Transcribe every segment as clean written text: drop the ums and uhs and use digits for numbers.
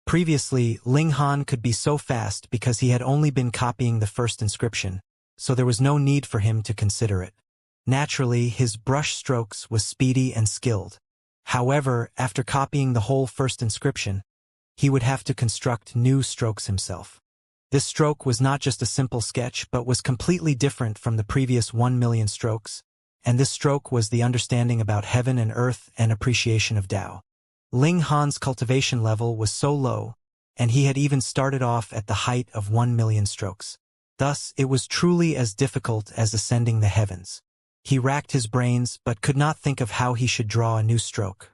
Previously, Ling Han could be so fast because he had only been copying the first inscription, so there was no need for him to consider it. Naturally, his brush strokes was speedy and skilled. However, after copying the whole first inscription, he would have to construct new strokes himself. This stroke was not just a simple sketch but was completely different from the previous 1,000,000 strokes, and this stroke was the understanding about heaven and earth and appreciation of Tao. Ling Han's cultivation level was so low, and he had even started off at the height of 1,000,000 strokes. Thus, it was truly as difficult as ascending the heavens. He racked his brains but could not think of how he should draw a new stroke.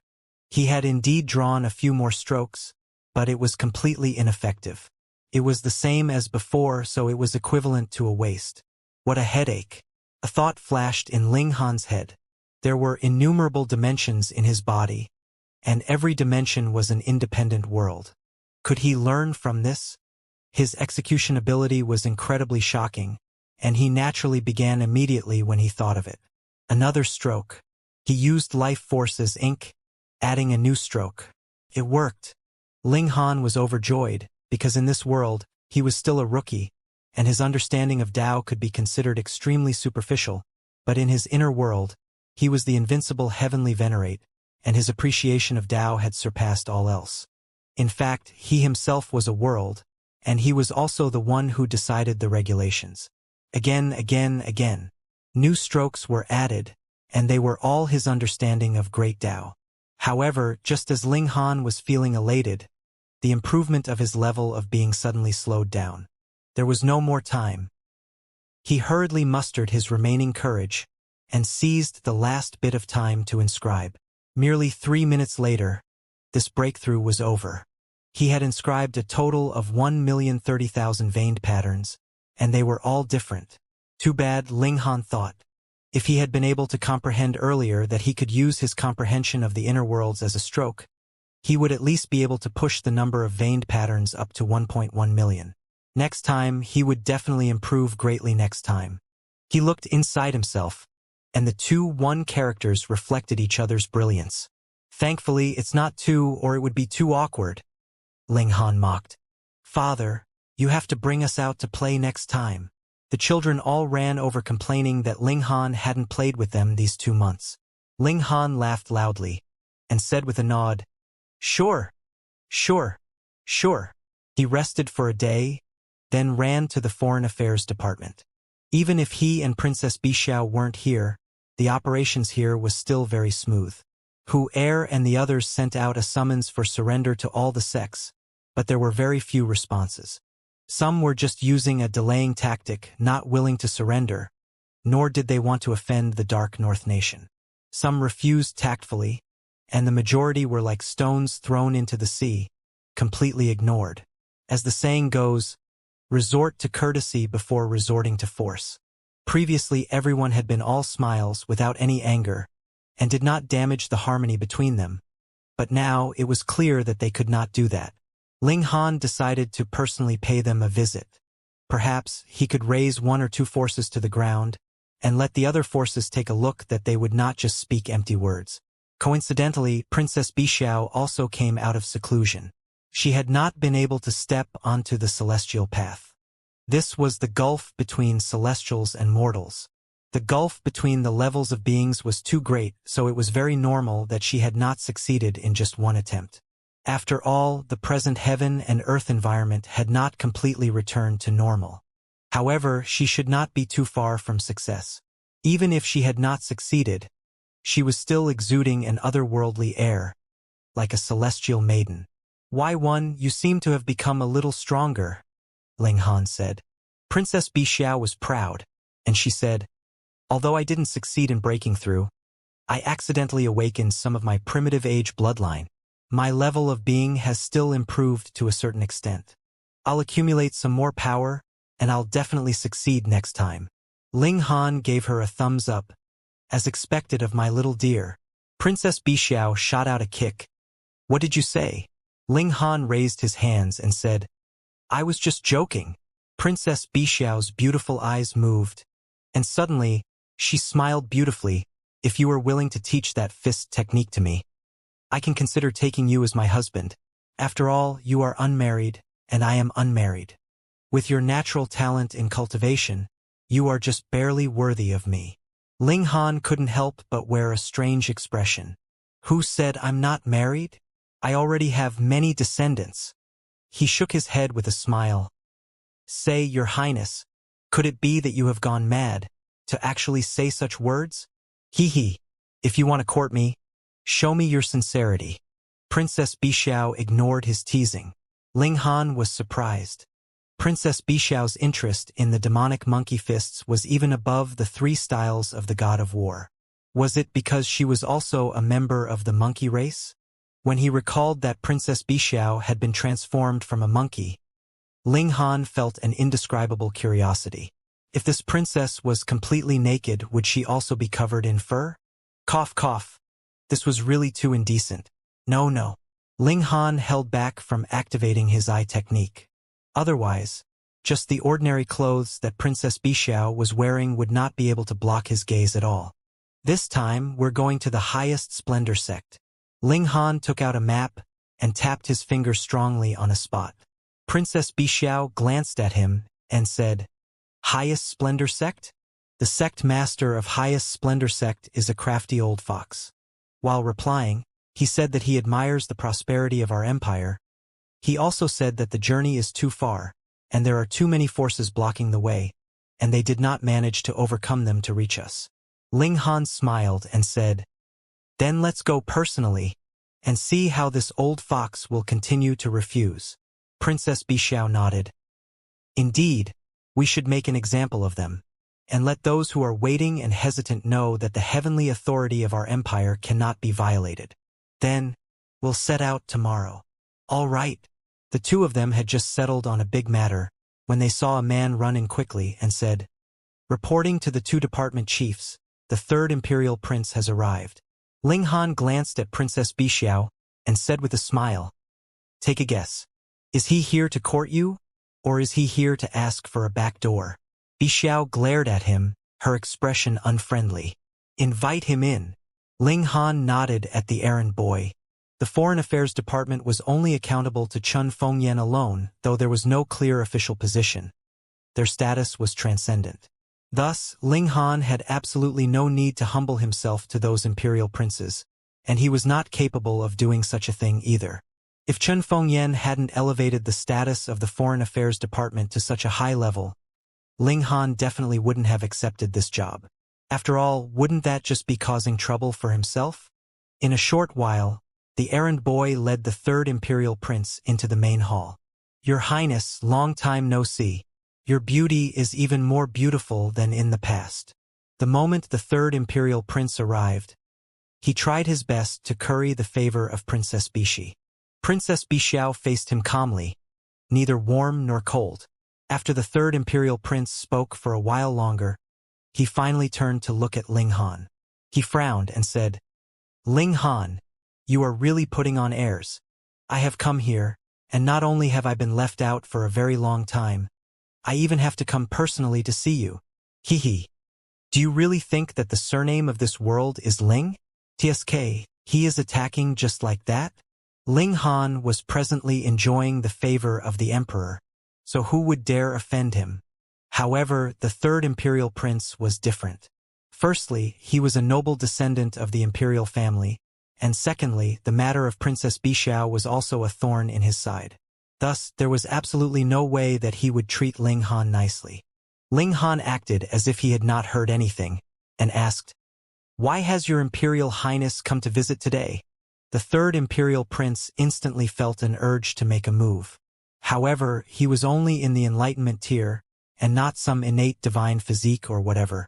He had indeed drawn a few more strokes, but it was completely ineffective. It was the same as before, so it was equivalent to a waste. What a headache! A thought flashed in Ling Han's head. There were innumerable dimensions in his body, and every dimension was an independent world. Could he learn from this? His execution ability was incredibly shocking, and he naturally began immediately when he thought of it. Another stroke. He used life force as ink, adding a new stroke. It worked. Ling Han was overjoyed, because in this world, he was still a rookie, and his understanding of Tao could be considered extremely superficial, but in his inner world, he was the invincible heavenly venerate, and his appreciation of Tao had surpassed all else. In fact, he himself was a world, and he was also the one who decided the regulations. Again, new strokes were added, and they were all his understanding of great Tao. However, just as Ling Han was feeling elated, the improvement of his level of being suddenly slowed down. There was no more time. He hurriedly mustered his remaining courage and seized the last bit of time to inscribe. Merely 3 minutes later, this breakthrough was over. He had inscribed a total of 1,030,000 veined patterns, and they were all different. Too bad, Ling Han thought. If he had been able to comprehend earlier that he could use his comprehension of the inner worlds as a stroke, he would at least be able to push the number of veined patterns up to 1.1 million. Next time, he would definitely improve greatly next time. He looked inside himself, and the two one characters reflected each other's brilliance. Thankfully, it's not two, or it would be too awkward. Ling Han mocked. Father, you have to bring us out to play next time. The children all ran over complaining that Ling Han hadn't played with them these 2 months. Ling Han laughed loudly, and said with a nod, Sure. He rested for a day, then ran to the Foreign Affairs Department. Even if he and Princess Bixiao weren't here, the operations here was still very smooth. Hu Er and the others sent out a summons for surrender to all the sects, but there were very few responses. Some were just using a delaying tactic, not willing to surrender, nor did they want to offend the Dark North Nation. Some refused tactfully, and the majority were like stones thrown into the sea, completely ignored. As the saying goes, resort to courtesy before resorting to force. Previously, everyone had been all smiles without any anger, and did not damage the harmony between them. But now it was clear that they could not do that. Ling Han decided to personally pay them a visit. Perhaps he could raise 1 or 2 forces to the ground, and let the other forces take a look that they would not just speak empty words. Coincidentally, Princess Bixiao also came out of seclusion. She had not been able to step onto the celestial path. This was the gulf between celestials and mortals. The gulf between the levels of beings was too great, so it was very normal that she had not succeeded in just one attempt. After all, the present heaven and earth environment had not completely returned to normal. However, she should not be too far from success. Even if she had not succeeded, she was still exuding an otherworldly air, like a celestial maiden. Y1, you seem to have become a little stronger, Ling Han said. Princess Bixiao was proud, and she said, although I didn't succeed in breaking through, I accidentally awakened some of my primitive age bloodline. My level of being has still improved to a certain extent. I'll accumulate some more power, and I'll definitely succeed next time. Ling Han gave her a thumbs up, as expected of my little dear. Princess Bixiao shot out a kick. What did you say? Ling Han raised his hands and said, I was just joking. Princess Bixiao's beautiful eyes moved, and suddenly, she smiled beautifully. If you are willing to teach that fist technique to me, I can consider taking you as my husband. After all, you are unmarried, and I am unmarried. With your natural talent in cultivation, you are just barely worthy of me. Ling Han couldn't help but wear a strange expression. Who said I'm not married? I already have many descendants. He shook his head with a smile. Say, Your Highness, could it be that you have gone mad, to actually say such words? Hee hee. If you want to court me, show me your sincerity. Princess Bixiao ignored his teasing. Ling Han was surprised. Princess Bixiao's interest in the demonic monkey fists was even above the 3 styles of the god of war. Was it because she was also a member of the monkey race? When he recalled that Princess Bixiao had been transformed from a monkey, Ling Han felt an indescribable curiosity. If this princess was completely naked, would she also be covered in fur? Cough, cough. This was really too indecent. No, no. Ling Han held back from activating his eye technique. Otherwise, just the ordinary clothes that Princess Bixiao was wearing would not be able to block his gaze at all. This time, we're going to the highest splendor sect. Ling Han took out a map and tapped his finger strongly on a spot. Princess Bixiao glanced at him and said, Highest splendor sect? The sect master of highest splendor sect is a crafty old fox. While replying, he said that he admires the prosperity of our empire. He also said that the journey is too far, and there are too many forces blocking the way, and they did not manage to overcome them to reach us. Ling Han smiled and said, Then let's go personally, and see how this old fox will continue to refuse. Princess Bixiao nodded. Indeed, we should make an example of them, and let those who are waiting and hesitant know that the heavenly authority of our empire cannot be violated. Then, we'll set out tomorrow. All right. The 2 of them had just settled on a big matter when they saw a man run in quickly and said, Reporting to the 2 department chiefs, the 3rd Imperial Prince has arrived. Ling Han glanced at Princess Bixiao and said with a smile, Take a guess. Is he here to court you, or is he here to ask for a back door? Bixiao glared at him, her expression unfriendly. Invite him in. Ling Han nodded at the errand boy. The Foreign Affairs Department was only accountable to Chun Fengyan alone, though there was no clear official position. Their status was transcendent. Thus, Ling Han had absolutely no need to humble himself to those imperial princes, and he was not capable of doing such a thing either. If Chun Fengyan hadn't elevated the status of the Foreign Affairs Department to such a high level, Ling Han definitely wouldn't have accepted this job. After all, wouldn't that just be causing trouble for himself? In a short while, the errand boy led the 3rd Imperial Prince into the main hall. Your Highness, long time no see. Your beauty is even more beautiful than in the past. The moment the 3rd Imperial Prince arrived, he tried his best to curry the favor of Princess Bixi. Princess Bixiao faced him calmly, neither warm nor cold. After the 3rd Imperial Prince spoke for a while longer, he finally turned to look at Ling Han. He frowned and said, Ling Han, you are really putting on airs. I have come here, and not only have I been left out for a very long time, I even have to come personally to see you. Hee hee. Do you really think that the surname of this world is Ling? TSK, he is attacking just like that? Ling Han was presently enjoying the favor of the emperor, so who would dare offend him? However, the 3rd Imperial Prince was different. Firstly, he was a noble descendant of the imperial family, and secondly, the matter of Princess Bixiao was also a thorn in his side. Thus, there was absolutely no way that he would treat Ling Han nicely. Ling Han acted as if he had not heard anything, and asked, Why has your Imperial Highness come to visit today? The 3rd Imperial Prince instantly felt an urge to make a move. However, he was only in the Enlightenment tier, and not some innate divine physique or whatever.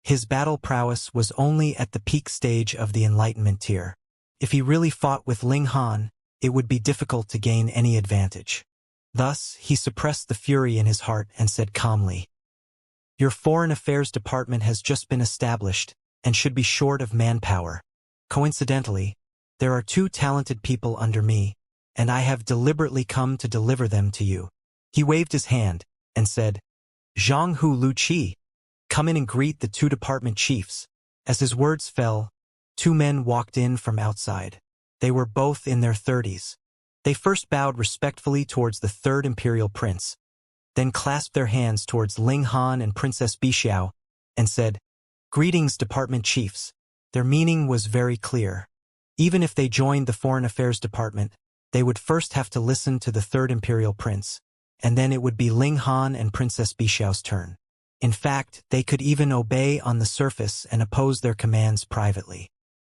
His battle prowess was only at the peak stage of the Enlightenment tier. If he really fought with Ling Han, it would be difficult to gain any advantage. Thus, he suppressed the fury in his heart and said calmly, Your Foreign Affairs Department has just been established and should be short of manpower. Coincidentally, there are 2 talented people under me, and I have deliberately come to deliver them to you. He waved his hand and said, Zhang Hu Lu Qi, come in and greet the 2 department chiefs. As his words fell, 2 men walked in from outside. They were both in their 30s. They first bowed respectfully towards the third imperial prince, then clasped their hands towards Ling Han and Princess Bixiao, and said, "Greetings, department chiefs." Their meaning was very clear. Even if they joined the Foreign Affairs Department, they would first have to listen to the third imperial prince, and then it would be Ling Han and Princess Bixiao's turn. In fact, they could even obey on the surface and oppose their commands privately.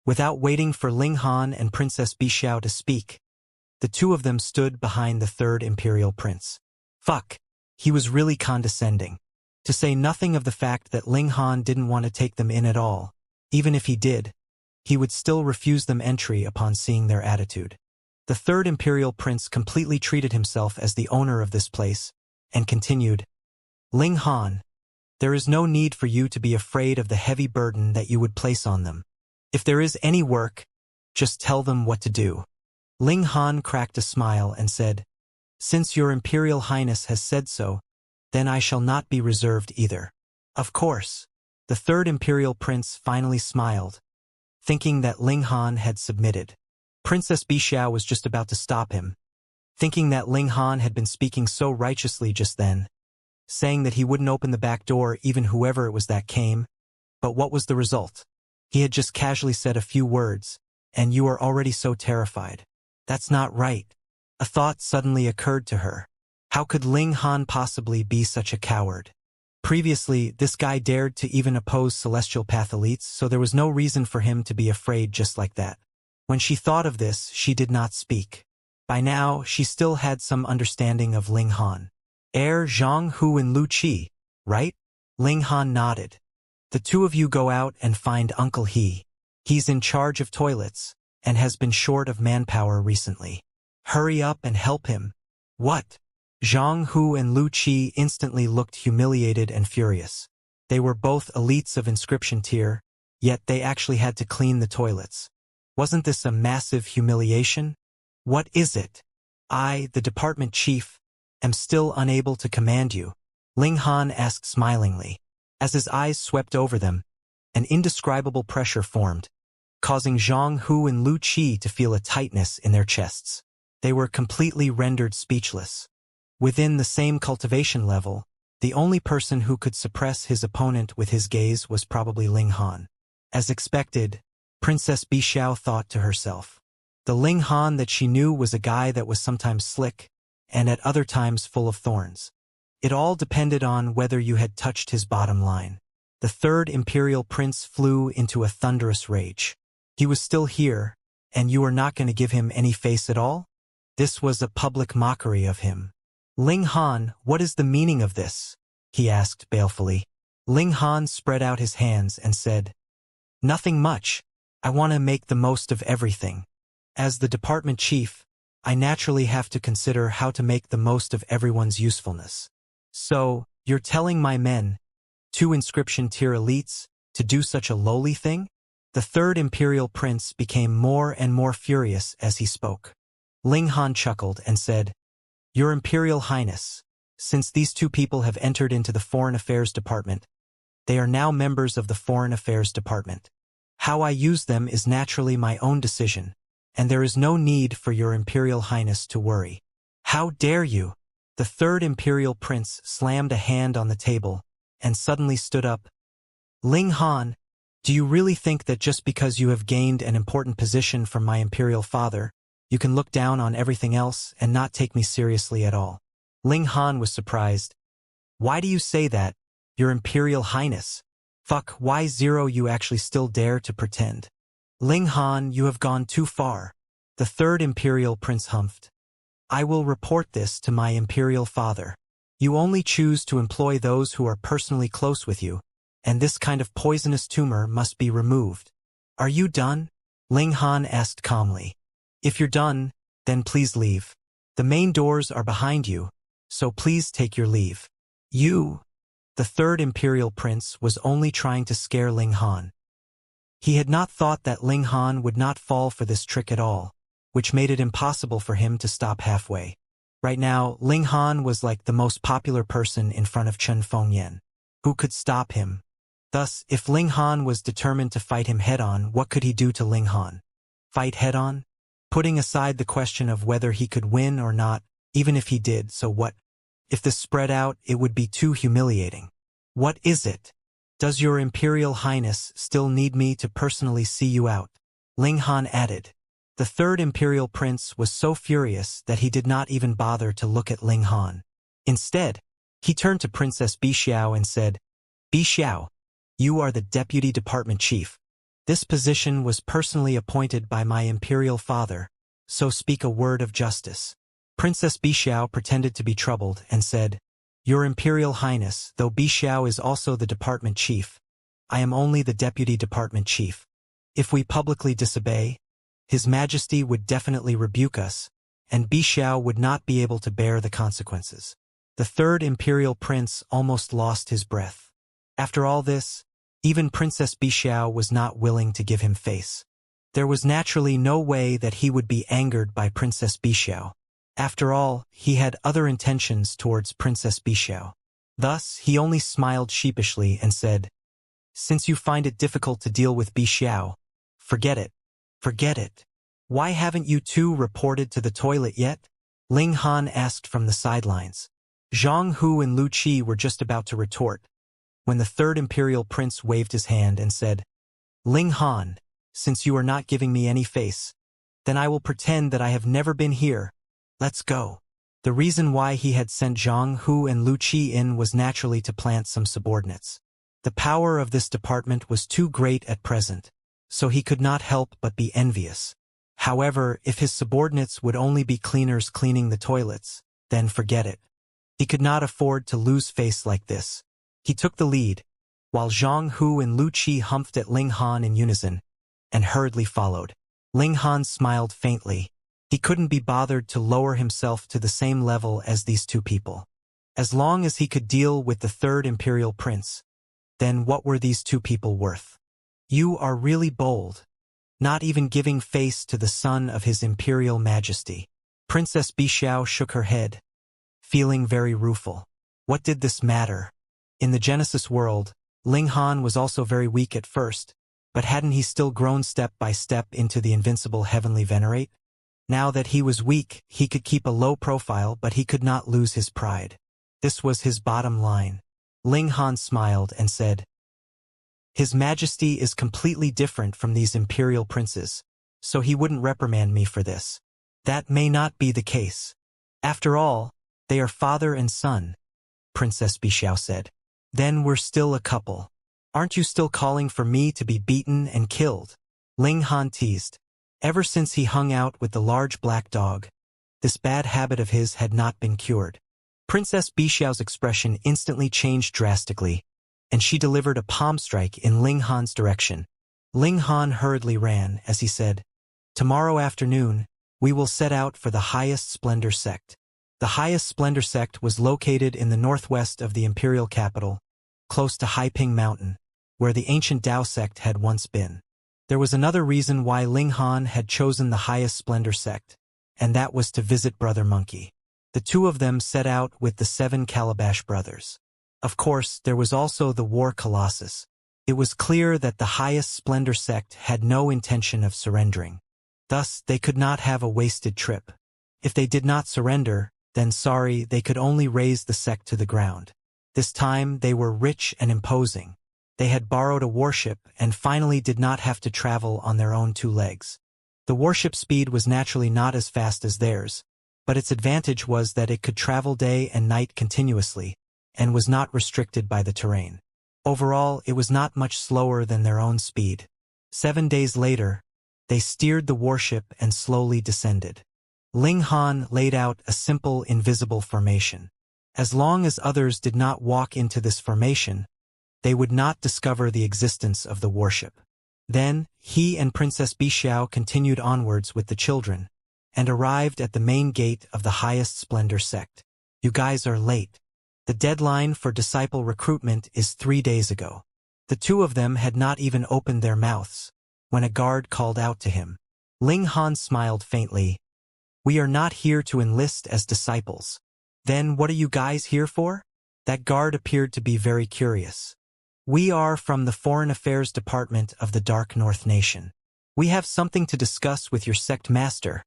Without waiting for Ling Han and Princess Bixiao to speak, the two of them stood behind the third imperial prince. Fuck, he was really condescending. To say nothing of the fact that Ling Han didn't want to take them in at all. Even if he did, he would still refuse them entry upon seeing their attitude. The third imperial prince completely treated himself as the owner of this place, and continued, "Ling Han, there is no need for you to be afraid of the heavy burden that you would place on them. If there is any work, just tell them what to do." Ling Han cracked a smile and said, "Since your Imperial Highness has said so, then I shall not be reserved either." Of course. The third imperial prince finally smiled, thinking that Ling Han had submitted. Princess Bixiao was just about to stop him, thinking that Ling Han had been speaking so righteously just then, saying that he wouldn't open the back door even whoever it was that came. But what was the result? He had just casually said a few words, and you are already so terrified. That's not right. A thought suddenly occurred to her. How could Ling Han possibly be such a coward? Previously, this guy dared to even oppose celestial path elites, so there was no reason for him to be afraid just like that. When she thought of this, she did not speak. By now, she still had some understanding of Ling Han. Zhang Hu and Lu Qi, right? Ling Han nodded. The two of you go out and find Uncle He. He's in charge of toilets, and has been short of manpower recently. Hurry up and help him. What? Zhang Hu and Lu Qi instantly looked humiliated and furious. They were both elites of inscription tier, yet they actually had to clean the toilets. Wasn't this a massive humiliation? What is it? I, the department chief, am still unable to command you, Ling Han asked smilingly. As his eyes swept over them, an indescribable pressure formed, causing Zhang Hu and Lu Qi to feel a tightness in their chests. They were completely rendered speechless. Within the same cultivation level, the only person who could suppress his opponent with his gaze was probably Ling Han. As expected, Princess Bixiao thought to herself. The Ling Han that she knew was a guy that was sometimes slick, and at other times full of thorns. It all depended on whether you had touched his bottom line. The third imperial prince flew into a thunderous rage. He was still here, and you were not going to give him any face at all? This was a public mockery of him. Ling Han, what is the meaning of this? He asked balefully. Ling Han spread out his hands and said, "Nothing much. I want to make the most of everything. As the department chief, I naturally have to consider how to make the most of everyone's usefulness. So, you're telling my men, two inscription tier elites, to do such a lowly thing?" The third imperial prince became more and more furious as he spoke. Ling Han chuckled and said, "Your Imperial Highness, since these two people have entered into the Foreign Affairs Department, they are now members of the Foreign Affairs Department. How I use them is naturally my own decision, and there is no need for your Imperial Highness to worry." "How dare you?" The third imperial prince slammed a hand on the table and suddenly stood up. "Ling Han, do you really think that just because you have gained an important position from my imperial father, you can look down on everything else and not take me seriously at all?" Ling Han was surprised. "Why do you say that, your Imperial Highness? Fuck, why zero you actually still dare to pretend?" "Ling Han, you have gone too far." The third imperial prince humphed. "I will report this to my imperial father. You only choose to employ those who are personally close with you, and this kind of poisonous tumor must be removed. Are you done?" Ling Han asked calmly. "If you're done, then please leave. The main doors are behind you, so please take your leave." "You?" The third imperial prince was only trying to scare Ling Han. He had not thought that Ling Han would not fall for this trick at all, which made it impossible for him to stop halfway. Right now, Ling Han was like the most popular person in front of Chen Fengyan. Who could stop him? Thus, if Ling Han was determined to fight him head-on, what could he do to Ling Han? Fight head-on? putting aside the question of whether he could win or not. Even if he did, so what? If this spread out, it would be too humiliating. What is it? Does your Imperial Highness still need me to personally see you out? Ling Han added. The third Imperial Prince was so furious that he did not even bother to look at Ling Han. Instead, he turned to Princess Bi Xiao and said, Bi Xiao, you are the Deputy Department Chief. This position was personally appointed by my Imperial father, so speak a word of justice. Princess Bi Xiao pretended to be troubled and said, Your Imperial Highness, though Bi Xiao is also the Department Chief, I am only the Deputy Department Chief. If we publicly disobey, His Majesty would definitely rebuke us, and Bi Xiao would not be able to bear the consequences. The third Imperial Prince almost lost his breath. After all this, even Princess Bi Xiao was not willing to give him face. There was naturally no way that he would be angered by Princess Bi Xiao. After all, he had other intentions towards Princess Bi Xiao. Thus, he only smiled sheepishly and said, Since you find it difficult to deal with Bi Xiao, forget it. Forget it. Why haven't you two reported to the toilet yet? Ling Han asked from the sidelines. Zhang Hu and Lu Qi were just about to retort, when the third Imperial Prince waved his hand and said, Ling Han, since you are not giving me any face, then I will pretend that I have never been here. Let's go. The reason why he had sent Zhang Hu and Lu Qi in was naturally to plant some subordinates. The power of this department was too great at present, so he could not help but be envious. However, if his subordinates would only be cleaners cleaning the toilets, then forget it. He could not afford to lose face like this. He took the lead, while Zhang Hu and Lu Qi humphed at Ling Han in unison, and hurriedly followed. Ling Han smiled faintly. He couldn't be bothered to lower himself to the same level as these two people. As long as he could deal with the third Imperial Prince, then what were these two people worth? You are really bold, not even giving face to the son of His Imperial Majesty. Princess Bi Xiao shook her head, feeling very rueful. What did this matter? In the Genesis world, Ling Han was also very weak at first, but hadn't he still grown step by step into the invincible heavenly venerate? Now that he was weak, he could keep a low profile, but he could not lose his pride. This was his bottom line. Ling Han smiled and said, His Majesty is completely different from these imperial princes, so he wouldn't reprimand me for this. That may not be the case. After all, they are father and son, Princess Bi Xiao said. Then we're still a couple. Aren't you still calling for me to be beaten and killed? Ling Han teased. Ever since he hung out with the large black dog, this bad habit of his had not been cured. Princess Bi Xiao's expression instantly changed drastically, and she delivered a palm strike in Ling Han's direction. Ling Han hurriedly ran as he said, Tomorrow afternoon, we will set out for the Highest Splendor Sect. The Highest Splendor Sect was located in the northwest of the imperial capital, close to Haiping Mountain, where the ancient Dao sect had once been. There was another reason why Ling Han had chosen the Highest Splendor Sect, and that was to visit Brother Monkey. The two of them set out with the 7 Calabash brothers. Of course, there was also the War Colossus. It was clear that the Highest Splendor Sect had no intention of surrendering. Thus, they could not have a wasted trip. If they did not surrender, then sorry, they could only raze the sect to the ground. This time, they were rich and imposing. They had borrowed a warship and finally did not have to travel on their own 2 legs. The warship speed was naturally not as fast as theirs, but its advantage was that it could travel day and night continuously, and was not restricted by the terrain. Overall, it was not much slower than their own speed. 7 days later, they steered the warship and slowly descended. Ling Han laid out a simple invisible formation. As long as others did not walk into this formation, they would not discover the existence of the warship. Then, he and Princess Bi Xiao continued onwards with the children, and arrived at the main gate of the Highest Splendor Sect. You guys are late. The deadline for disciple recruitment is 3 days ago. The two of them had not even opened their mouths, when a guard called out to him. Ling Han smiled faintly. We are not here to enlist as disciples. Then what are you guys here for? That guard appeared to be very curious. We are from the Foreign Affairs Department of the Dark North Nation. We have something to discuss with your sect master,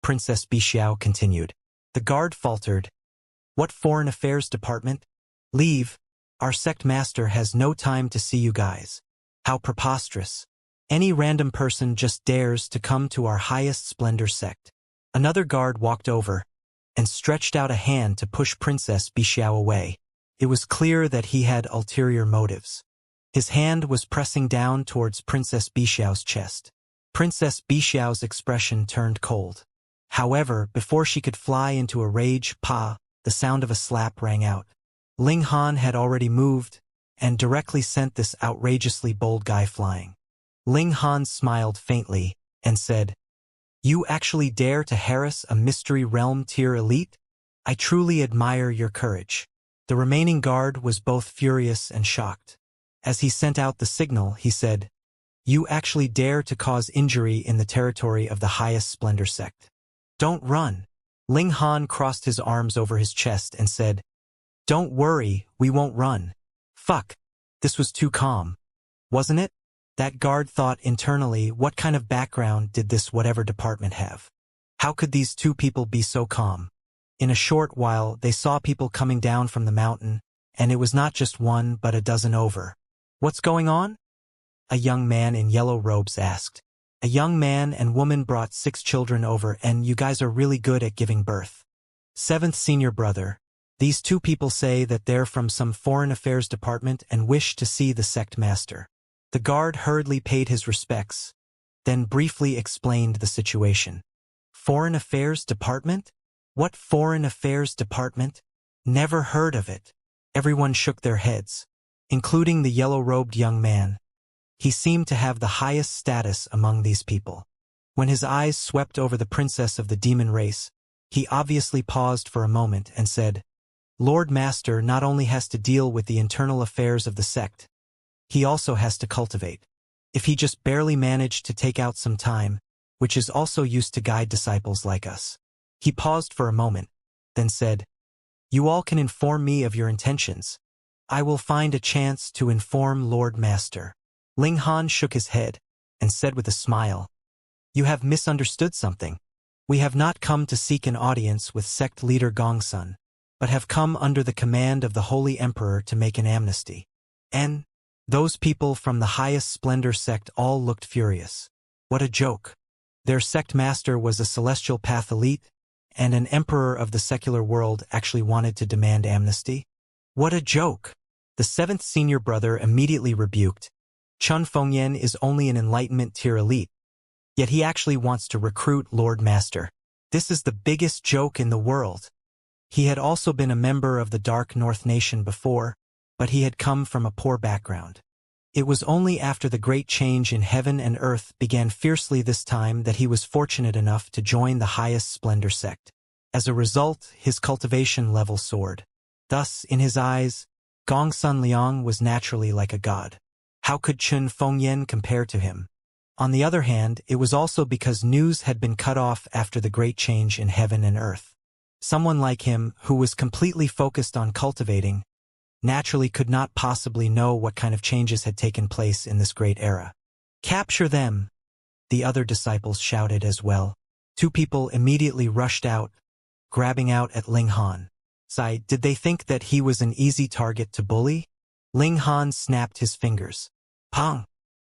Princess Bixiao continued. The guard faltered. What foreign affairs department? Leave. Our sect master has no time to see you guys. How preposterous. Any random person just dares to come to our highest splendor sect. Another guard walked over and stretched out a hand to push Princess Bixiao away. It was clear that he had ulterior motives. His hand was pressing down towards Princess Bixiao's chest. Princess Bixiao's expression turned cold. However, before she could fly into a rage, the sound of a slap rang out. Ling Han had already moved and directly sent this outrageously bold guy flying. Ling Han smiled faintly and said, "You actually dare to harass a mystery realm tier elite? I truly admire your courage." The remaining guard was both furious and shocked. As he sent out the signal, he said, "You actually dare to cause injury in the territory of the highest splendor sect. Don't run." Ling Han crossed his arms over his chest and said, "Don't worry, we won't run." Fuck. This was too calm. Wasn't it? That guard thought internally, what kind of background did this whatever department have? How could these two people be so calm? In a short while, they saw people coming down from the mountain, and it was not just one but a dozen over. "What's going on?" a young man in yellow robes asked. "A young man and woman brought 6 children over, and you guys are really good at giving birth. 7th senior brother. These 2 people say that they're from some foreign affairs department and wish to see the sect master." The guard hurriedly paid his respects, then briefly explained the situation. Foreign affairs department? What foreign affairs department? Never heard of it. Everyone shook their heads, including the yellow-robed young man. He seemed to have the highest status among these people. When his eyes swept over the princess of the demon race, he obviously paused for a moment and said, "Lord Master not only has to deal with the internal affairs of the sect, he also has to cultivate. If he just barely managed to take out some time, which is also used to guide disciples like us." He paused for a moment, then said, "You all can inform me of your intentions. I will find a chance to inform Lord Master." Ling Han shook his head and said with a smile, "You have misunderstood something. We have not come to seek an audience with sect leader Gongsun, but have come under the command of the Holy Emperor to make an amnesty." And those people from the highest splendor sect all looked furious. What a joke. Their sect master was a celestial path elite, and an emperor of the secular world actually wanted to demand amnesty? What a joke. The 7th senior brother immediately rebuked. Chun Fengyan is only an enlightenment tier elite, yet he actually wants to recruit Lord Master. This is the biggest joke in the world. He had also been a member of the Dark North Nation before, but he had come from a poor background. It was only after the great change in heaven and earth began fiercely this time that he was fortunate enough to join the highest splendor sect. As a result, his cultivation level soared. Thus, in his eyes, Gongsun Liang was naturally like a god. How could Chun Fengyan compare to him? On the other hand, it was also because news had been cut off after the great change in heaven and earth. Someone like him, who was completely focused on cultivating, naturally could not possibly know what kind of changes had taken place in this great era. "Capture them!" the other disciples shouted as well. 2 people immediately rushed out, grabbing out at Ling Han. Did they think that he was an easy target to bully? Ling Han snapped his fingers. Pong!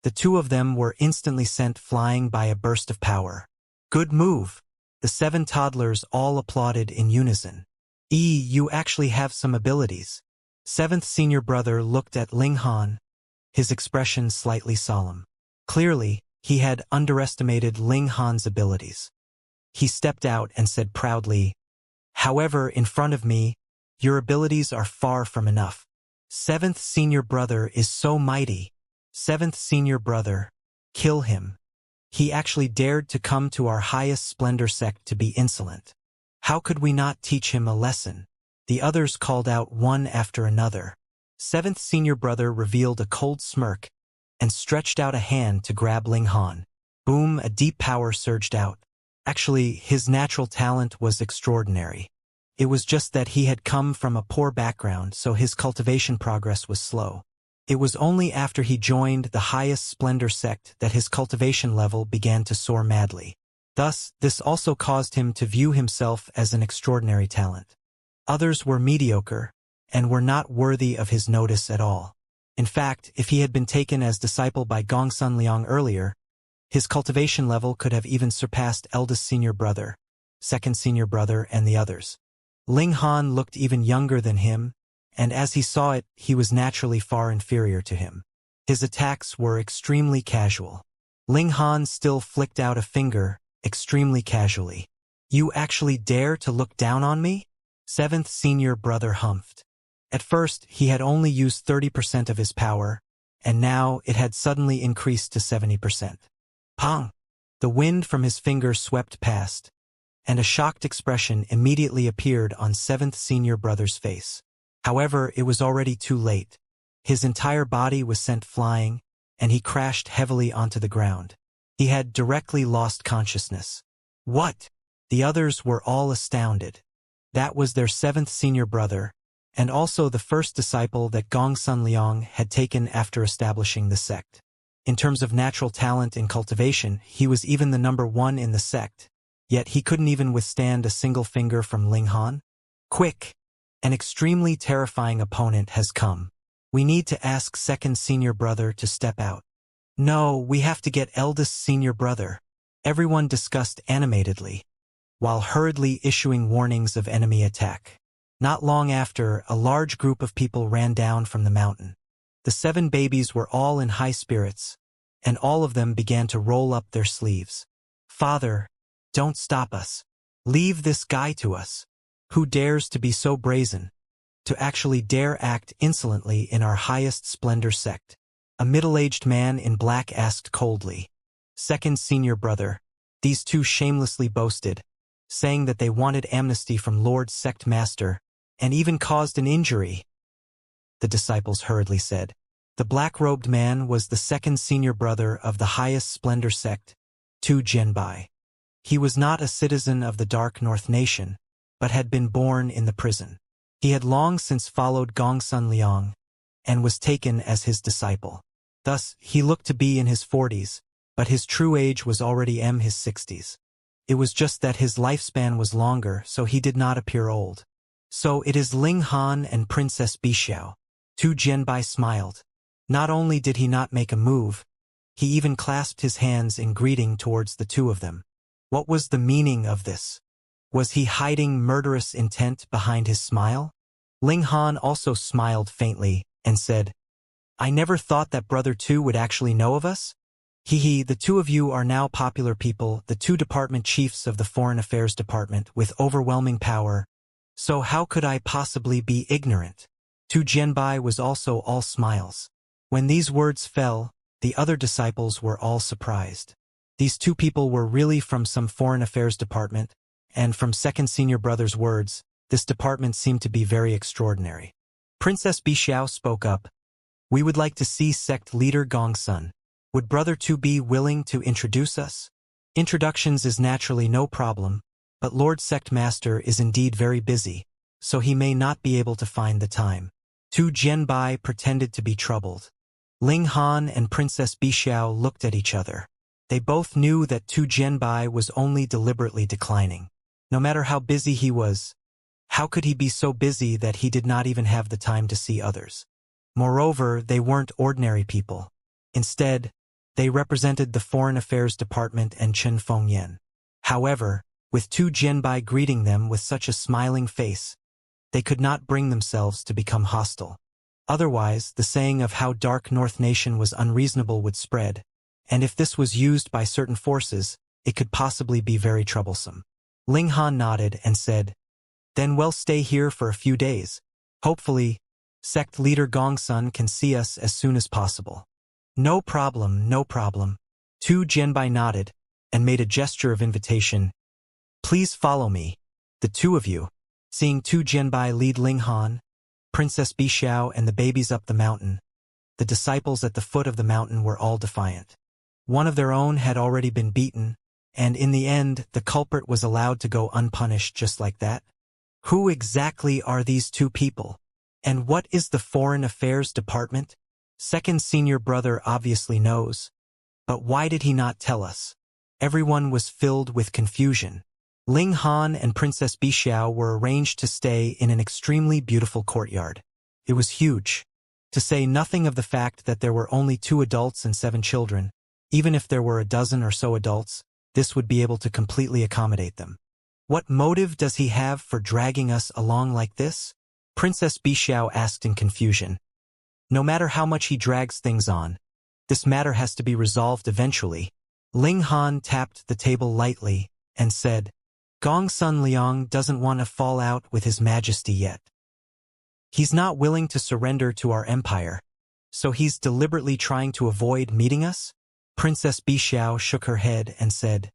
The 2 of them were instantly sent flying by a burst of power. "Good move!" The 7 toddlers all applauded in unison. You actually have some abilities." 7th senior brother looked at Ling Han, his expression slightly solemn. Clearly, he had underestimated Ling Han's abilities. He stepped out and said proudly, "However, in front of me, your abilities are far from enough. 7th senior brother is so mighty. 7th senior brother, kill him. He actually dared to come to our highest splendor sect to be insolent. How could we not teach him a lesson?" The others called out one after another. 7th senior brother revealed a cold smirk and stretched out a hand to grab Ling Han. Boom, a deep power surged out. Actually, his natural talent was extraordinary. It was just that he had come from a poor background, so his cultivation progress was slow. It was only after he joined the highest splendor sect that his cultivation level began to soar madly. Thus, this also caused him to view himself as an extraordinary talent. Others were mediocre, and were not worthy of his notice at all. In fact, if he had been taken as disciple by Gongsun Liang earlier, his cultivation level could have even surpassed eldest senior brother, second senior brother, and the others. Ling Han looked even younger than him, and as he saw it, he was naturally far inferior to him. His attacks were extremely casual. Ling Han still flicked out a finger, extremely casually. "You actually dare to look down on me?" Seventh senior brother humphed. At first, he had only used 30% of his power, and now it had suddenly increased to 70%. Pong! The wind from his fingers swept past, and a shocked expression immediately appeared on seventh senior brother's face. However, it was already too late. His entire body was sent flying, and he crashed heavily onto the ground. He had directly lost consciousness. What? The others were all astounded. That was their seventh senior brother, and also the first disciple that Gongsun Liang had taken after establishing the sect. In terms of natural talent in cultivation, he was even the number one in the sect, yet he couldn't even withstand a single finger from Ling Han. Quick! An extremely terrifying opponent has come. We need to ask second senior brother to step out. No, we have to get eldest senior brother. Everyone discussed animatedly, while hurriedly issuing warnings of enemy attack. Not long after, a large group of people ran down from the mountain. The 7 babies were all in high spirits, and all of them began to roll up their sleeves. "Father, don't stop us. Leave this guy to us. Who dares to be so brazen? To actually dare act insolently in our highest splendor sect?" A middle-aged man in black asked coldly. Second senior brother. These two shamelessly boasted, saying that they wanted amnesty from Lord Sect Master, and even caused an injury. The disciples hurriedly said. The black-robed man was the second senior brother of the highest splendor sect, Tu Jianbai. He was not a citizen of the Dark North Nation, but had been born in the prison. He had long since followed Gongsun Liang, and was taken as his disciple. Thus, he looked to be in his 40s, but his true age was already his 60s. It was just that his lifespan was longer, so he did not appear old. "So it is Ling Han and Princess Bixiao." Tu Jianbai smiled. Not only did he not make a move, he even clasped his hands in greeting towards the two of them. What was the meaning of this? Was he hiding murderous intent behind his smile? Ling Han also smiled faintly and said, "I never thought that Brother Tu would actually know of us. Hee, the two of you are now popular people, the two department chiefs of the Foreign Affairs Department with overwhelming power. So how could I possibly be ignorant?" Tu Jianbai was also all smiles. When these words fell, the other disciples were all surprised. These two people were really from some Foreign Affairs Department, and from second senior brother's words, this department seemed to be very extraordinary. Princess Bixiao spoke up. "We would like to see sect leader Gongsun. Would Brother Tu be willing to introduce us?" Introductions is naturally no problem, but Lord Sect Master is indeed very busy, so he may not be able to find the time. Tu Jianbai pretended to be troubled. Ling Han and Princess Bixiao looked at each other. They both knew that Tu Jianbai was only deliberately declining. No matter how busy he was, how could he be so busy that he did not even have the time to see others? Moreover, they weren't ordinary people. Instead, they represented the Foreign Affairs Department and Chen Fengyan. However, with Tu Jianbai greeting them with such a smiling face, they could not bring themselves to become hostile. Otherwise, the saying of how Dark North Nation was unreasonable would spread, and if this was used by certain forces, it could possibly be very troublesome. Ling Han nodded and said, "Then we'll stay here for a few days. Hopefully, sect leader Gongsun can see us as soon as possible." "No problem, no problem." Tu Jianbai nodded and made a gesture of invitation. "Please follow me, the two of you." Seeing Tu Jianbai lead Ling Han, Princess Bixiao and the babies up the mountain, the disciples at the foot of the mountain were all defiant. One of their own had already been beaten, and in the end, the culprit was allowed to go unpunished just like that. Who exactly are these two people? And what is the Foreign Affairs Department? Second senior brother obviously knows. But why did he not tell us? Everyone was filled with confusion. Ling Han and Princess Bixiao were arranged to stay in an extremely beautiful courtyard. It was huge. To say nothing of the fact that there were only 2 adults and 7 children, even if there were a dozen or so adults, this would be able to completely accommodate them. What motive does he have for dragging us along like this? Princess Bixiao asked in confusion. No matter how much he drags things on, this matter has to be resolved eventually. Ling Han tapped the table lightly and said, Gongsun Liang doesn't want to fall out with His Majesty yet. He's not willing to surrender to our empire, so he's deliberately trying to avoid meeting us? Princess Bixiao shook her head and said,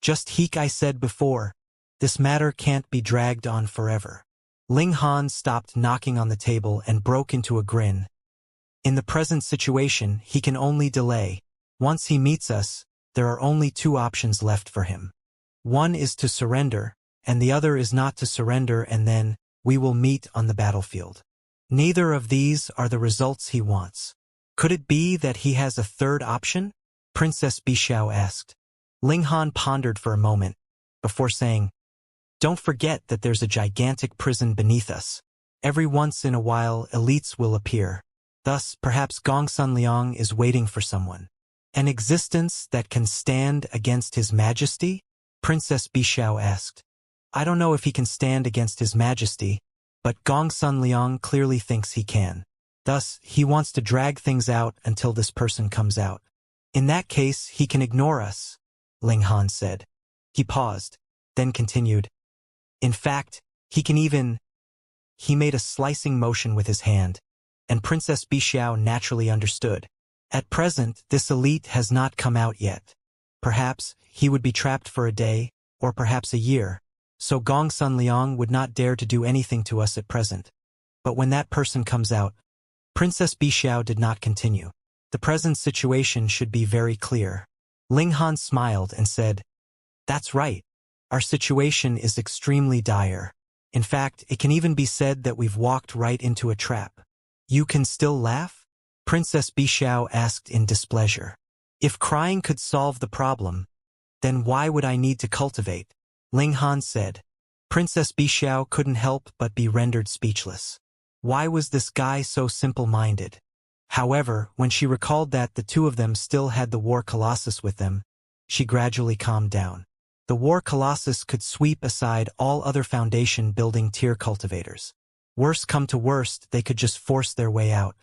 Just like I said before, this matter can't be dragged on forever. Ling Han stopped knocking on the table and broke into a grin. In the present situation, he can only delay. Once he meets us, there are only 2 options left for him. One is to surrender, and the other is not to surrender, and then we will meet on the battlefield. Neither of these are the results he wants. Could it be that he has a third option? Princess Bixiao asked. Ling Han pondered for a moment, before saying, Don't forget that there's a gigantic prison beneath us. Every once in a while, elites will appear. Thus, perhaps Gongsun Liang is waiting for someone. An existence that can stand against His Majesty? Princess Bixiao asked. I don't know if he can stand against His Majesty, but Gongsun Liang clearly thinks he can. Thus, he wants to drag things out until this person comes out. In that case, he can ignore us, Ling Han said. He paused, then continued. In fact, he can even... He made a slicing motion with his hand, and Princess Bixiao naturally understood. At present, this elite has not come out yet. Perhaps he would be trapped for a day, or perhaps a year, so Gongsun Liang would not dare to do anything to us at present. But when that person comes out, Princess Bixiao did not continue. The present situation should be very clear. Ling Han smiled and said, That's right. Our situation is extremely dire. In fact, it can even be said that we've walked right into a trap. You can still laugh? Princess Bixiao asked in displeasure. If crying could solve the problem, then why would I need to cultivate? Ling Han said. Princess Bixiao couldn't help but be rendered speechless. Why was this guy so simple-minded? However, when she recalled that the 2 of them still had the War Colossus with them, she gradually calmed down. The War Colossus could sweep aside all other foundation-building tier cultivators. Worst come to worst, they could just force their way out.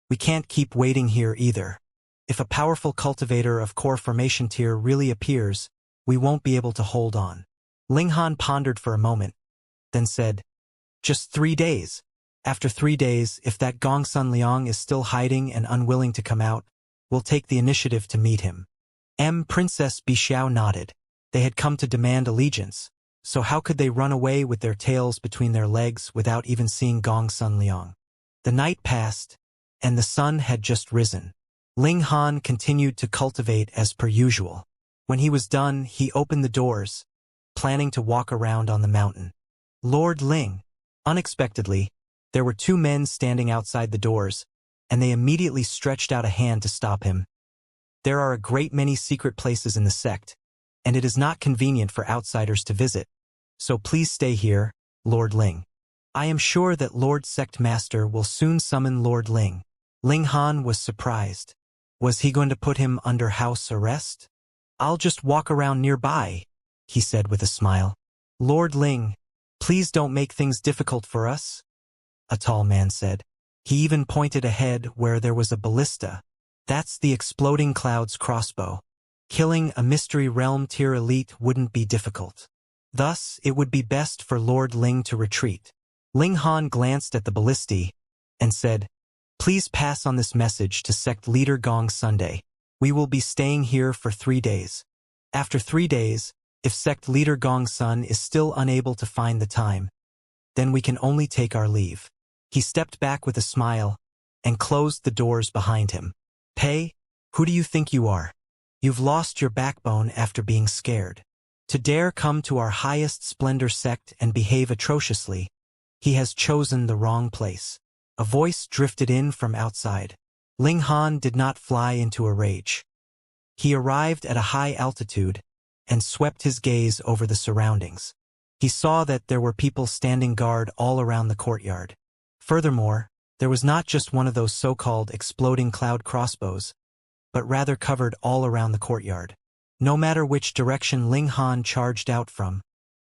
We can't keep waiting here either. If a powerful cultivator of core formation tier really appears, we won't be able to hold on. Ling Han pondered for a moment, then said, Just 3 days. After 3 days, if that Gongsun Liang is still hiding and unwilling to come out, we'll take the initiative to meet him. Princess Bixiao nodded. They had come to demand allegiance, so how could they run away with their tails between their legs without even seeing Gongsun Liang? The night passed, and the sun had just risen. Ling Han continued to cultivate as per usual. When he was done, he opened the doors, planning to walk around on the mountain. Lord Ling. Unexpectedly, there were 2 men standing outside the doors, and they immediately stretched out a hand to stop him. There are a great many secret places in the sect, and it is not convenient for outsiders to visit. So please stay here, Lord Ling. I am sure that Lord Sect Master will soon summon Lord Ling. Ling Han was surprised. Was he going to put him under house arrest? I'll just walk around nearby, he said with a smile. Lord Ling, please don't make things difficult for us, a tall man said. He even pointed ahead where there was a ballista. That's the Exploding Clouds crossbow. Killing a Mystery Realm tier elite wouldn't be difficult. Thus, it would be best for Lord Ling to retreat. Ling Han glanced at the ballista and said, Please pass on this message to Sect Leader Gong Sunday. We will be staying here for 3 days. After 3 days, if Sect Leader Gong Sun is still unable to find the time, then we can only take our leave. He stepped back with a smile and closed the doors behind him. Pei, who do you think you are? You've lost your backbone after being scared. To dare come to our highest splendor sect and behave atrociously, he has chosen the wrong place. A voice drifted in from outside. Ling Han did not fly into a rage. He arrived at a high altitude and swept his gaze over the surroundings. He saw that there were people standing guard all around the courtyard. Furthermore, there was not just one of those so-called exploding cloud crossbows, but rather covered all around the courtyard. No matter which direction Ling Han charged out from,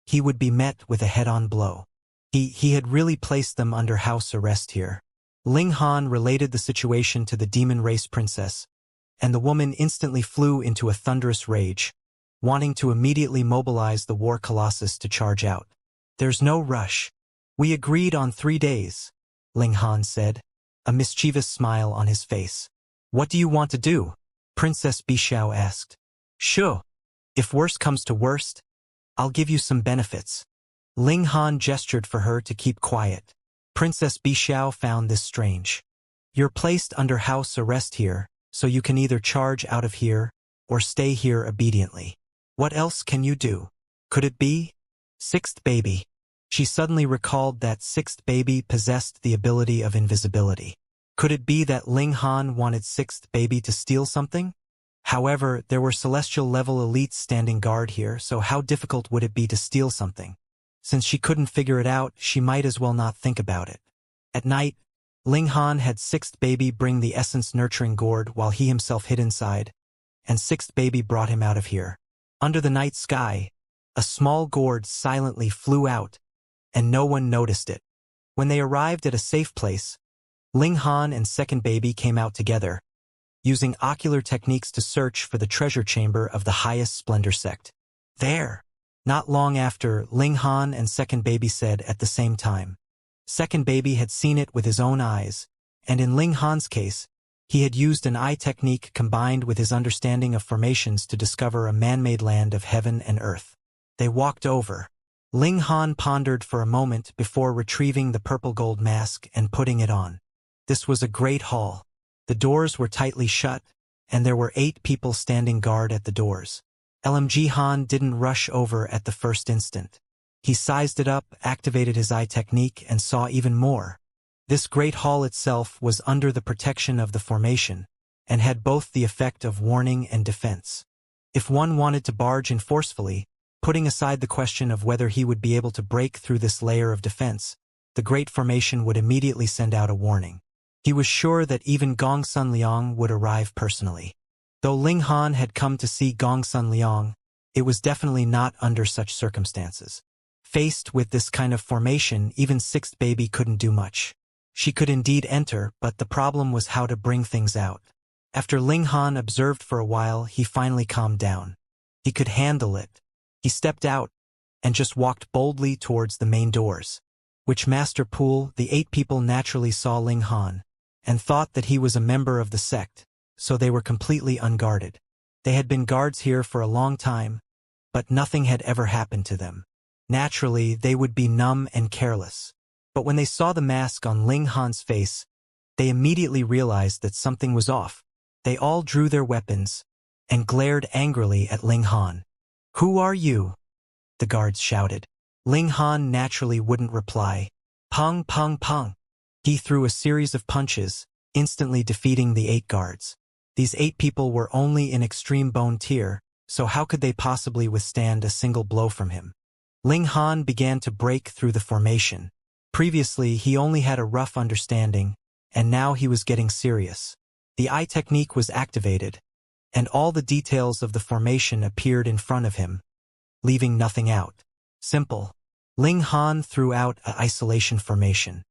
he would be met with a head-on blow. He had really placed them under house arrest here. Ling Han related the situation to the demon race princess, and the woman instantly flew into a thunderous rage, wanting to immediately mobilize the war colossus to charge out. There's no rush. We agreed on 3 days, Ling Han said, a mischievous smile on his face. What do you want to do? Princess Bishao asked. Sure. If worst comes to worst, I'll give you some benefits. Ling Han gestured for her to keep quiet. Princess Bishao found this strange. You're placed under house arrest here, so you can either charge out of here or stay here obediently. What else can you do? Could it be? Sixth baby. She suddenly recalled that sixth baby possessed the ability of invisibility. Could it be that Ling Han wanted sixth baby to steal something? However, there were celestial-level elites standing guard here, so how difficult would it be to steal something? Since she couldn't figure it out, she might as well not think about it. At night, Ling Han had sixth baby bring the essence nurturing gourd while he himself hid inside, and sixth baby brought him out of here. Under the night sky, a small gourd silently flew out, and no one noticed it. When they arrived at a safe place, Ling Han and second baby came out together, using ocular techniques to search for the treasure chamber of the highest splendor sect. There! Not long after, Ling Han and second baby said at the same time. Second baby had seen it with his own eyes, and in Ling Han's case, he had used an eye technique combined with his understanding of formations to discover a man-made land of heaven and earth. They walked over. Ling Han pondered for a moment before retrieving the purple gold mask and putting it on. This was a great hall. The doors were tightly shut, and there were 8 people standing guard at the doors. LMG Han didn't rush over at the first instant. He sized it up, activated his eye technique, and saw even more. This great hall itself was under the protection of the formation, and had both the effect of warning and defense. If one wanted to barge in forcefully, putting aside the question of whether he would be able to break through this layer of defense, the great formation would immediately send out a warning. He was sure that even Gong Sun Liang would arrive personally. Though Ling Han had come to see Gong Sun Liang, it was definitely not under such circumstances. Faced with this kind of formation, even sixth baby couldn't do much. She could indeed enter, but the problem was how to bring things out. After Ling Han observed for a while, he finally calmed down. He could handle it. He stepped out and just walked boldly towards the main doors. Which master pool, the 8 people naturally saw Ling Han and thought that he was a member of the sect, so they were completely unguarded. They had been guards here for a long time, but nothing had ever happened to them. Naturally, they would be numb and careless. But when they saw the mask on Ling Han's face, they immediately realized that something was off. They all drew their weapons and glared angrily at Ling Han. "Who are you?" the guards shouted. Ling Han naturally wouldn't reply. Pung, pung, pung. He threw a series of punches, instantly defeating the 8 guards. These 8 people were only in extreme bone tier, so how could they possibly withstand a single blow from him? Ling Han began to break through the formation. Previously, he only had a rough understanding, and now he was getting serious. The eye technique was activated, and all the details of the formation appeared in front of him, leaving nothing out. Simple. Ling Han threw out an isolation formation.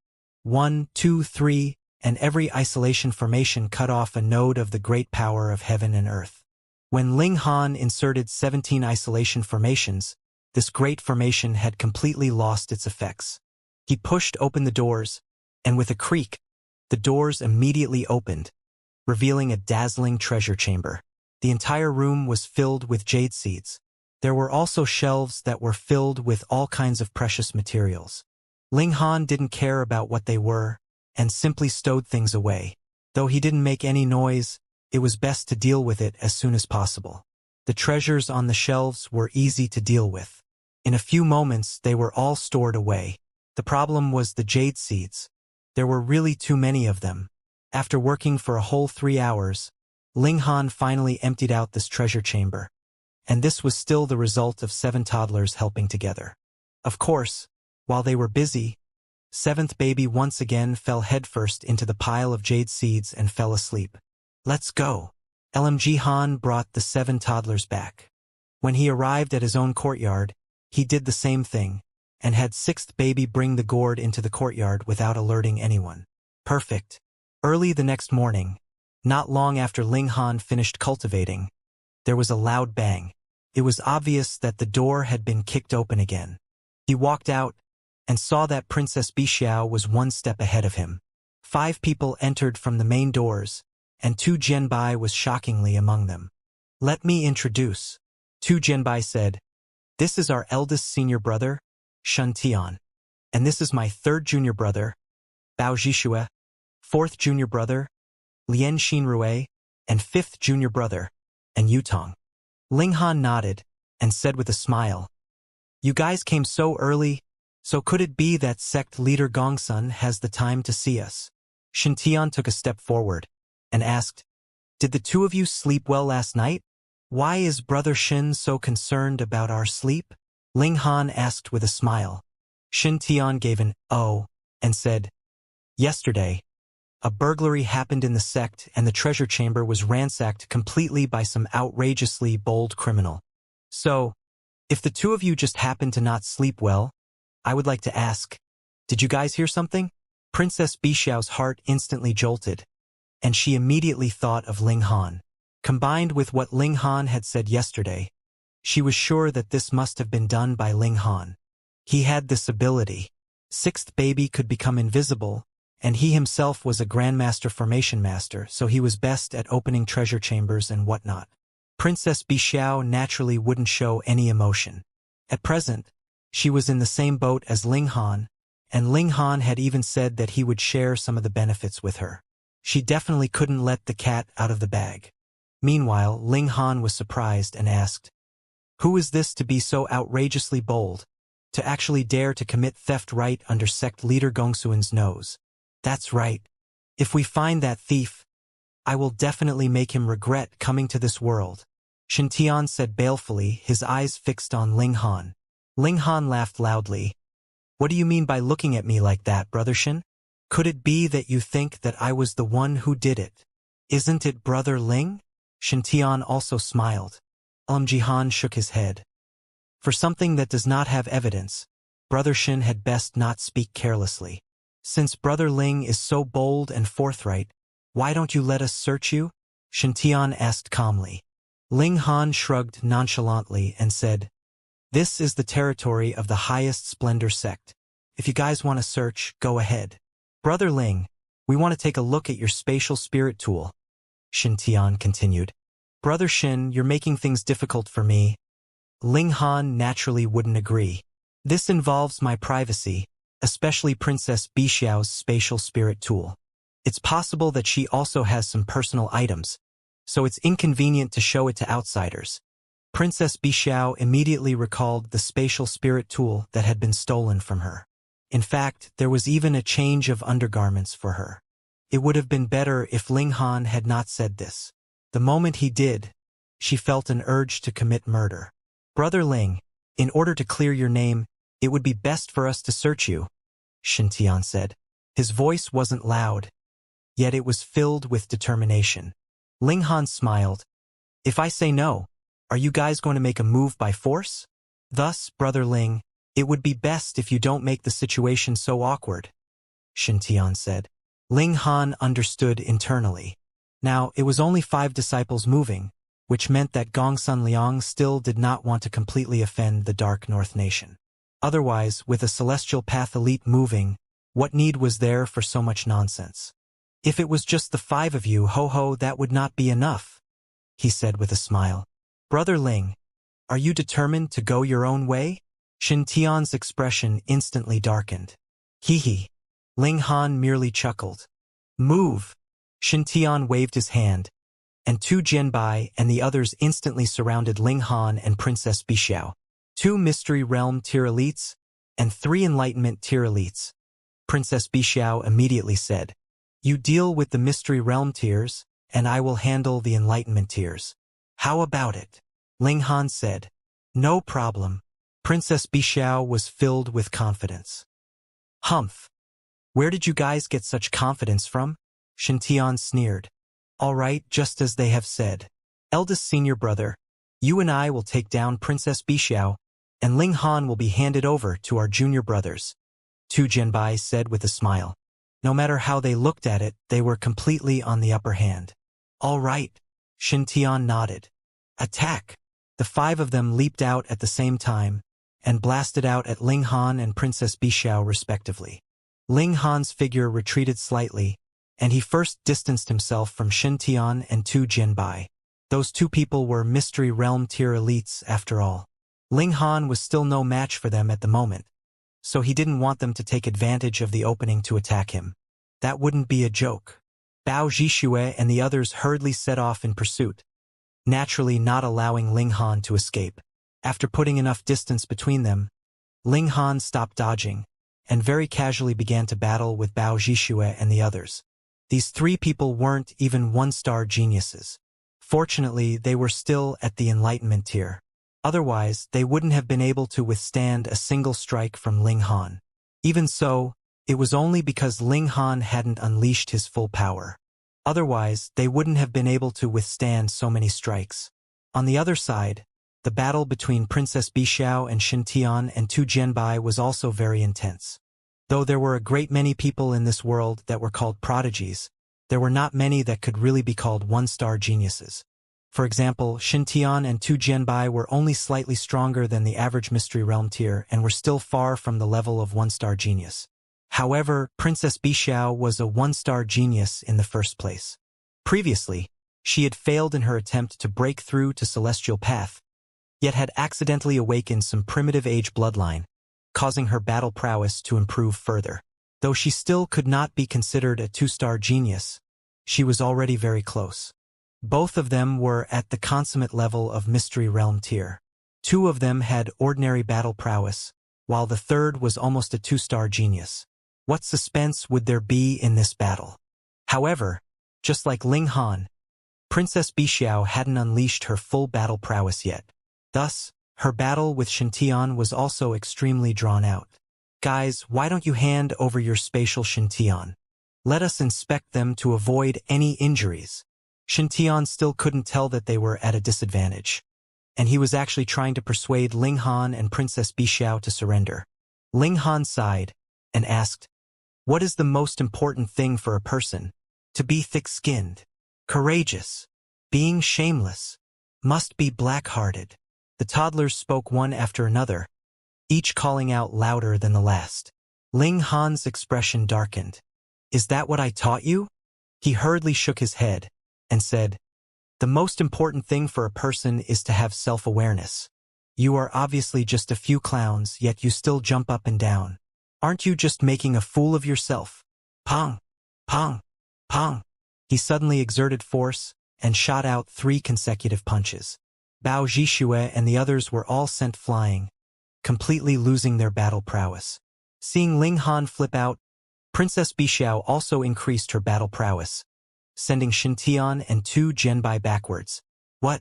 1, 2, 3, and every isolation formation cut off a node of the great power of heaven and earth. When Ling Han inserted 17 isolation formations, this great formation had completely lost its effects. He pushed open the doors, and with a creak, the doors immediately opened, revealing a dazzling treasure chamber. The entire room was filled with jade seeds. There were also shelves that were filled with all kinds of precious materials. Ling Han didn't care about what they were, and simply stowed things away. Though he didn't make any noise, it was best to deal with it as soon as possible. The treasures on the shelves were easy to deal with. In a few moments, they were all stored away. The problem was the jade seeds. There were really too many of them, After working for a whole 3 hours, Ling Han finally emptied out this treasure chamber. And this was still the result of 7 toddlers helping together. Of course, while they were busy, 7th baby once again fell headfirst into the pile of jade seeds and fell asleep. Let's go. LMG Han brought the 7 toddlers back. When he arrived at his own courtyard, he did the same thing, and had 6th baby bring the gourd into the courtyard without alerting anyone. Perfect. Early the next morning, not long after Ling Han finished cultivating, there was a loud bang. It was obvious that the door had been kicked open again. He walked out and saw that Princess Bixiao was 1 step ahead of him. 5 people entered from the main doors, and 2 Jianbai was shockingly among them. Let me introduce. 2 Jianbai said, this is our eldest senior brother, Xianxia, and this is my 3rd junior brother, Bao Zhixue, 4th junior brother, Lian Xinrui, and 5th junior brother, and Yutong. Ling Han nodded and said with a smile, you guys came so early, so could it be that sect leader Gongsun has the time to see us? Xianxia took a step forward and asked, did the 2 of you sleep well last night? Why is Brother Xin so concerned about our sleep? Ling Han asked with a smile. Xianxia gave an "oh" and said, yesterday, a burglary happened in the sect and the treasure chamber was ransacked completely by some outrageously bold criminal. So, if the 2 of you just happen to not sleep well, I would like to ask, did you guys hear something? Princess Bixiao's heart instantly jolted, and she immediately thought of Ling Han. Combined with what Ling Han had said yesterday, she was sure that this must have been done by Ling Han. He had this ability. 6th baby could become invisible, and he himself was a Grandmaster Formation Master, so he was best at opening treasure chambers and whatnot. Princess Bixiao naturally wouldn't show any emotion. At present, she was in the same boat as Ling Han, and Ling Han had even said that he would share some of the benefits with her. She definitely couldn't let the cat out of the bag. Meanwhile, Ling Han was surprised and asked, who is this to be so outrageously bold, to actually dare to commit theft right under sect leader Gongsuan's nose? That's right. If we find that thief, I will definitely make him regret coming to this world. Xianxia said balefully, his eyes fixed on Ling Han. Ling Han laughed loudly. What do you mean by looking at me like that, Brother Xin? Could it be that you think that I was the one who did it? Isn't it Brother Ling? Xianxia also smiled. Han shook his head. For something that does not have evidence, Brother Xin had best not speak carelessly. Since Brother Ling is so bold and forthright, why don't you let us search you? Xianxia asked calmly. Ling Han shrugged nonchalantly and said, this is the territory of the highest splendor sect. If you guys want to search, go ahead. Brother Ling, we want to take a look at your spatial spirit tool. Xianxia continued. Brother Xin, you're making things difficult for me. Ling Han naturally wouldn't agree. This involves my privacy, especially Princess Bixiao's spatial spirit tool. It's possible that she also has some personal items, so it's inconvenient to show it to outsiders. Princess Bixiao immediately recalled the spatial spirit tool that had been stolen from her. In fact, there was even a change of undergarments for her. It would have been better if Ling Han had not said this. The moment he did, she felt an urge to commit murder. Brother Ling, in order to clear your name, it would be best for us to search you, Xianxia said. His voice wasn't loud, yet it was filled with determination. Ling Han smiled. If I say no, are you guys going to make a move by force? Thus, Brother Ling, it would be best if you don't make the situation so awkward, Xianxia said. Ling Han understood internally. Now, it was only 5 disciples moving, which meant that Gongsun Liang still did not want to completely offend the Dark North Nation. Otherwise, with a Celestial Path elite moving, what need was there for so much nonsense? If it was just the 5 of you, ho-ho, that would not be enough, he said with a smile. Brother Ling, are you determined to go your own way? Xianxia's expression instantly darkened. Hee. Ling Han merely chuckled. Move! Xianxia waved his hand, and 2 Jianbai and the others instantly surrounded Ling Han and Princess Bixiao. 2 Mystery Realm tier elites, and 3 Enlightenment tier elites. Princess Bixiao immediately said, You deal with the Mystery Realm tiers, and I will handle the Enlightenment tiers. How about it? Ling Han said. No problem. Princess Bixiao was filled with confidence. Humph. Where did you guys get such confidence from? Xianxia sneered. All right, just as they have said. Eldest senior brother, you and I will take down Princess Bixiao, and Ling Han will be handed over to our junior brothers. Tu Jianbai said with a smile. No matter how they looked at it, they were completely on the upper hand. All right. Xianxia nodded. Attack! The 5 of them leaped out at the same time, and blasted out at Ling Han and Princess Bixiao respectively. Ling Han's figure retreated slightly, and he first distanced himself from Xianxia and Tu Jianbai. Those 2 people were Mystery Realm tier elites after all. Ling Han was still no match for them at the moment, so he didn't want them to take advantage of the opening to attack him. That wouldn't be a joke. Bao Zhixue and the others hurriedly set off in pursuit, naturally not allowing Ling Han to escape. After putting enough distance between them, Ling Han stopped dodging, and very casually began to battle with Bao Zhixue and the others. These 3 people weren't even 1-star geniuses. Fortunately, they were still at the Enlightenment tier. Otherwise, they wouldn't have been able to withstand a single strike from Ling Han. Even so, it was only because Ling Han hadn't unleashed his full power. Otherwise, they wouldn't have been able to withstand so many strikes. On the other side, the battle between Princess Bixiao and Xianxia and Tu Jianbai was also very intense. Though there were a great many people in this world that were called prodigies, there were not many that could really be called 1-star geniuses. For example, Xianxia and Tu Jianbai were only slightly stronger than the average Mystery Realm tier and were still far from the level of 1-star genius. However, Princess Bixiao was a 1-star genius in the first place. Previously, she had failed in her attempt to break through to Celestial Path, yet had accidentally awakened some primitive age bloodline, causing her battle prowess to improve further. Though she still could not be considered a 2-star genius, she was already very close. Both of them were at the consummate level of Mystery Realm tier. 2 of them had ordinary battle prowess, while the third was almost a 2-star genius. What suspense would there be in this battle? However, just like Ling Han, Princess Bixiao hadn't unleashed her full battle prowess yet. Thus, her battle with Xianxia was also extremely drawn out. Guys, why don't you hand over your spatial Xianxia? Let us inspect them to avoid any injuries. Xianxia still couldn't tell that they were at a disadvantage, and he was actually trying to persuade Ling Han and Princess Bixiao to surrender. Ling Han sighed and asked, what is the most important thing for a person? To be thick-skinned, courageous, being shameless, must be black-hearted. The toddlers spoke one after another, each calling out louder than the last. Ling Han's expression darkened. Is that what I taught you? He hurriedly shook his head and said, the most important thing for a person is to have self-awareness. You are obviously just a few clowns, yet you still jump up and down. Aren't you just making a fool of yourself? Pong! Pong! Pong! He suddenly exerted force and shot out 3 consecutive punches. Bao Zhixue and the others were all sent flying, completely losing their battle prowess. Seeing Ling Han flip out, Princess Bixiao also increased her battle prowess, sending Xianxia and Tu Jianbai backwards. What?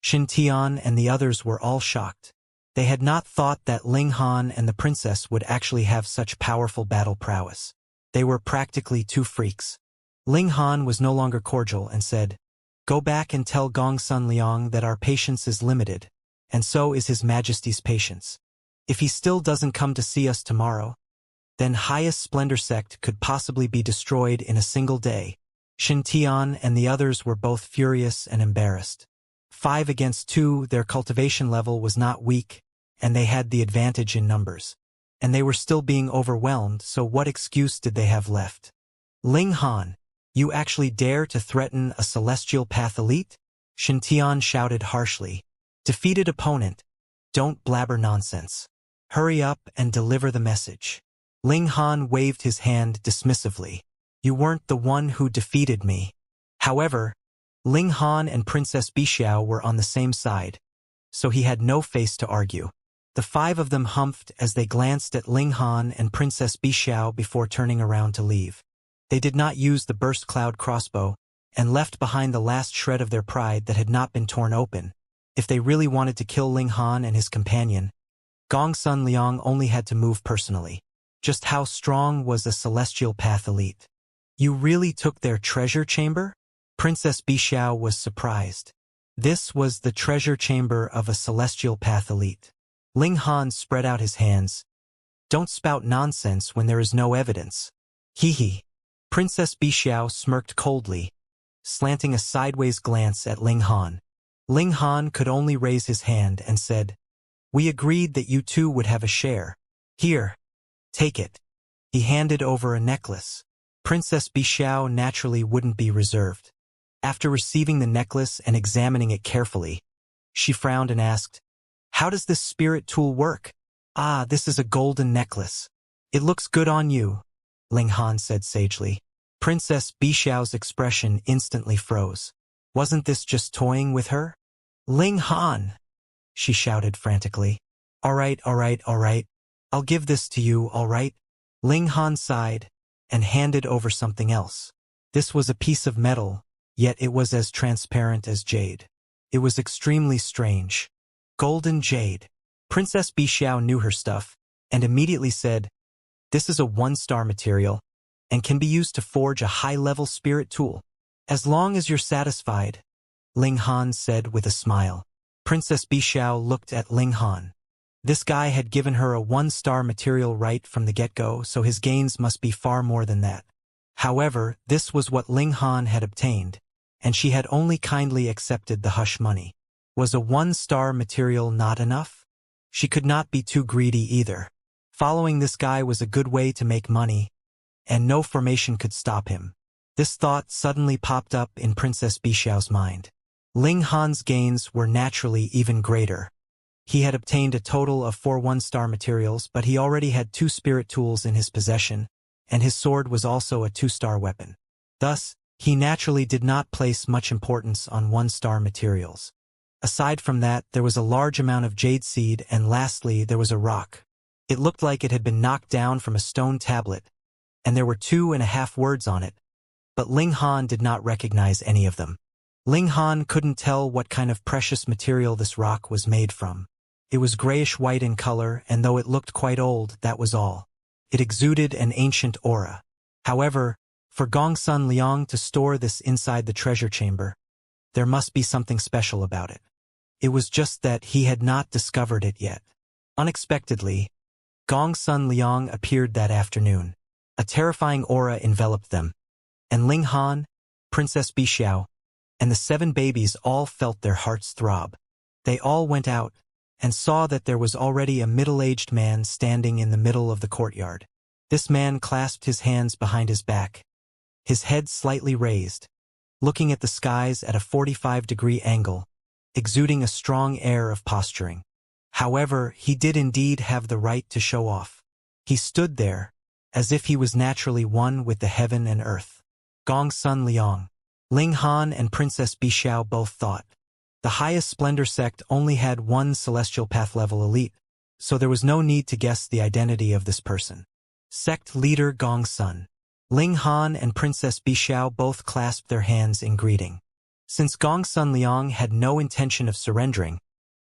Xianxia and the others were all shocked. They had not thought that Ling Han and the princess would actually have such powerful battle prowess. They were practically 2 freaks. Ling Han was no longer cordial and said, go back and tell Gongsun Liang that our patience is limited, and so is His Majesty's patience. If he still doesn't come to see us tomorrow, then Highest Splendor Sect could possibly be destroyed in a single day. Xianxia and the others were both furious and embarrassed. 5 against 2, their cultivation level was not weak, and they had the advantage in numbers. And they were still being overwhelmed, so what excuse did they have left? Ling Han, you actually dare to threaten a Celestial Path elite? Xianxia shouted harshly. Defeated opponent, don't blabber nonsense. Hurry up and deliver the message. Ling Han waved his hand dismissively. You weren't the one who defeated me. However, Ling Han and Princess Bixiao were on the same side, so he had no face to argue. The 5 of them humphed as they glanced at Ling Han and Princess Bixiao before turning around to leave. They did not use the burst cloud crossbow, and left behind the last shred of their pride that had not been torn open. If they really wanted to kill Ling Han and his companion, Gongsun Liang only had to move personally. Just how strong was a Celestial Path elite? You really took their treasure chamber? Princess Bixiao was surprised. This was the treasure chamber of a Celestial Path elite. Ling Han spread out his hands. Don't spout nonsense when there is no evidence. Hee hee. Princess Bixiao smirked coldly, slanting a sideways glance at Ling Han. Ling Han could only raise his hand and said, "We agreed that you two would have a share. Here, take it." He handed over a necklace. Princess Bixiao naturally wouldn't be reserved. After receiving the necklace and examining it carefully, she frowned and asked, "How does this spirit tool work?" "Ah, this is a golden necklace. It looks good on you," Ling Han said sagely. Princess Bixiao's expression instantly froze. Wasn't this just toying with her? "Ling Han!" she shouted frantically. All right. I'll give this to you, all right?" Ling Han sighed and handed over something else. This was a piece of metal, yet it was as transparent as jade. It was extremely strange. Golden jade. Princess Bixiao knew her stuff, and immediately said, "This is a 1-star material, and can be used to forge a high-level spirit tool. As long as you're satisfied," Ling Han said with a smile. Princess Bixiao looked at Ling Han. This guy had given her a 1-star material right from the get-go, so his gains must be far more than that. However, this was what Ling Han had obtained, and she had only kindly accepted the hush money. Was a 1-star material not enough? She could not be too greedy either. Following this guy was a good way to make money, and no formation could stop him. This thought suddenly popped up in Princess Bixiao's mind. Ling Han's gains were naturally even greater. He had obtained a total of 4 1-star materials, but he already had 2 spirit tools in his possession, and his sword was also a 2-star weapon. Thus, he naturally did not place much importance on 1-star materials. Aside from that, there was a large amount of jade seed, and lastly, there was a rock. It looked like it had been knocked down from a stone tablet, and there were 2.5 words on it, but Ling Han did not recognize any of them. Ling Han couldn't tell what kind of precious material this rock was made from. It was grayish-white in color, and though it looked quite old, that was all. It exuded an ancient aura. However, for Gongsun Liang to store this inside the treasure chamber, there must be something special about it. It was just that he had not discovered it yet. Unexpectedly, Gongsun Liang appeared that afternoon. A terrifying aura enveloped them, and Ling Han, Princess Bixiao, and the 7 babies all felt their hearts throb. They all went out and saw that there was already a middle-aged man standing in the middle of the courtyard. This man clasped his hands behind his back, his head slightly raised, looking at the skies at a 45-degree angle, exuding a strong air of posturing. However, he did indeed have the right to show off. He stood there, as if he was naturally one with the heaven and earth. Gongsun Liang. Ling Han and Princess Bixiao both thought. The highest splendor sect only had 1 celestial path level elite, so there was no need to guess the identity of this person. Sect leader Gongsun. Ling Han and Princess Bixiao both clasped their hands in greeting. Since Gongsun Liang had no intention of surrendering,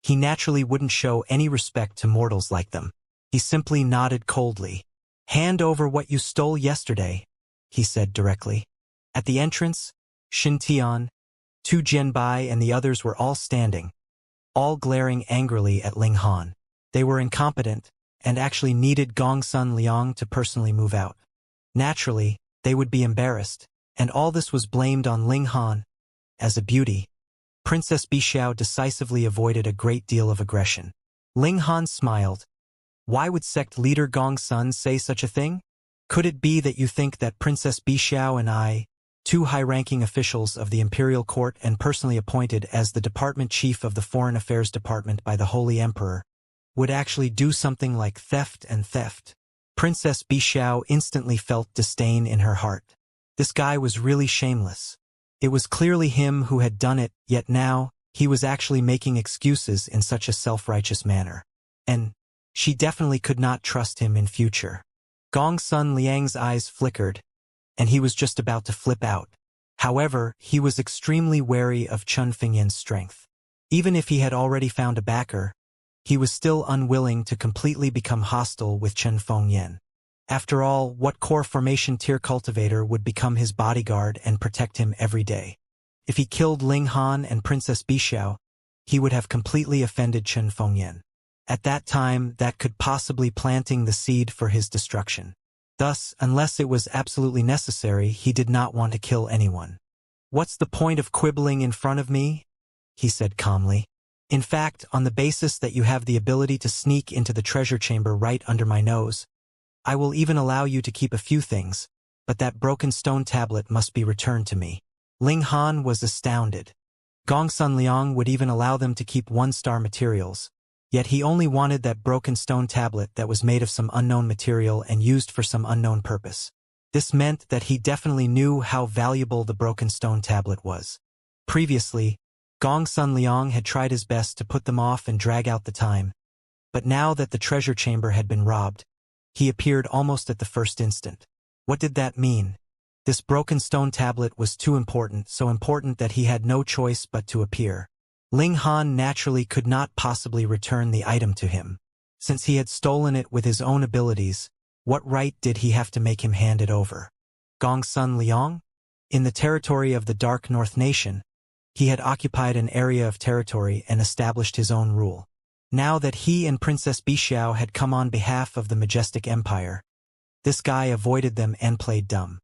he naturally wouldn't show any respect to mortals like them. He simply nodded coldly. "Hand over what you stole yesterday," he said directly. At the entrance, Shin Tian, Tu Jianbai and the others were all standing, all glaring angrily at Ling Han. They were incompetent, and actually needed Gongsun Liang to personally move out. Naturally, they would be embarrassed, and all this was blamed on Ling Han. As a beauty, Princess Bixiao decisively avoided a great deal of aggression. Ling Han smiled. "Why would sect leader Gongsun say such a thing? Could it be that you think that Princess Bixiao and I, 2 high-ranking officials of the Imperial Court and personally appointed as the Department Chief of the Foreign Affairs Department by the Holy Emperor, would actually do something like theft and theft?" Princess Bixiao instantly felt disdain in her heart. This guy was really shameless. It was clearly him who had done it, yet now, he was actually making excuses in such a self-righteous manner. And she definitely could not trust him in future. Gongsun Liang's eyes flickered, and he was just about to flip out. However, he was extremely wary of Chen Fengyan's strength. Even if he had already found a backer, he was still unwilling to completely become hostile with Chen Fengyan. After all, what core formation tier cultivator would become his bodyguard and protect him every day? If he killed Ling Han and Princess Bixiao, he would have completely offended Chen Fengyan. At that time, that could possibly planting the seed for his destruction. Thus, unless it was absolutely necessary, he did not want to kill anyone. "What's the point of quibbling in front of me?" he said calmly. "In fact, on the basis that you have the ability to sneak into the treasure chamber right under my nose, I will even allow you to keep a few things, but that broken stone tablet must be returned to me." Ling Han was astounded. Gongsun Liang would even allow them to keep one-star materials. Yet he only wanted that broken stone tablet that was made of some unknown material and used for some unknown purpose. This meant that he definitely knew how valuable the broken stone tablet was. Previously, Gongsun Liang had tried his best to put them off and drag out the time, but now that the treasure chamber had been robbed, he appeared almost at the first instant. What did that mean? This broken stone tablet was too important, so important that he had no choice but to appear. Ling Han naturally could not possibly return the item to him. Since he had stolen it with his own abilities, what right did he have to make him hand it over? Gongsun Liang? In the territory of the Dark North Nation, he had occupied an area of territory and established his own rule. Now that he and Princess Bixiao had come on behalf of the majestic empire, this guy avoided them and played dumb.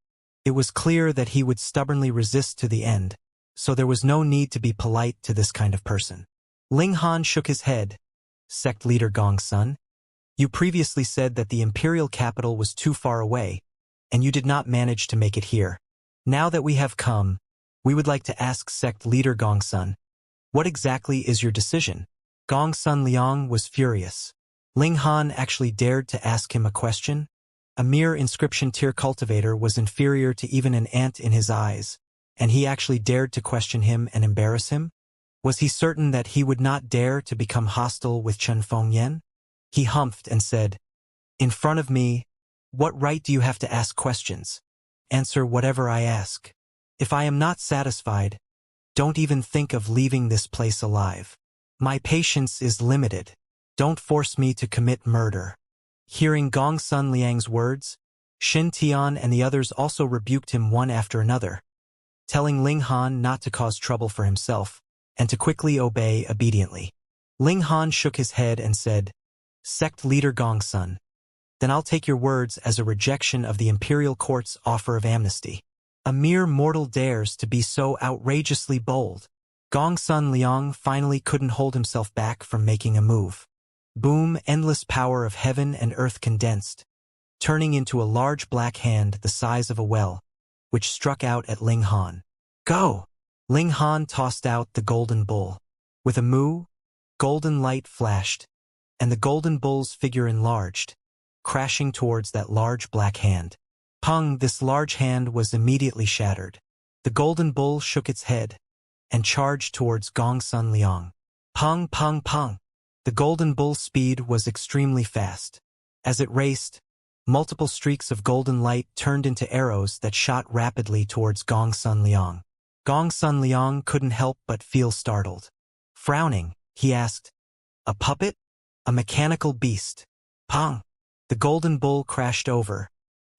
It was clear that he would stubbornly resist to the end, so there was no need to be polite to this kind of person. Ling Han shook his head. "Sect leader Gongsun, you previously said that the imperial capital was too far away, and you did not manage to make it here. Now that we have come, we would like to ask sect leader Gongsun, what exactly is your decision?" Gongsun Liang was furious. Ling Han actually dared to ask him a question? A mere inscription tier cultivator was inferior to even an ant in his eyes, and he actually dared to question him and embarrass him? Was he certain that he would not dare to become hostile with Chen Fengyan? He humphed and said, "In front of me, what right do you have to ask questions? Answer whatever I ask. If I am not satisfied, don't even think of leaving this place alive. My patience is limited. Don't force me to commit murder." Hearing Gongsun Liang's words, Xin Tian and the others also rebuked him one after another, telling Ling Han not to cause trouble for himself, and to quickly obey obediently. Ling Han shook his head and said, "Sect leader Gongsun, then I'll take your words as a rejection of the imperial court's offer of amnesty. A mere mortal dares to be so outrageously bold." Gongsun Liang finally couldn't hold himself back from making a move. Boom, endless power of heaven and earth condensed, turning into a large black hand the size of a well, which struck out at Ling Han. "Go!" Ling Han tossed out the golden bull. With a moo, golden light flashed, and the golden bull's figure enlarged, crashing towards that large black hand. Pung! This large hand was immediately shattered. The golden bull shook its head and charged towards Gongsun Liang. Pung, pung, pung! The golden bull's speed was extremely fast. As it raced, multiple streaks of golden light turned into arrows that shot rapidly towards Gongsun Liang. Gongsun Liang couldn't help but feel startled. Frowning, he asked, "A puppet? A mechanical beast?" Pong! The golden bull crashed over,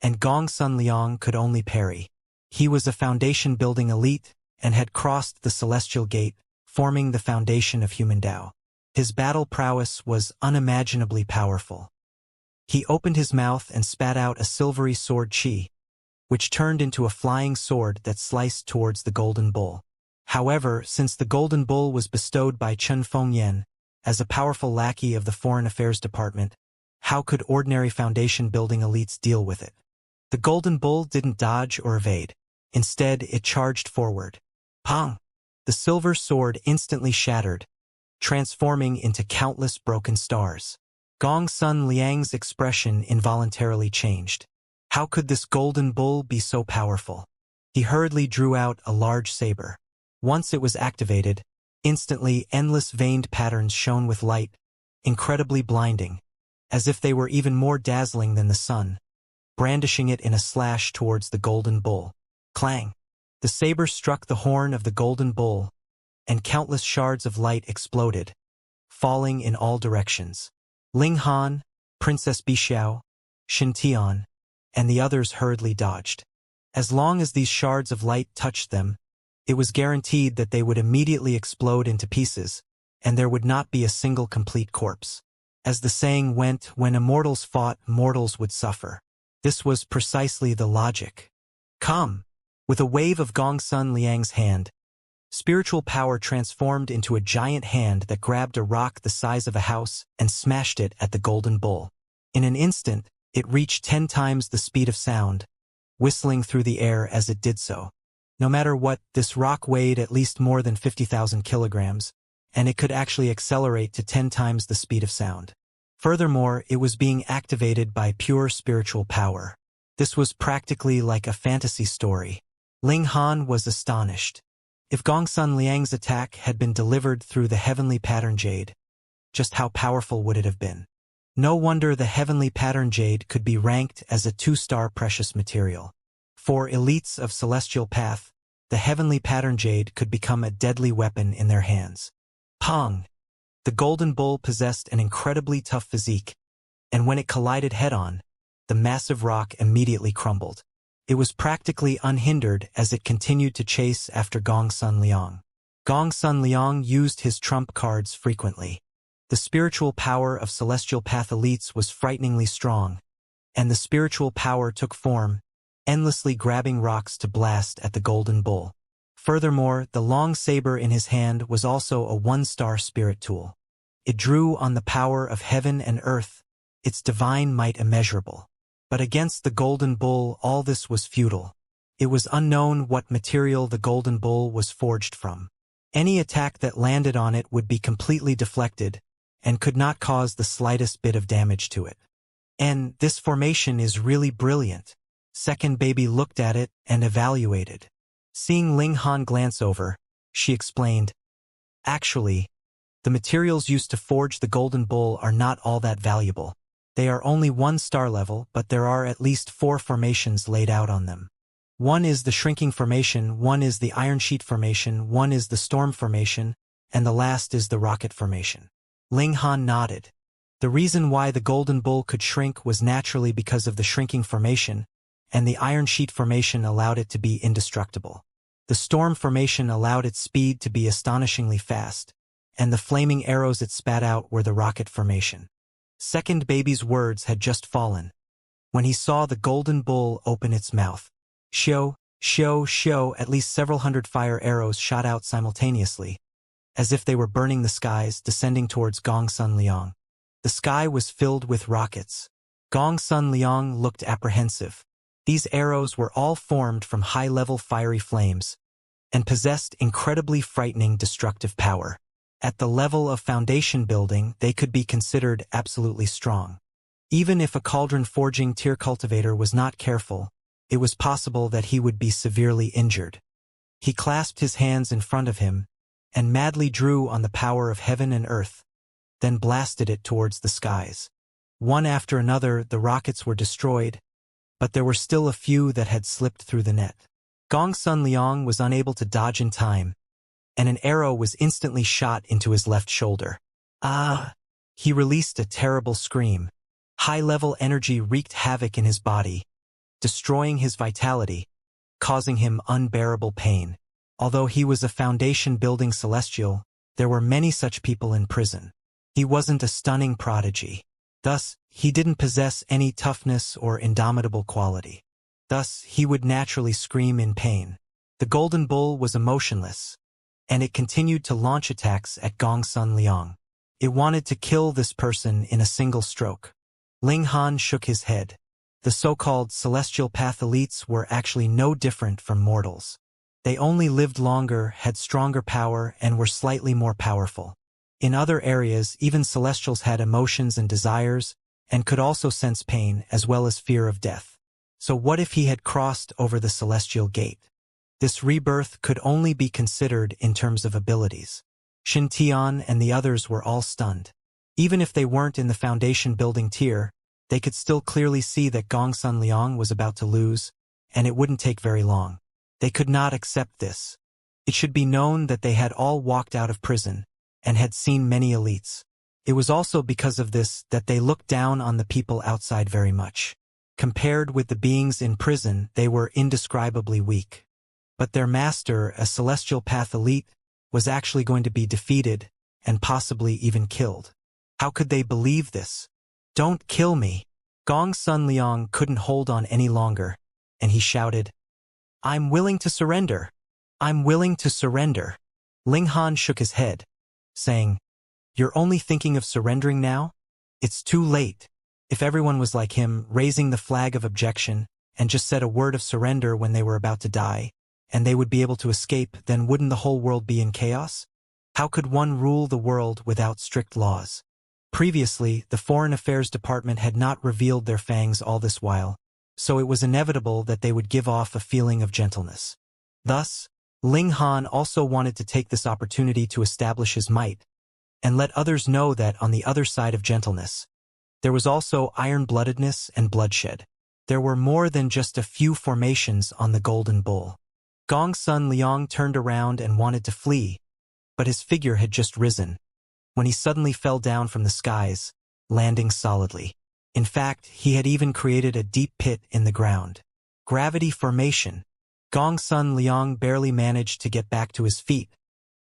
and Gongsun Liang could only parry. He was a foundation-building elite and had crossed the celestial gate, forming the foundation of human Tao. His battle prowess was unimaginably powerful. He opened his mouth and spat out a silvery sword chi, which turned into a flying sword that sliced towards the golden bull. However, since the golden bull was bestowed by Chen Fengyan as a powerful lackey of the Foreign Affairs Department, how could ordinary foundation-building elites deal with it? The golden bull didn't dodge or evade. Instead, it charged forward. Pong! The silver sword instantly shattered, transforming into countless broken stars. Gongsun Liang's expression involuntarily changed. How could this golden bull be so powerful? He hurriedly drew out a large saber. Once it was activated, instantly endless veined patterns shone with light, incredibly blinding, as if they were even more dazzling than the sun. brandishing it in a slash towards the golden bull. Clang! The saber struck the horn of the golden bull, and countless shards of light exploded, falling in all directions. Ling Han, Princess Bixiao, Shin Tian, and the others hurriedly dodged. As long as these shards of light touched them, it was guaranteed that they would immediately explode into pieces, and there would not be a single complete corpse. As the saying went, when immortals fought, mortals would suffer. This was precisely the logic. Come! With a wave of Gongsun Liang's hand, spiritual power transformed into a giant hand that grabbed a rock the size of a house and smashed it at the golden bull. In an instant, it reached 10 times the speed of sound, whistling through the air as it did so. No matter what, this rock weighed at least more than 50,000 kilograms, and it could actually accelerate to 10 times the speed of sound. Furthermore, it was being activated by pure spiritual power. This was practically like a fantasy story. Ling Han was astonished. If Gongsun Liang's attack had been delivered through the heavenly pattern jade, just how powerful would it have been? No wonder the heavenly pattern jade could be ranked as a 2-star precious material. For elites of celestial path, the heavenly pattern jade could become a deadly weapon in their hands. Pong! The golden bull possessed an incredibly tough physique, and when it collided head-on, the massive rock immediately crumbled. It was practically unhindered as it continued to chase after Gongsun Liang. Gongsun Liang used his trump cards frequently. The spiritual power of celestial path elites was frighteningly strong, and the spiritual power took form, endlessly grabbing rocks to blast at the golden bull. Furthermore, the long saber in his hand was also a 1-star spirit tool. It drew on the power of heaven and earth, its divine might immeasurable. But against the golden bull, all this was futile. It was unknown what material the golden bull was forged from. Any attack that landed on it would be completely deflected, and could not cause the slightest bit of damage to it. And this formation is really brilliant. Second baby looked at it and evaluated. Seeing Ling Han glance over, she explained, "Actually, the materials used to forge the golden bull are not all that valuable. They are only 1-star level, but there are at least 4 formations laid out on them. One is the shrinking formation, one is the iron sheet formation, one is the storm formation, and the last is the rocket formation." Ling Han nodded. The reason why the golden bull could shrink was naturally because of the shrinking formation, and the iron sheet formation allowed it to be indestructible. The storm formation allowed its speed to be astonishingly fast, and the flaming arrows it spat out were the rocket formation. Second baby's words had just fallen, when he saw the golden bull open its mouth. Shoo, shoo, shoo, at least several hundred fire arrows shot out simultaneously, as if they were burning the skies, descending towards Gongsun Liang. The sky was filled with rockets. Gongsun Liang looked apprehensive. These arrows were all formed from high-level fiery flames, and possessed incredibly frightening destructive power. At the level of foundation building, they could be considered absolutely strong. Even if a cauldron forging tier cultivator was not careful, it was possible that he would be severely injured. He clasped his hands in front of him, and madly drew on the power of heaven and earth, then blasted it towards the skies. One after another, the rockets were destroyed, but there were still a few that had slipped through the net. Gongsun Liang was unable to dodge in time, and an arrow was instantly shot into his left shoulder. Ah! He released a terrible scream. High-level energy wreaked havoc in his body, destroying his vitality, causing him unbearable pain. Although he was a foundation-building celestial, there were many such people in prison. He wasn't a stunning prodigy. Thus, he didn't possess any toughness or indomitable quality. Thus, he would naturally scream in pain. The golden bull was emotionless, and it continued to launch attacks at Gongsun Liang. It wanted to kill this person in a single stroke. Ling Han shook his head. The so-called celestial path elites were actually no different from mortals. They only lived longer, had stronger power, and were slightly more powerful. In other areas, even celestials had emotions and desires, and could also sense pain as well as fear of death. So what if he had crossed over the celestial gate? This rebirth could only be considered in terms of abilities. Shin Tian and the others were all stunned. Even if they weren't in the foundation building tier, They could still clearly see that Gongsun Liang was about to lose, and it wouldn't take very long. They could not accept this. It should be known that they had all walked out of prison, and had seen many elites. It was also because of this that they looked down on the people outside very much. Compared with the beings in prison, they were indescribably weak. But their master, a celestial path elite, was actually going to be defeated, and possibly even killed. How could they believe this? "Don't kill me!" Gongsun Liang couldn't hold on any longer, and he shouted, "I'm willing to surrender! I'm willing to surrender!" Ling Han shook his head, saying, "You're only thinking of surrendering now? It's too late." If everyone was like him, raising the flag of objection, and just said a word of surrender when they were about to die, and they would be able to escape, then wouldn't the whole world be in chaos? How could one rule the world without strict laws? Previously, the Foreign Affairs Department had not revealed their fangs all this while, so it was inevitable that they would give off a feeling of gentleness. Thus, Ling Han also wanted to take this opportunity to establish his might, and let others know that on the other side of gentleness, there was also iron-bloodedness and bloodshed. There were more than just a few formations on the Golden Bull. Gongsun Liang turned around and wanted to flee, but his figure had just risen, when he suddenly fell down from the skies, landing solidly. In fact, he had even created a deep pit in the ground. Gravity formation. Gongsun Liang barely managed to get back to his feet,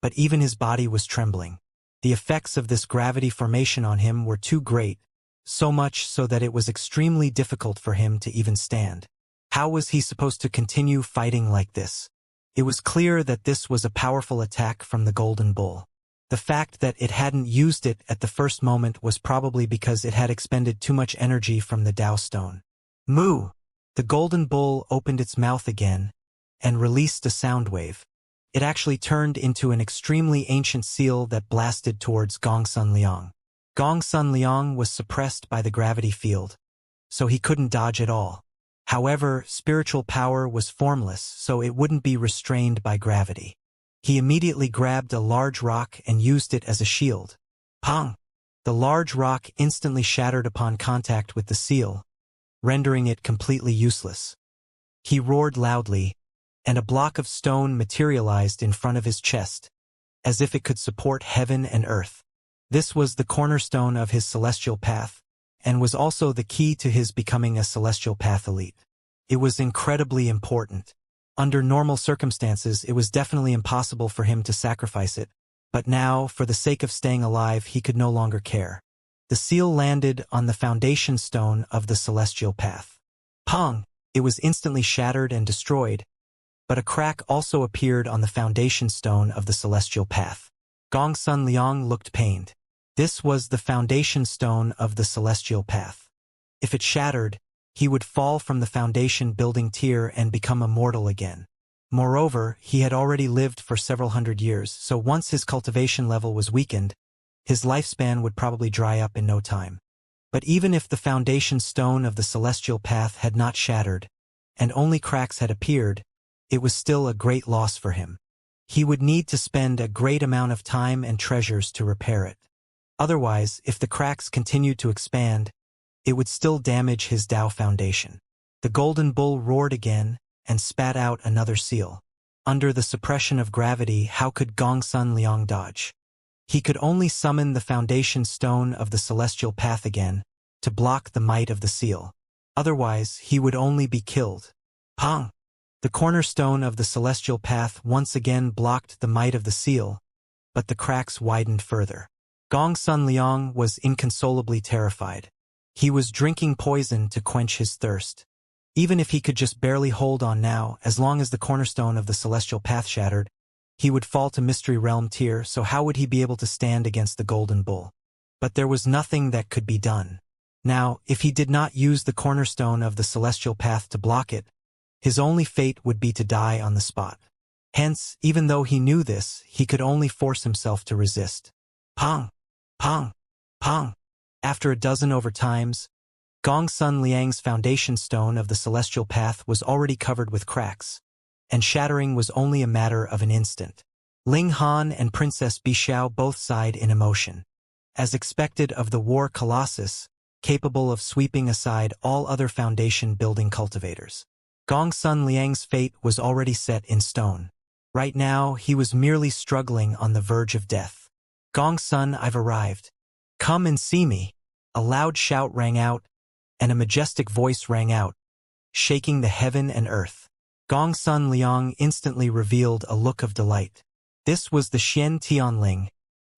but even his body was trembling. The effects of this gravity formation on him were too great, so much so that it was extremely difficult for him to even stand. How was he supposed to continue fighting like this? It was clear that this was a powerful attack from the Golden Bull. The fact that it hadn't used it at the first moment was probably because it had expended too much energy from the Tao Stone. Moo! The Golden Bull opened its mouth again and released a sound wave. It actually turned into an extremely ancient seal that blasted towards Gongsun Liang. Gongsun Liang was suppressed by the gravity field, so he couldn't dodge at all. However, spiritual power was formless, so it wouldn't be restrained by gravity. He immediately grabbed a large rock and used it as a shield. Pong! The large rock instantly shattered upon contact with the seal, rendering it completely useless. He roared loudly, and a block of stone materialized in front of his chest, as if it could support heaven and earth. This was the cornerstone of his celestial path, and was also the key to his becoming a celestial path elite. It was incredibly important. Under normal circumstances, it was definitely impossible for him to sacrifice it, but now, for the sake of staying alive, he could no longer care. The seal landed on the foundation stone of the celestial path. Pong! It was instantly shattered and destroyed, but a crack also appeared on the foundation stone of the celestial path. Gongsun Liang looked pained. This was the foundation stone of the celestial path. If it shattered, he would fall from the foundation building tier and become immortal again. Moreover, he had already lived for several hundred years, so once his cultivation level was weakened, his lifespan would probably dry up in no time. But even if the foundation stone of the celestial path had not shattered, and only cracks had appeared, it was still a great loss for him. He would need to spend a great amount of time and treasures to repair it. Otherwise, if the cracks continued to expand, it would still damage his Tao foundation. The Golden Bull roared again and spat out another seal. Under the suppression of gravity, how could Gongsun Liang dodge? He could only summon the foundation stone of the celestial path again to block the might of the seal. Otherwise, he would only be killed. Pong! The cornerstone of the celestial path once again blocked the might of the seal, but the cracks widened further. Gongsun Liang was inconsolably terrified. He was drinking poison to quench his thirst. Even if he could just barely hold on now, as long as the cornerstone of the celestial path shattered, he would fall to Mystery Realm tier, so how would he be able to stand against the Golden Bull? But there was nothing that could be done. Now, if he did not use the cornerstone of the celestial path to block it, his only fate would be to die on the spot. Hence, even though he knew this, he could only force himself to resist. Pong! Pong! Pong! After a dozen over times, Gongsun Liang's foundation stone of the celestial path was already covered with cracks, and shattering was only a matter of an instant. Ling Han and Princess Bixiao both sighed in emotion. As expected of the war colossus, capable of sweeping aside all other foundation-building cultivators. Gongsun Liang's fate was already set in stone. Right now, he was merely struggling on the verge of death. "Gongsun, I've arrived. Come and see me." A loud shout rang out, and a majestic voice rang out, shaking the heaven and earth. Gongsun Liang instantly revealed a look of delight. This was the Xian Tianling,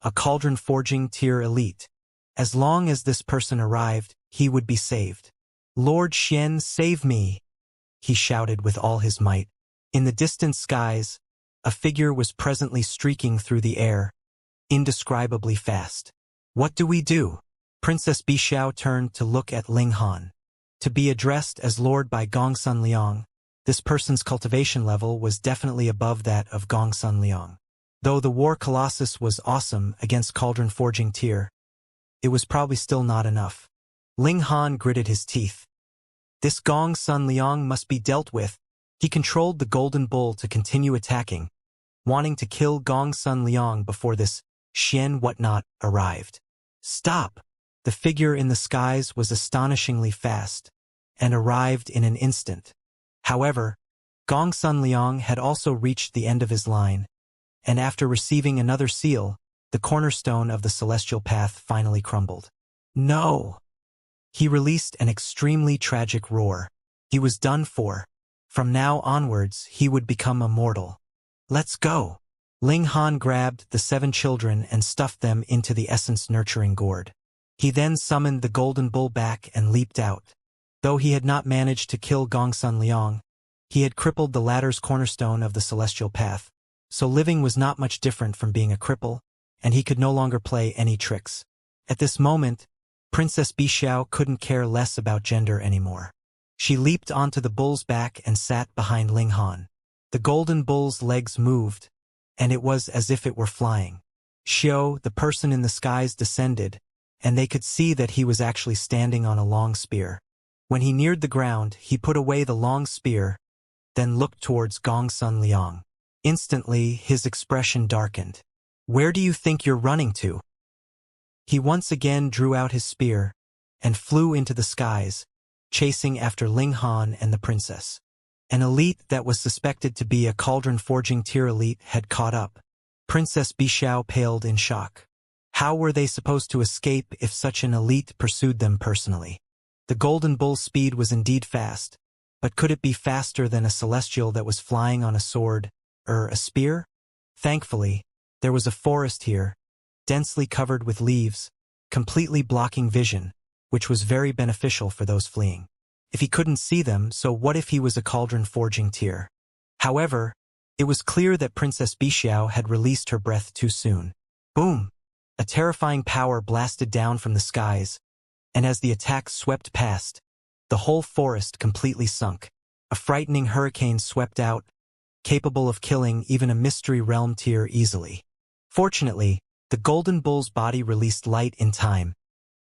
a cauldron forging tier elite. As long as this person arrived, he would be saved. "Lord Xian, save me!" he shouted with all his might. In the distant skies, a figure was presently streaking through the air, indescribably fast. "What do we do?" Princess Bixiao turned to look at Ling Han. To be addressed as Lord by Gongsun Liang, this person's cultivation level was definitely above that of Gongsun Liang. Though the War Colossus was awesome against Cauldron Forging Tier, it was probably still not enough. Ling Han gritted his teeth. This Gongsun Liang must be dealt with. He controlled the Golden Bull to continue attacking, wanting to kill Gongsun Liang before this Xian whatnot arrived. "Stop!" The figure in the skies was astonishingly fast, and arrived in an instant. However, Gongsun Liang had also reached the end of his line, and after receiving another seal, the cornerstone of the celestial path finally crumbled. "No!" He released an extremely tragic roar. He was done for. From now onwards, he would become immortal. "Let's go!" Ling Han grabbed the 7 children and stuffed them into the essence-nurturing gourd. He then summoned the Golden Bull back and leaped out. Though he had not managed to kill Gongsun Liang, he had crippled the latter's cornerstone of the celestial path, so living was not much different from being a cripple, and he could no longer play any tricks. At this moment, Princess Bixiao couldn't care less about gender anymore. She leaped onto the bull's back and sat behind Ling Han. The Golden Bull's legs moved, and it was as if it were flying. Xiao, the person in the skies, descended, and they could see that he was actually standing on a long spear. When he neared the ground, he put away the long spear, then looked towards Gongsun Liang. Instantly, his expression darkened. "Where do you think you're running to?" He once again drew out his spear and flew into the skies, chasing after Ling Han and the princess. An elite that was suspected to be a cauldron forging tier elite had caught up. Princess Bixiao paled in shock. How were they supposed to escape if such an elite pursued them personally? The Golden Bull's speed was indeed fast, but could it be faster than a celestial that was flying on a sword, or a spear? Thankfully, there was a forest here, densely covered with leaves, completely blocking vision, which was very beneficial for those fleeing. If he couldn't see them, so what if he was a cauldron forging tier? However, it was clear that Princess Bixiao had released her breath too soon. Boom! A terrifying power blasted down from the skies, and as the attack swept past, the whole forest completely sunk. A frightening hurricane swept out, capable of killing even a mystery realm tier easily. Fortunately, the Golden Bull's body released light in time,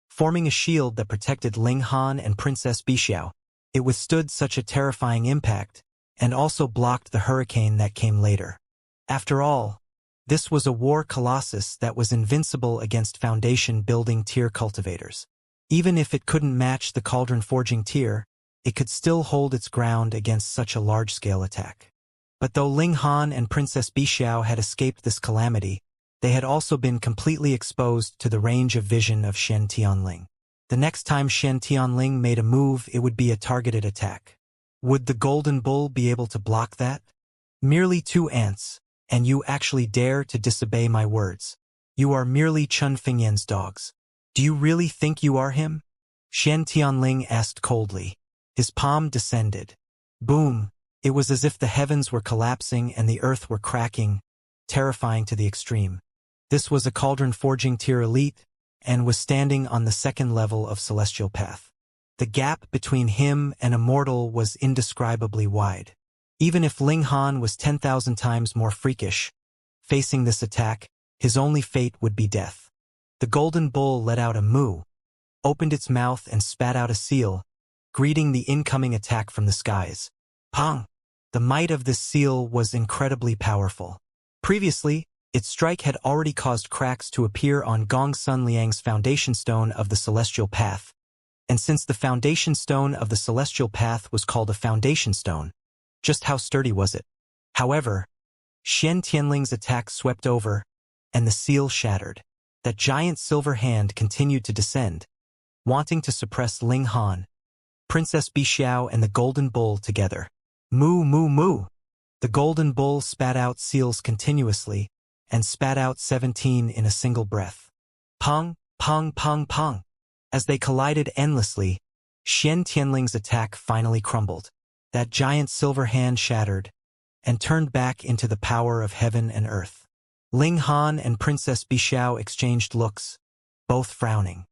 forming a shield that protected Ling Han and Princess Bixiao. It withstood such a terrifying impact, and also blocked the hurricane that came later. After all, this was a war colossus that was invincible against foundation-building tier cultivators. Even if it couldn't match the cauldron forging tier, it could still hold its ground against such a large-scale attack. But though Ling Han and Princess Bixiao had escaped this calamity, they had also been completely exposed to the range of vision of Shen Tianling. The next time Shen Tianling made a move, it would be a targeted attack. Would the Golden Bull be able to block that? Merely 2 ants, and you actually dare to disobey my words. You are merely Chun Fingyan's dogs. Do you really think you are him? Shen Tianling asked coldly. His palm descended. Boom! It was as if the heavens were collapsing and the earth were cracking, terrifying to the extreme. This was a cauldron forging tier elite, and was standing on the 2nd level of celestial path. The gap between him and Immortal was indescribably wide. Even if Ling Han was 10,000 times more freakish, facing this attack, his only fate would be death. The Golden Bull let out a moo, opened its mouth and spat out a seal, greeting the incoming attack from the skies. Pong! The might of this seal was incredibly powerful. Previously, its strike had already caused cracks to appear on Gongsun Liang's foundation stone of the celestial path, And since the foundation stone of the celestial path was called a foundation stone, just how sturdy was it? However, Xian Tianling's attack swept over, and the seal shattered. That giant silver hand continued to descend, wanting to suppress Ling Han, Princess Bixiao and the Golden Bull together. Moo moo moo! The Golden Bull spat out seals continuously, and spat out 17 in a single breath. Pong, pong, pong, pong! As they collided endlessly, Xian Tianling's attack finally crumbled. That giant silver hand shattered, and turned back into the power of heaven and earth. Ling Han and Princess Bixiao exchanged looks, both frowning.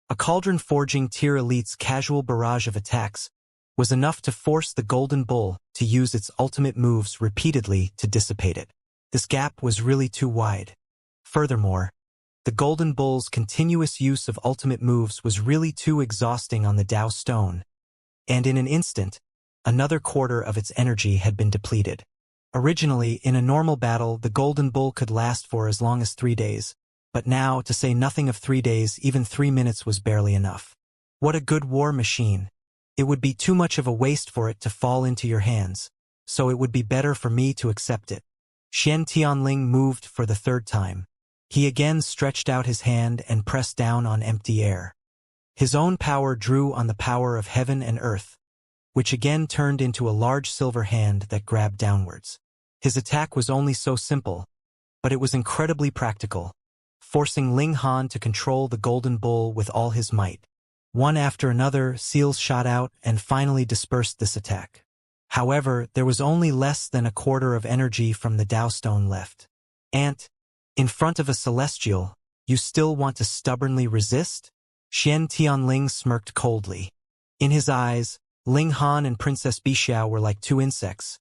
A cauldron forging tier elite's casual barrage of attacks was enough to force the Golden Bull to use its ultimate moves repeatedly to dissipate it. This gap was really too wide. Furthermore, the Golden Bull's continuous use of ultimate moves was really too exhausting on the Dao Stone, and in an instant, another quarter of its energy had been depleted. Originally, in a normal battle, the Golden Bull could last for as long as 3 days, but now, to say nothing of 3 days, even 3 minutes was barely enough. What a good war machine! It would be too much of a waste for it to fall into your hands, so it would be better for me to accept it. Xian Tianling moved for the 3rd time. He again stretched out his hand and pressed down on empty air. His own power drew on the power of heaven and earth, which again turned into a large silver hand that grabbed downwards. His attack was only so simple, but it was incredibly practical, forcing Ling Han to control the Golden Bull with all his might. One after another, seals shot out and finally dispersed this attack. However, there was only less than a quarter of energy from the Dao Stone left. Ant, in front of a celestial, you still want to stubbornly resist? Xian Tianling smirked coldly. In his eyes, Ling Han and Princess Bixiao were like 2 insects,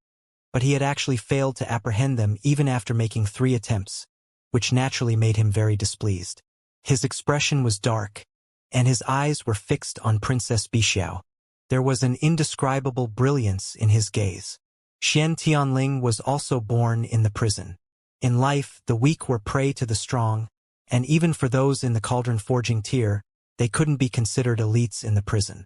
but he had actually failed to apprehend them even after making 3 attempts, which naturally made him very displeased. His expression was dark, and his eyes were fixed on Princess Bixiao. There was an indescribable brilliance in his gaze. Xian Tianling was also born in the prison. In life, the weak were prey to the strong, and even for those in the cauldron forging tier, they couldn't be considered elites in the prison.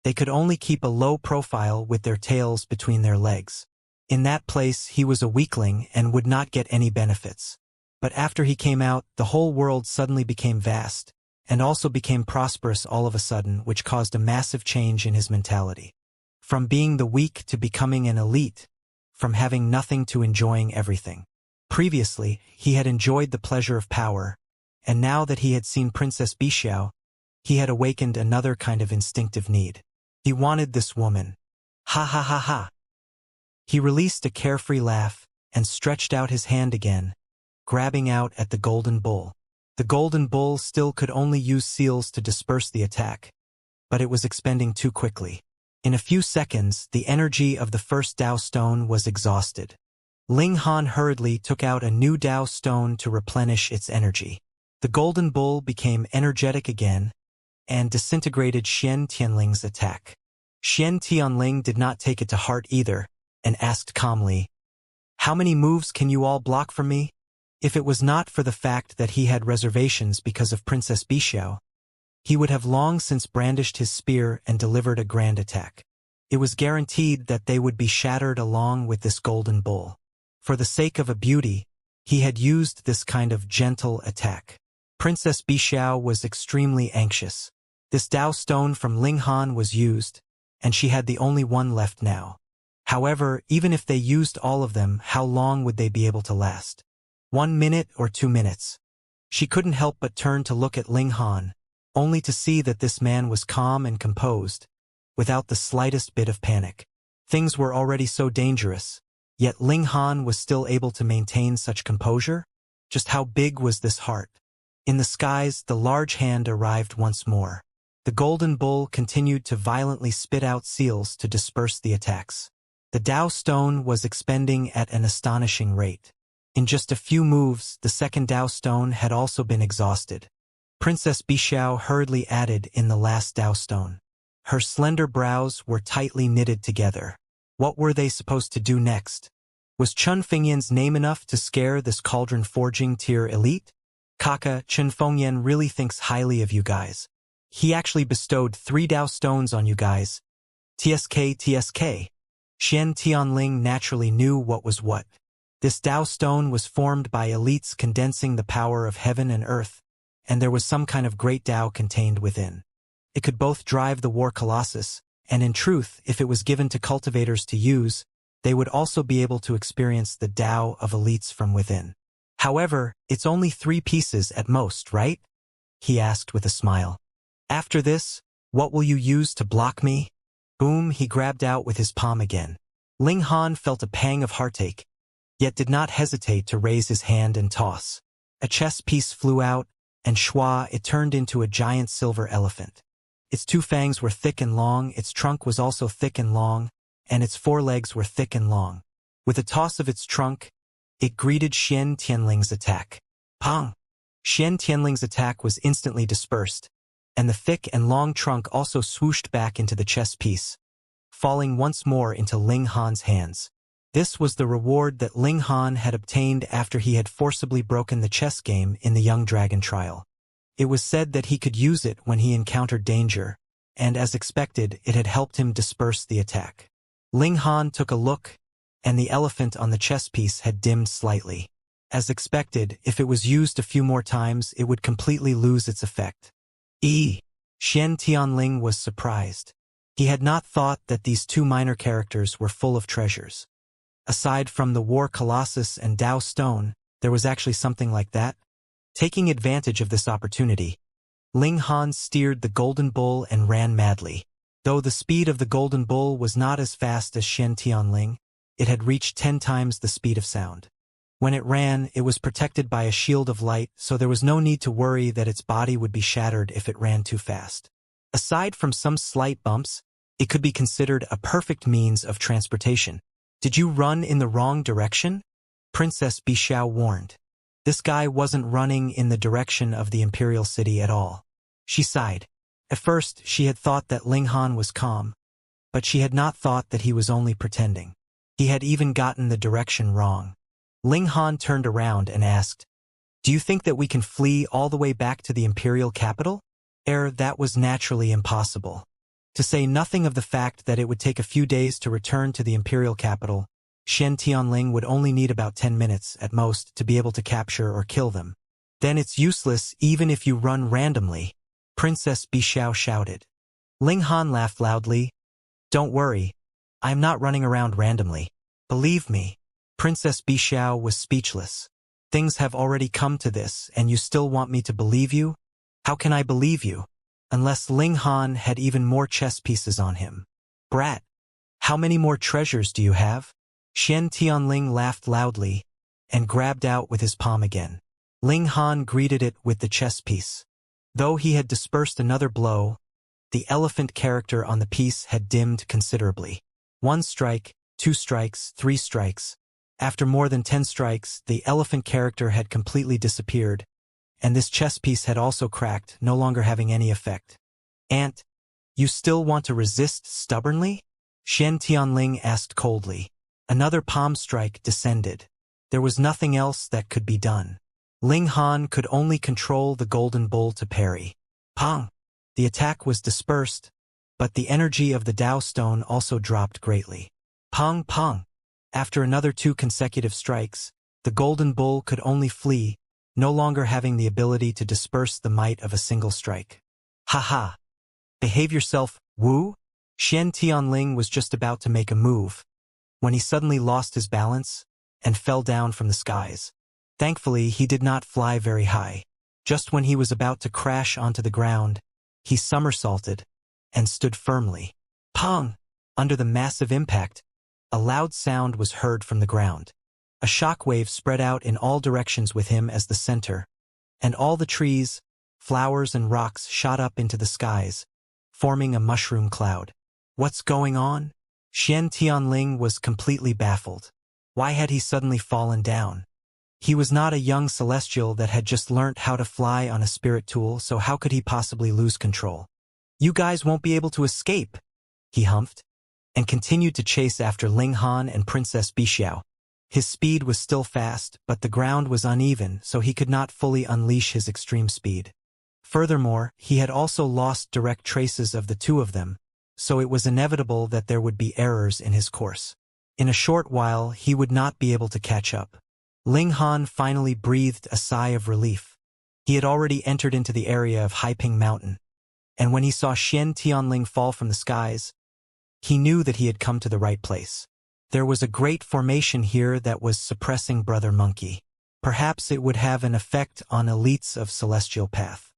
They could only keep a low profile with their tails between their legs. In that place, he was a weakling and would not get any benefits. But after he came out, the whole world suddenly became vast, and also became prosperous all of a sudden, which caused a massive change in his mentality. From being the weak to becoming an elite, from having nothing to enjoying everything. Previously, he had enjoyed the pleasure of power, and now that he had seen Princess Bixiao, he had awakened another kind of instinctive need. He wanted this woman. Ha ha ha ha. He released a carefree laugh and stretched out his hand again, grabbing out at the Golden Bull. The Golden Bull still could only use seals to disperse the attack, but it was expending too quickly. In a few seconds, the energy of the first Dao Stone was exhausted. Ling Han hurriedly took out a new Dao Stone to replenish its energy. The Golden Bull became energetic again and disintegrated Xian Tianling's attack. Xian Tianling did not take it to heart either, and asked calmly, "How many moves can you all block from me?" If it was not for the fact that he had reservations because of Princess Bixiao, he would have long since brandished his spear and delivered a grand attack. It was guaranteed that they would be shattered along with this Golden Bull. For the sake of a beauty, he had used this kind of gentle attack. Princess Bixiao was extremely anxious. This Dao Stone from Ling Han was used, and she had the only one left now. However, even if they used all of them, how long would they be able to last? 1 minute or 2 minutes? She couldn't help but turn to look at Ling Han, only to see that this man was calm and composed, without the slightest bit of panic. Things were already so dangerous, yet Ling Han was still able to maintain such composure? Just how big was this heart? In the skies, the large hand arrived once more. The Golden Bull continued to violently spit out seals to disperse the attacks. The Dao Stone was expending at an astonishing rate. In just a few moves, the second Dao Stone had also been exhausted. Princess Bixiao hurriedly added in the last Dao Stone. Her slender brows were tightly knitted together. What were they supposed to do next? Was Chun Fengyan's name enough to scare this cauldron forging tier elite? Kaka, Chun Fengyan really thinks highly of you guys. He actually bestowed 3 Dao stones on you guys. TSK, TSK. Xian Tianling naturally knew what was what. This Dao stone was formed by elites condensing the power of heaven and earth, and there was some kind of great Dao contained within. It could both drive the war colossus, and in truth, if it was given to cultivators to use, they would also be able to experience the Dao of elites from within. However, it's only 3 pieces at most, right? He asked with a smile. After this, what will you use to block me? Boom, he grabbed out with his palm again. Ling Han felt a pang of heartache, yet did not hesitate to raise his hand and toss. A chess piece flew out, and shwa, it turned into a giant silver elephant. Its 2 fangs were thick and long, its trunk was also thick and long, and its 4 legs were thick and long. With a toss of its trunk, it greeted Xian Tianling's attack. Pang! Xian Tianling's attack was instantly dispersed, and the thick and long trunk also swooshed back into the chess piece, falling once more into Ling Han's hands. This was the reward that Ling Han had obtained after he had forcibly broken the chess game in the Young Dragon trial. It was said that he could use it when he encountered danger, and as expected, it had helped him disperse the attack. Ling Han took a look, and the elephant on the chess piece had dimmed slightly. As expected, if it was used a few more times, it would completely lose its effect. Xian Tianling was surprised. He had not thought that these 2 minor characters were full of treasures. Aside from the War Colossus and Dao Stone, there was actually something like that. Taking advantage of this opportunity, Ling Han steered the Golden Bull and ran madly. Though the speed of the Golden Bull was not as fast as Xian Tianling, it had reached 10 times the speed of sound. When it ran, it was protected by a shield of light, so there was no need to worry that its body would be shattered if it ran too fast. Aside from some slight bumps, it could be considered a perfect means of transportation. Did you run in the wrong direction? Princess Bixiao warned. This guy wasn't running in the direction of the Imperial City at all. She sighed. At first, she had thought that Ling Han was calm, but she had not thought that he was only pretending. He had even gotten the direction wrong. Ling Han turned around and asked, "Do you think that we can flee all the way back to the Imperial capital?" That was naturally impossible. To say nothing of the fact that it would take a few days to return to the Imperial capital, Xian Tianling would only need about 10 minutes at most to be able to capture or kill them. Then it's useless even if you run randomly, Princess Bixiao shouted. Ling Han laughed loudly. Don't worry, I'm not running around randomly. Believe me. Princess Bixiao was speechless. Things have already come to this and you still want me to believe you? How can I believe you? Unless Ling Han had even more chess pieces on him. Brat, how many more treasures do you have? Xian Tianling laughed loudly and grabbed out with his palm again. Ling Han greeted it with the chess piece. Though he had dispersed another blow, the elephant character on the piece had dimmed considerably. 1 strike, 2 strikes, 3 strikes. After more than 10 strikes, the elephant character had completely disappeared, and this chess piece had also cracked, no longer having any effect. Ant, you still want to resist stubbornly? Xian Tianling asked coldly. Another palm strike descended. There was nothing else that could be done. Ling Han could only control the Golden Bull to parry. Pang! The attack was dispersed, but the energy of the Dao Stone also dropped greatly. Pang, pang! After another 2 consecutive strikes, the Golden Bull could only flee, no longer having the ability to disperse the might of a single strike. Ha ha! Behave yourself, Wu? Xian Tianling was just about to make a move, when he suddenly lost his balance and fell down from the skies. Thankfully, he did not fly very high. Just when he was about to crash onto the ground, he somersaulted and stood firmly. Pong! Under the massive impact, a loud sound was heard from the ground. A shockwave spread out in all directions with him as the center, and all the trees, flowers, and rocks shot up into the skies, forming a mushroom cloud. What's going on? Xian Tianling was completely baffled. Why had he suddenly fallen down? He was not a young celestial that had just learnt how to fly on a spirit tool, so how could he possibly lose control? You guys won't be able to escape, he humphed, and continued to chase after Ling Han and Princess Bixiao. His speed was still fast, but the ground was uneven, so he could not fully unleash his extreme speed. Furthermore, he had also lost direct traces of the two of them, so it was inevitable that there would be errors in his course. In a short while, he would not be able to catch up. Ling Han finally breathed a sigh of relief. He had already entered into the area of Haiping Mountain, and when he saw Xian Tianling fall from the skies, he knew that he had come to the right place. There was a great formation here that was suppressing Brother Monkey. Perhaps it would have an effect on elites of Celestial Path.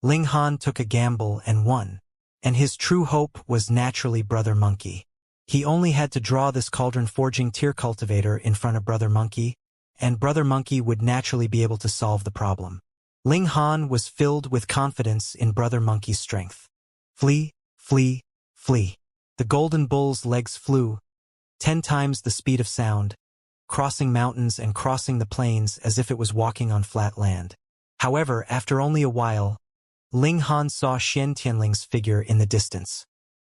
Ling Han took a gamble and won, and his true hope was naturally Brother Monkey. He only had to draw this cauldron forging tier cultivator in front of Brother Monkey, and Brother Monkey would naturally be able to solve the problem. Ling Han was filled with confidence in Brother Monkey's strength. Flee, flee, flee. The golden bull's legs flew, 10 times the speed of sound, crossing mountains and crossing the plains as if it was walking on flat land. However, after only a while, Ling Han saw Xian Tianling's figure in the distance.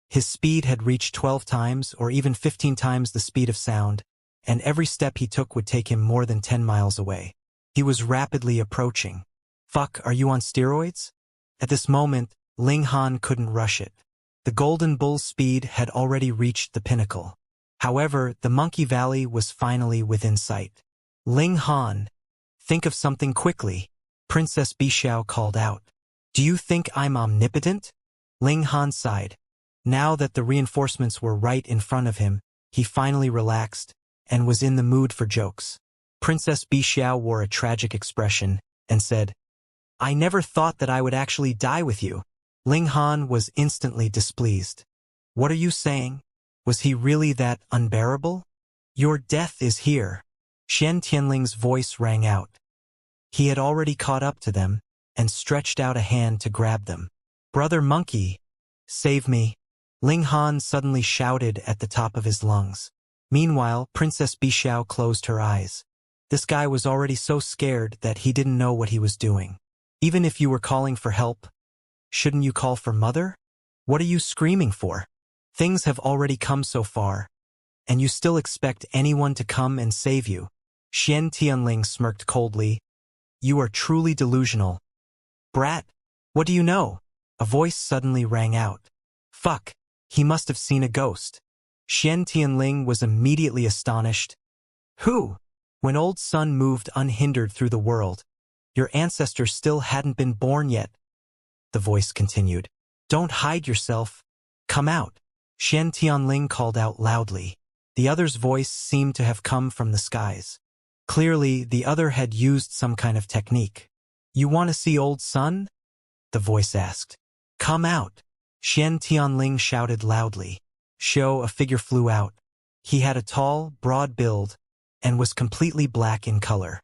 His speed had reached 12 times or even 15 times the speed of sound, and every step he took would take him more than 10 miles away. He was rapidly approaching. Fuck, are you on steroids? At this moment, Ling Han couldn't rush it. The golden bull's speed had already reached the pinnacle. However, the Monkey Valley was finally within sight. Ling Han, think of something quickly, Princess Bixiao called out. Do you think I'm omnipotent? Ling Han sighed. Now that the reinforcements were right in front of him, he finally relaxed and was in the mood for jokes. Princess Bixiao wore a tragic expression and said, I never thought that I would actually die with you. Ling Han was instantly displeased. What are you saying? Was he really that unbearable? Your death is here. Xian Tianling's voice rang out. He had already caught up to them and stretched out a hand to grab them. Brother Monkey, save me. Ling Han suddenly shouted at the top of his lungs. Meanwhile, Princess Bixiao closed her eyes. This guy was already so scared that he didn't know what he was doing. Even if you were calling for help, shouldn't you call for mother? What are you screaming for? Things have already come so far, and you still expect anyone to come and save you. Xian Tianling smirked coldly. You are truly delusional. Brat, what do you know? A voice suddenly rang out. Fuck, he must have seen a ghost. Xian Tianling was immediately astonished. Who? When Old Sun moved unhindered through the world, your ancestor still hadn't been born yet. The voice continued. Don't hide yourself. Come out. Xian Tianling called out loudly. The other's voice seemed to have come from the skies. Clearly, the other had used some kind of technique. You want to see Old Sun? The voice asked. Come out. Xian Tianling shouted loudly. A figure flew out. He had a tall, broad build and was completely black in color.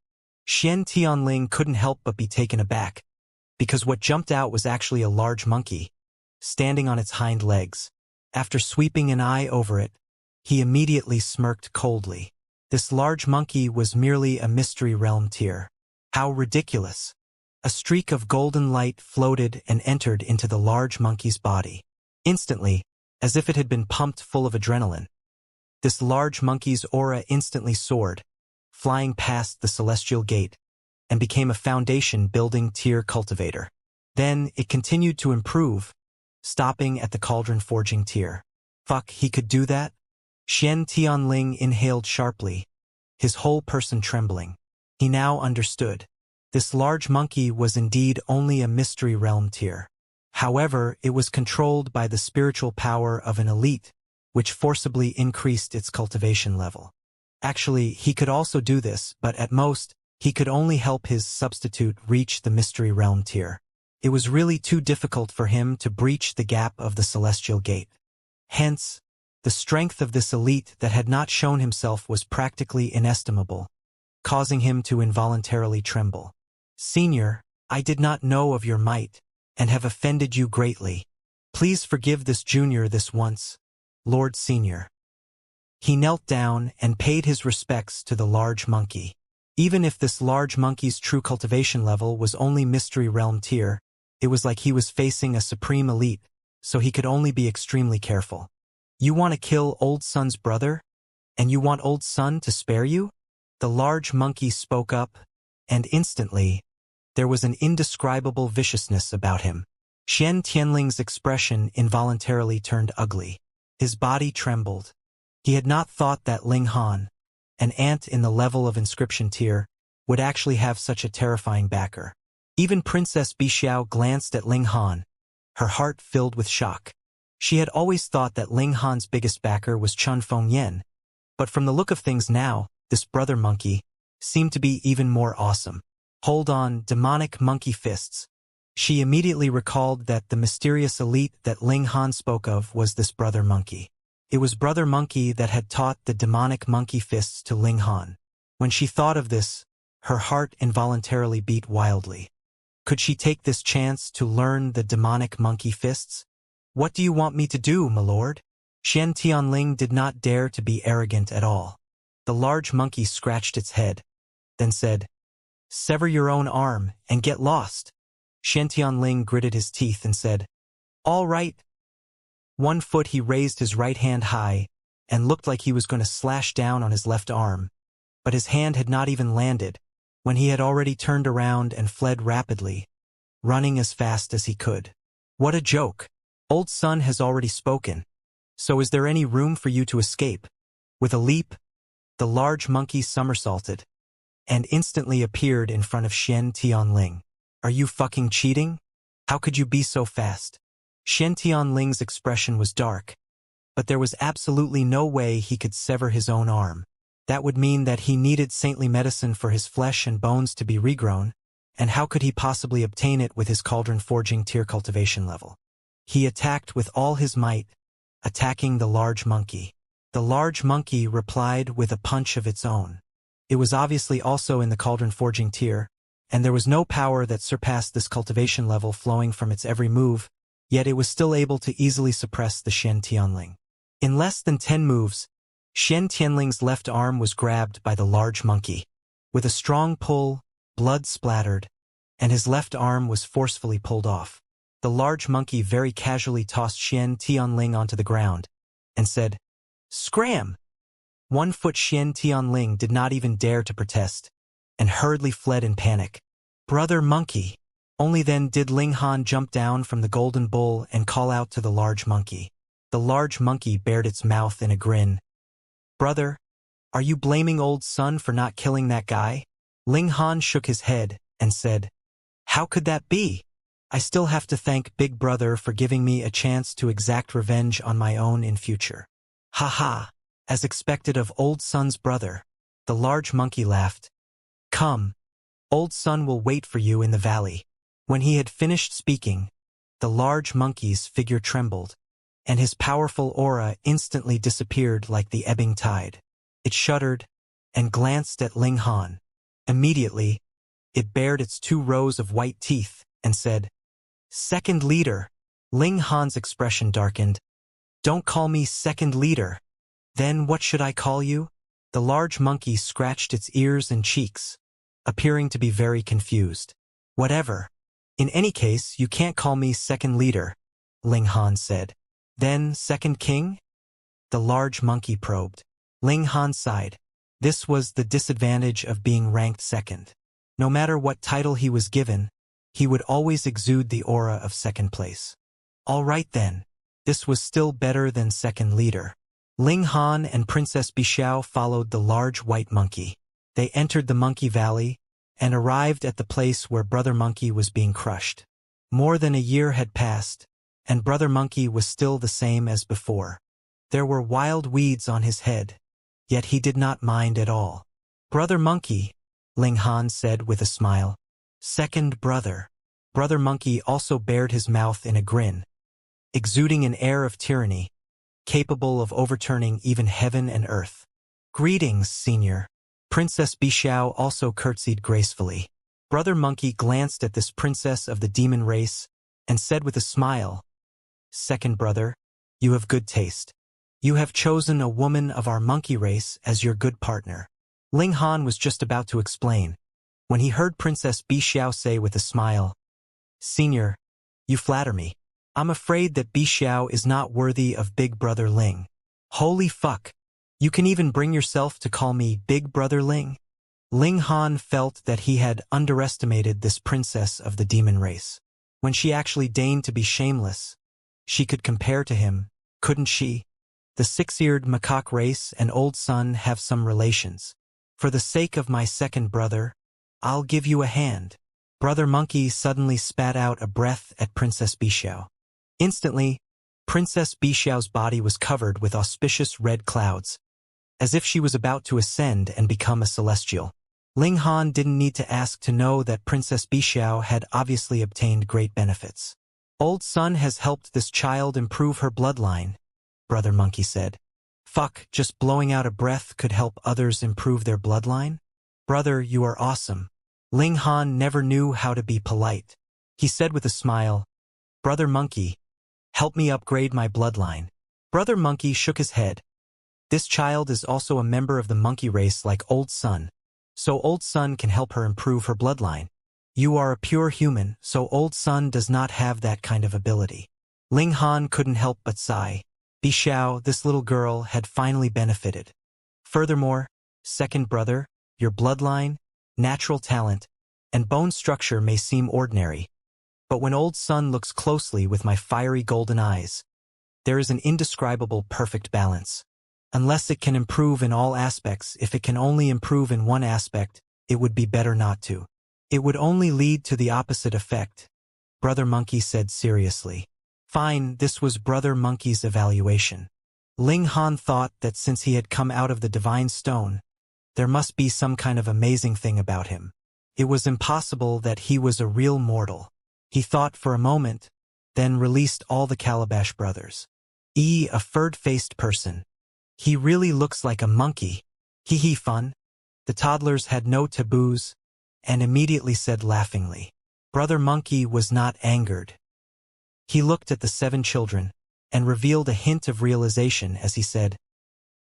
Xian Tianling couldn't help but be taken aback, because what jumped out was actually a large monkey, standing on its hind legs. After sweeping an eye over it, he immediately smirked coldly. This large monkey was merely a mystery realm tier. How ridiculous. A streak of golden light floated and entered into the large monkey's body. Instantly, as if it had been pumped full of adrenaline, this large monkey's aura instantly soared, flying past the celestial gate, and became a foundation-building tier cultivator. Then it continued to improve, stopping at the cauldron forging tier. Fuck, he could do that? Xian Tianling inhaled sharply, his whole person trembling. He now understood. This large monkey was indeed only a mystery realm tier. However, it was controlled by the spiritual power of an elite, which forcibly increased its cultivation level. Actually, he could also do this, but at most, he could only help his substitute reach the mystery realm tier. It was really too difficult for him to breach the gap of the celestial gate. Hence, the strength of this elite that had not shown himself was practically inestimable, causing him to involuntarily tremble. Senior, I did not know of your might, and have offended you greatly. Please forgive this junior this once, Lord Senior. He knelt down and paid his respects to the large monkey. Even if this large monkey's true cultivation level was only mystery realm tier, it was like he was facing a supreme elite, so he could only be extremely careful. You want to kill Old Sun's brother? And you want Old Sun to spare you? The large monkey spoke up, and instantly, There was an indescribable viciousness about him. Xian Tianling's expression involuntarily turned ugly. His body trembled. He had not thought that Ling Han, an ant in the level of inscription tier, would actually have such a terrifying backer. Even Princess Bixiao glanced at Ling Han, her heart filled with shock. She had always thought that Ling Han's biggest backer was Chun Fengyan, but from the look of things now, this brother monkey seemed to be even more awesome. Hold on, demonic monkey fists. She immediately recalled that the mysterious elite that Ling Han spoke of was this brother monkey. It was brother monkey that had taught the demonic monkey fists to Ling Han. When she thought of this, her heart involuntarily beat wildly. Could she take this chance to learn the demonic monkey fists? What do you want me to do, my lord? Xian Tianling did not dare to be arrogant at all. The large monkey scratched its head, then said, "Sever your own arm and get lost." Xian Tianling gritted his teeth and said, "All right." 1 foot he raised his right hand high and looked like he was going to slash down on his left arm, but his hand had not even landed when he had already turned around and fled rapidly, running as fast as he could. What a joke! Old Sun has already spoken. So is there any room for you to escape? With a leap, the large monkey somersaulted and instantly appeared in front of Xian Tianling. Are you fucking cheating? How could you be so fast? Xian Tianling's expression was dark, but there was absolutely no way he could sever his own arm. That would mean that he needed saintly medicine for his flesh and bones to be regrown, and how could he possibly obtain it with his cauldron forging tier cultivation level? He attacked with all his might, attacking the large monkey. The large monkey replied with a punch of its own. It was obviously also in the cauldron forging tier, and there was no power that surpassed this cultivation level flowing from its every move, yet it was still able to easily suppress the Xian Tianling. In less than 10 moves, Xian Tianling's left arm was grabbed by the large monkey. With a strong pull, blood splattered, and his left arm was forcefully pulled off. The large monkey very casually tossed Xian Tianling onto the ground and said, "Scram!" 1 foot Xian Tianling did not even dare to protest and hurriedly fled in panic. "Brother monkey!" Only then did Ling Han jump down from the golden bull and call out to the large monkey. The large monkey bared its mouth in a grin. "Brother, are you blaming old Sun for not killing that guy?" Ling Han shook his head and said, "How could that be? I still have to thank Big Brother for giving me a chance to exact revenge on my own in future." "Ha ha, as expected of old Sun's brother." The large monkey laughed. "Come, old Sun will wait for you in the valley." When he had finished speaking, the large monkey's figure trembled, and his powerful aura instantly disappeared like the ebbing tide. It shuddered and glanced at Ling Han. Immediately, it bared its 2 rows of white teeth and said, "Second leader." Ling Han's expression darkened. "Don't call me second leader." "Then what should I call you?" The large monkey scratched its ears and cheeks, appearing to be very confused. "Whatever. In any case, you can't call me second leader," Ling Han said. "Then second king?" The large monkey probed. Ling Han sighed. This was the disadvantage of being ranked second. No matter what title he was given, he would always exude the aura of second place. All right then. This was still better than second leader. Ling Han and Princess Bixiao followed the large white monkey. They entered the monkey valley and arrived at the place where Brother Monkey was being crushed. More than a year had passed, and Brother Monkey was still the same as before. There were wild weeds on his head, yet he did not mind at all. "Brother Monkey," Ling Han said with a smile. "Second brother." Brother Monkey also bared his mouth in a grin, exuding an air of tyranny, capable of overturning even heaven and earth. "Greetings, senior." Princess Bixiao also curtsied gracefully. Brother Monkey glanced at this princess of the demon race and said with a smile, "Second brother, you have good taste. You have chosen a woman of our monkey race as your good partner." Ling Han was just about to explain, when he heard Princess Bixiao say with a smile, "Senior, you flatter me. I'm afraid that Bixiao is not worthy of Big Brother Ling." "Holy fuck! You can even bring yourself to call me Big Brother Ling?" Ling Han felt that he had underestimated this princess of the demon race. When she actually deigned to be shameless, she could compare to him, couldn't she? The six-eared macaque race and old son have some relations. For the sake of my second brother, I'll give you a hand. Brother Monkey suddenly spat out a breath at Princess Bixiao. Instantly, Princess Bixiao's body was covered with auspicious red clouds, as if she was about to ascend and become a celestial. Ling Han didn't need to ask to know that Princess Bixiao had obviously obtained great benefits. Old son has helped this child improve her bloodline, Brother Monkey said. Fuck, just blowing out a breath could help others improve their bloodline? Brother, you are awesome. Ling Han never knew how to be polite. He said with a smile, Brother Monkey, help me upgrade my bloodline. Brother Monkey shook his head. This child is also a member of the monkey race like Old Son, so Old Son can help her improve her bloodline. You are a pure human, so Old Son does not have that kind of ability. Ling Han couldn't help but sigh. Bixiao, this little girl, had finally benefited. Furthermore, second brother, your bloodline, natural talent, and bone structure may seem ordinary, but when Old Son looks closely with my fiery golden eyes, there is an indescribable perfect balance. Unless it can improve in all aspects, if it can only improve in one aspect, it would be better not to. It would only lead to the opposite effect, Brother Monkey said seriously. Fine, this was Brother Monkey's evaluation. Ling Han thought that since he had come out of the divine stone, there must be some kind of amazing thing about him. It was impossible that he was a real mortal. He thought for a moment, then released all the Calabash brothers. A furred-faced person. He really looks like a monkey. Hee hee fun. The toddlers had no taboos, and immediately said laughingly. Brother Monkey was not angered. He looked at the 7 children, and revealed a hint of realization as he said,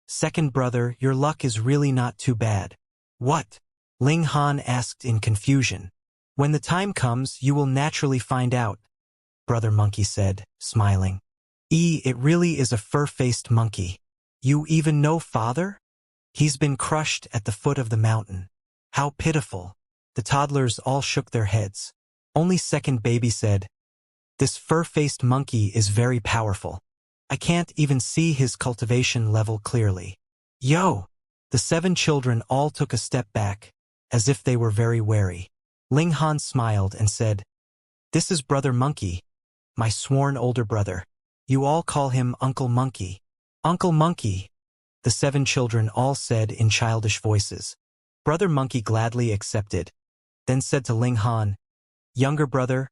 Second brother, your luck is really not too bad. What? Ling Han asked in confusion. When the time comes, you will naturally find out, Brother Monkey said, smiling. It really is a fur-faced monkey. You even know father? He's been crushed at the foot of the mountain. How pitiful. The toddlers all shook their heads. Only second baby said, This fur-faced monkey is very powerful. I can't even see his cultivation level clearly. Yo! The 7 children all took a step back, as if they were very wary. Ling Han smiled and said, This is Brother Monkey, my sworn older brother. You all call him Uncle Monkey. Uncle Monkey, the 7 children all said in childish voices. Brother Monkey gladly accepted, then said to Ling Han, Younger brother,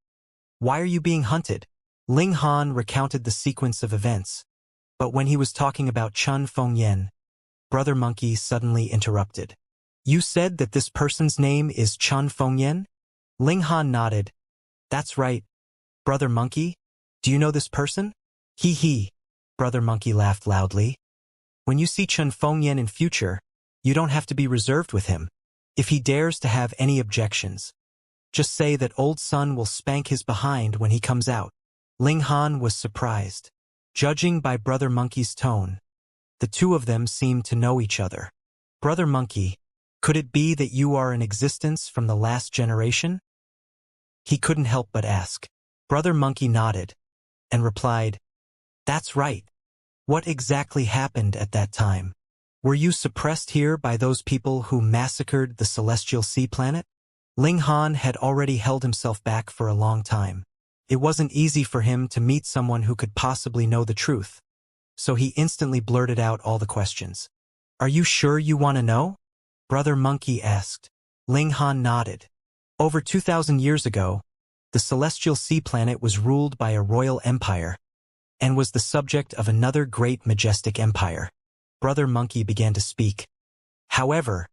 why are you being hunted? Ling Han recounted the sequence of events, but when he was talking about Chun Fengyan, Brother Monkey suddenly interrupted. You said that this person's name is Chun Fengyan? Ling Han nodded. That's right. Brother Monkey, do you know this person? Hee hee. Brother Monkey laughed loudly. When you see Chun Fengyan in future, you don't have to be reserved with him. If he dares to have any objections, just say that Old Son will spank his behind when he comes out. Ling Han was surprised. Judging by Brother Monkey's tone, the two of them seemed to know each other. Brother Monkey, could it be that you are in existence from the last generation? He couldn't help but ask. Brother Monkey nodded and replied, That's right. What exactly happened at that time? Were you suppressed here by those people who massacred the celestial sea planet? Ling Han had already held himself back for a long time. It wasn't easy for him to meet someone who could possibly know the truth, so he instantly blurted out all the questions. Are you sure you want to know? Brother Monkey asked. Ling Han nodded. Over 2,000 years ago, the celestial sea planet was ruled by a royal empire, and was the subject of another great majestic empire. Brother Monkey began to speak. However,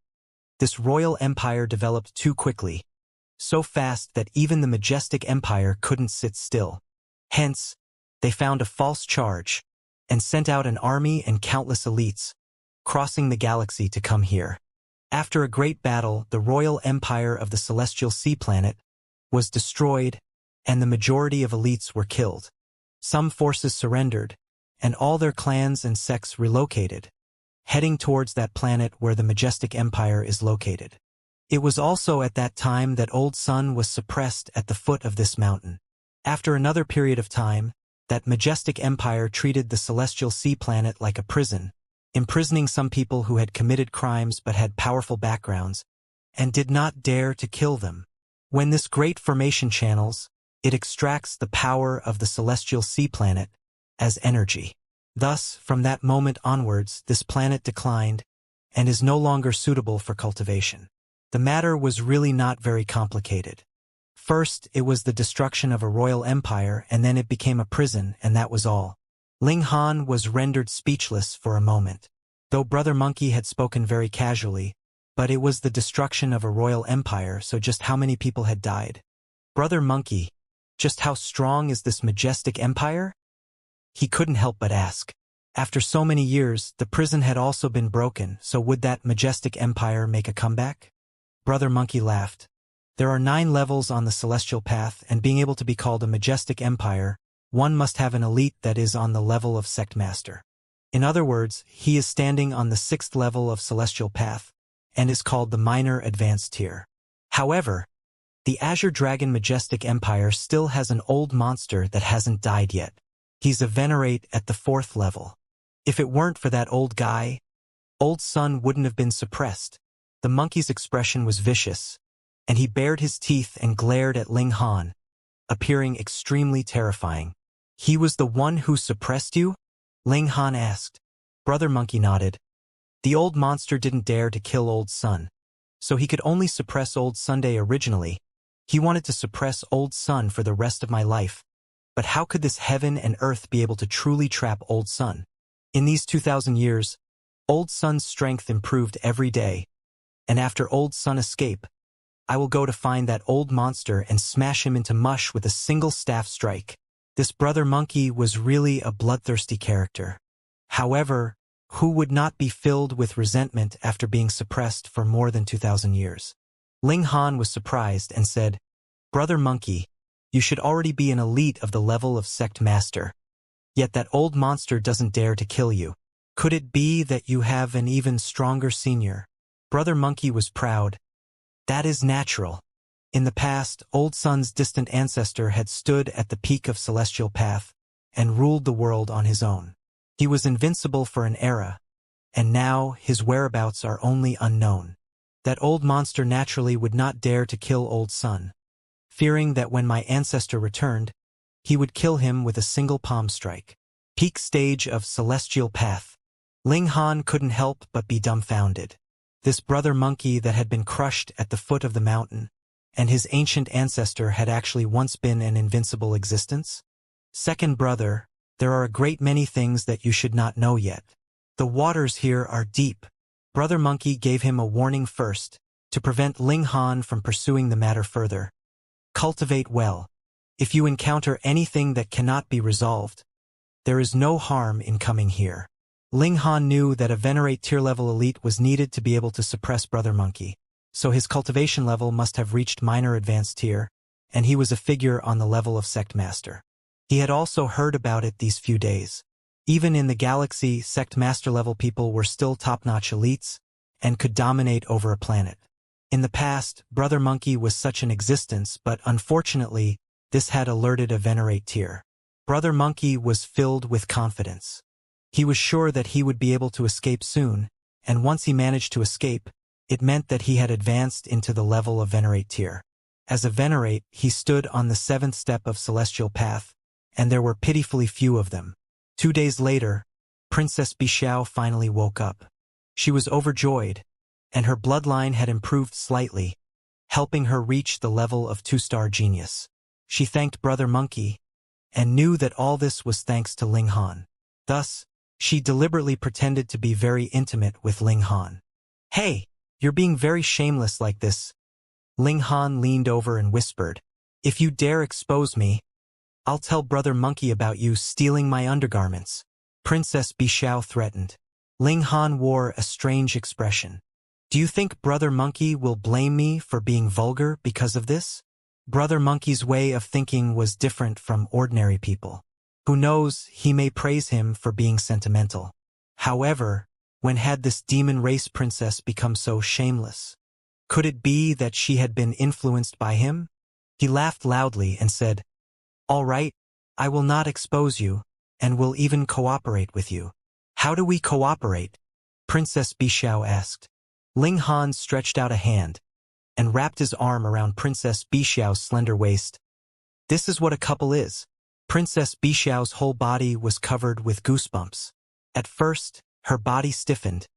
this royal empire developed too quickly, so fast that even the majestic empire couldn't sit still. Hence, they found a false charge, and sent out an army and countless elites, crossing the galaxy to come here. After a great battle, the royal empire of the celestial sea planet was destroyed, and the majority of elites were killed. Some forces surrendered, and all their clans and sects relocated, heading towards that planet where the majestic empire is located. It was also at that time that Old Sun was suppressed at the foot of this mountain. After another period of time, that majestic empire treated the celestial sea planet like a prison, imprisoning some people who had committed crimes but had powerful backgrounds, and did not dare to kill them. When this great formation channels, it extracts the power of the celestial sea planet as energy. Thus, from that moment onwards, this planet declined and is no longer suitable for cultivation. The matter was really not very complicated. First, it was the destruction of a royal empire, and then it became a prison, and that was all. Ling Han was rendered speechless for a moment. Though Brother Monkey had spoken very casually, but it was the destruction of a royal empire, so just how many people had died? Brother Monkey, just how strong is this majestic empire? He couldn't help but ask. After so many years, the prison had also been broken, so would that majestic empire make a comeback? Brother Monkey laughed. There are 9 levels on the celestial path, and being able to be called a majestic empire, one must have an elite that is on the level of sect master. In other words, he is standing on the 6th level of celestial path, and is called the minor advanced tier. However, the Azure Dragon Majestic Empire still has an old monster that hasn't died yet. He's a venerate at the 4th level. If it weren't for that old guy, Old Sun wouldn't have been suppressed. The monkey's expression was vicious, and he bared his teeth and glared at Ling Han, appearing extremely terrifying. He was the one who suppressed you? Ling Han asked. Brother Monkey nodded. The old monster didn't dare to kill Old Sun, so he could only suppress Old Sunday originally. He wanted to suppress Old Sun for the rest of my life. But how could this heaven and earth be able to truly trap Old Sun? In these 2,000 years, Old Sun's strength improved every day, and after Old Sun escape, I will go to find that old monster and smash him into mush with a single staff strike. This Brother Monkey was really a bloodthirsty character. However, who would not be filled with resentment after being suppressed for more than 2,000 years? Ling Han was surprised and said, Brother Monkey, you should already be an elite of the level of sect master. Yet that old monster doesn't dare to kill you. Could it be that you have an even stronger senior? Brother Monkey was proud. That is natural. In the past, Old Sun's distant ancestor had stood at the peak of celestial path and ruled the world on his own. He was invincible for an era, and now his whereabouts are only unknown. That old monster naturally would not dare to kill Old Sun, fearing that when my ancestor returned, he would kill him with a single palm strike. Peak stage of celestial path. Ling Han couldn't help but be dumbfounded. This Brother Monkey that had been crushed at the foot of the mountain, and his ancient ancestor had actually once been an invincible existence? Second brother, there are a great many things that you should not know yet. The waters here are deep. Brother Monkey gave him a warning first, to prevent Ling Han from pursuing the matter further. Cultivate well. If you encounter anything that cannot be resolved, there is no harm in coming here. Ling Han knew that a venerate tier-level elite was needed to be able to suppress Brother Monkey, so his cultivation level must have reached minor advanced tier, and he was a figure on the level of sect master. He had also heard about it these few days. Even in the galaxy, sect master level people were still top-notch elites and could dominate over a planet. In the past, Brother Monkey was such an existence, but unfortunately, this had alerted a venerate tier. Brother Monkey was filled with confidence. He was sure that he would be able to escape soon, and once he managed to escape, it meant that he had advanced into the level of venerate tier. As a venerate, he stood on the 7th step of celestial path, and there were pitifully few of them. 2 days later, Princess Bixiao finally woke up. She was overjoyed, and her bloodline had improved slightly, helping her reach the level of 2-star genius. She thanked Brother Monkey, and knew that all this was thanks to Ling Han. Thus, she deliberately pretended to be very intimate with Ling Han. Hey, you're being very shameless like this. Ling Han leaned over and whispered, if you dare expose me, I'll tell Brother Monkey about you stealing my undergarments. Princess Bixiao threatened. Ling Han wore a strange expression. Do you think Brother Monkey will blame me for being vulgar because of this? Brother Monkey's way of thinking was different from ordinary people. Who knows, he may praise him for being sentimental. However, when had this demon race princess become so shameless? Could it be that she had been influenced by him? He laughed loudly and said, "All right, I will not expose you, and will even cooperate with you." "How do we cooperate?" Princess Bixiao asked. Ling Han stretched out a hand and wrapped his arm around Princess Bixiao's slender waist. "This is what a couple is." Princess Bixiao's whole body was covered with goosebumps. At first, her body stiffened,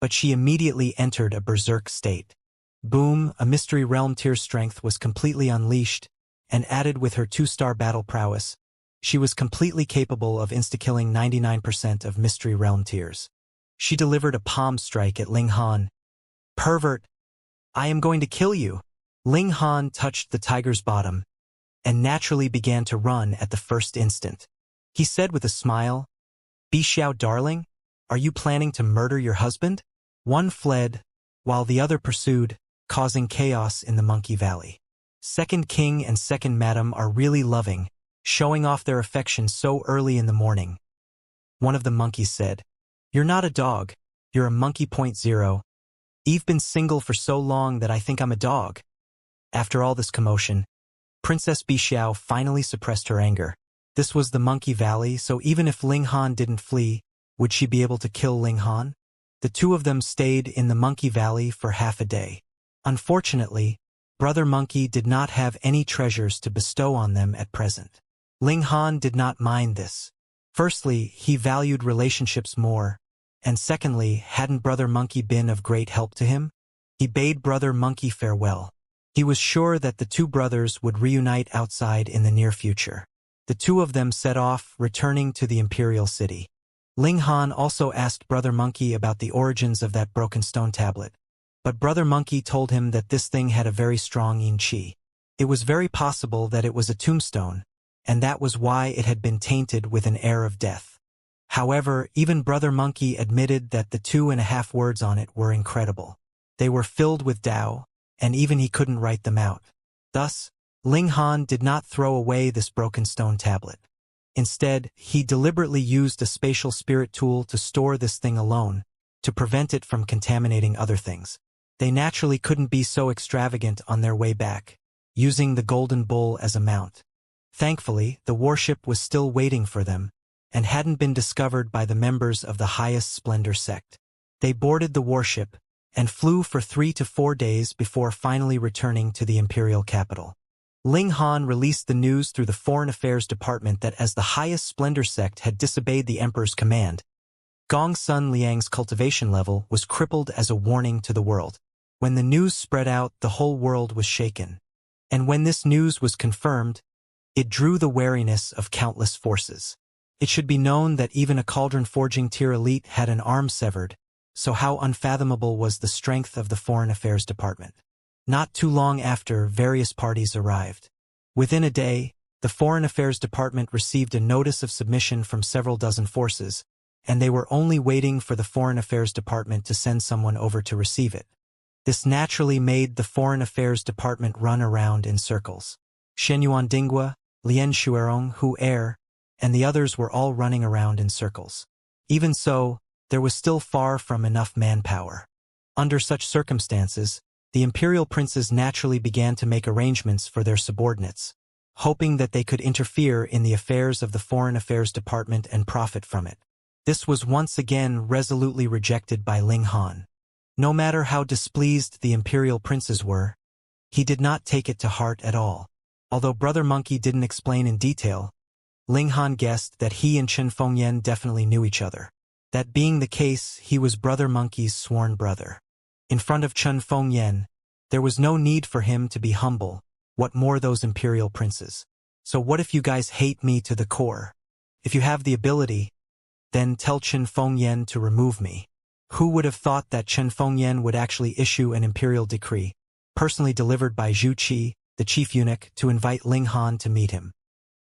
but she immediately entered a berserk state. Boom, a mystery realm tier strength was completely unleashed, and added with her 2-star battle prowess, she was completely capable of insta-killing 99% of mystery realm tiers. She delivered a palm strike at Ling Han. "Pervert! I am going to kill you!" Ling Han touched the tiger's bottom, and naturally began to run at the first instant. He said with a smile, "Bixiao darling, are you planning to murder your husband?" One fled, while the other pursued, causing chaos in the Monkey Valley. Second King and Second Madam are really loving, showing off their affection so early in the morning. One of the monkeys said, "You're not a dog, you're a monkey.0. You've been single for so long that I think I'm a dog." After all this commotion, Princess Bixiao finally suppressed her anger. This was the Monkey Valley, so even if Ling Han didn't flee, would she be able to kill Ling Han? The two of them stayed in the Monkey Valley for half a day. Unfortunately, Brother Monkey did not have any treasures to bestow on them at present. Ling Han did not mind this. Firstly, he valued relationships more, and secondly, hadn't Brother Monkey been of great help to him? He bade Brother Monkey farewell. He was sure that the two brothers would reunite outside in the near future. The two of them set off, returning to the Imperial City. Ling Han also asked Brother Monkey about the origins of that broken stone tablet, but Brother Monkey told him that this thing had a very strong yin qi. It was very possible that it was a tombstone, and that was why it had been tainted with an air of death. However, even Brother Monkey admitted that the 2.5 words on it were incredible. They were filled with Tao, and even he couldn't write them out. Thus, Ling Han did not throw away this broken stone tablet. Instead, he deliberately used a spatial spirit tool to store this thing alone, to prevent it from contaminating other things. They naturally couldn't be so extravagant on their way back, using the golden bull as a mount. Thankfully, the warship was still waiting for them, and hadn't been discovered by the members of the highest splendor sect. They boarded the warship, and flew for 3 to 4 days before finally returning to the imperial capital. Ling Han released the news through the Foreign Affairs Department that as the highest splendor sect had disobeyed the emperor's command, Gong Sun Liang's cultivation level was crippled as a warning to the world. When the news spread out, the whole world was shaken. And when this news was confirmed, it drew the wariness of countless forces. It should be known that even a cauldron forging tier elite had an arm severed, so how unfathomable was the strength of the Foreign Affairs Department. Not too long after, various parties arrived. Within a day, the Foreign Affairs Department received a notice of submission from several dozen forces, and they were only waiting for the Foreign Affairs Department to send someone over to receive it. This naturally made the Foreign Affairs Department run around in circles. Shen Yuandingua, Lian Shuerong, Hu Er, and the others were all running around in circles. Even so, there was still far from enough manpower. Under such circumstances, the imperial princes naturally began to make arrangements for their subordinates, hoping that they could interfere in the affairs of the Foreign Affairs Department and profit from it. This was once again resolutely rejected by Ling Han. No matter how displeased the imperial princes were, he did not take it to heart at all. Although Brother Monkey didn't explain in detail, Ling Han guessed that he and Chen Fengyan definitely knew each other. That being the case, he was Brother Monkey's sworn brother. In front of Chen Fengyan, there was no need for him to be humble, what more those imperial princes. So what if you guys hate me to the core? If you have the ability, then tell Chen Fengyan to remove me. Who would have thought that Chen Fengyan would actually issue an imperial decree, personally delivered by Zhu Qi, the chief eunuch, to invite Ling Han to meet him.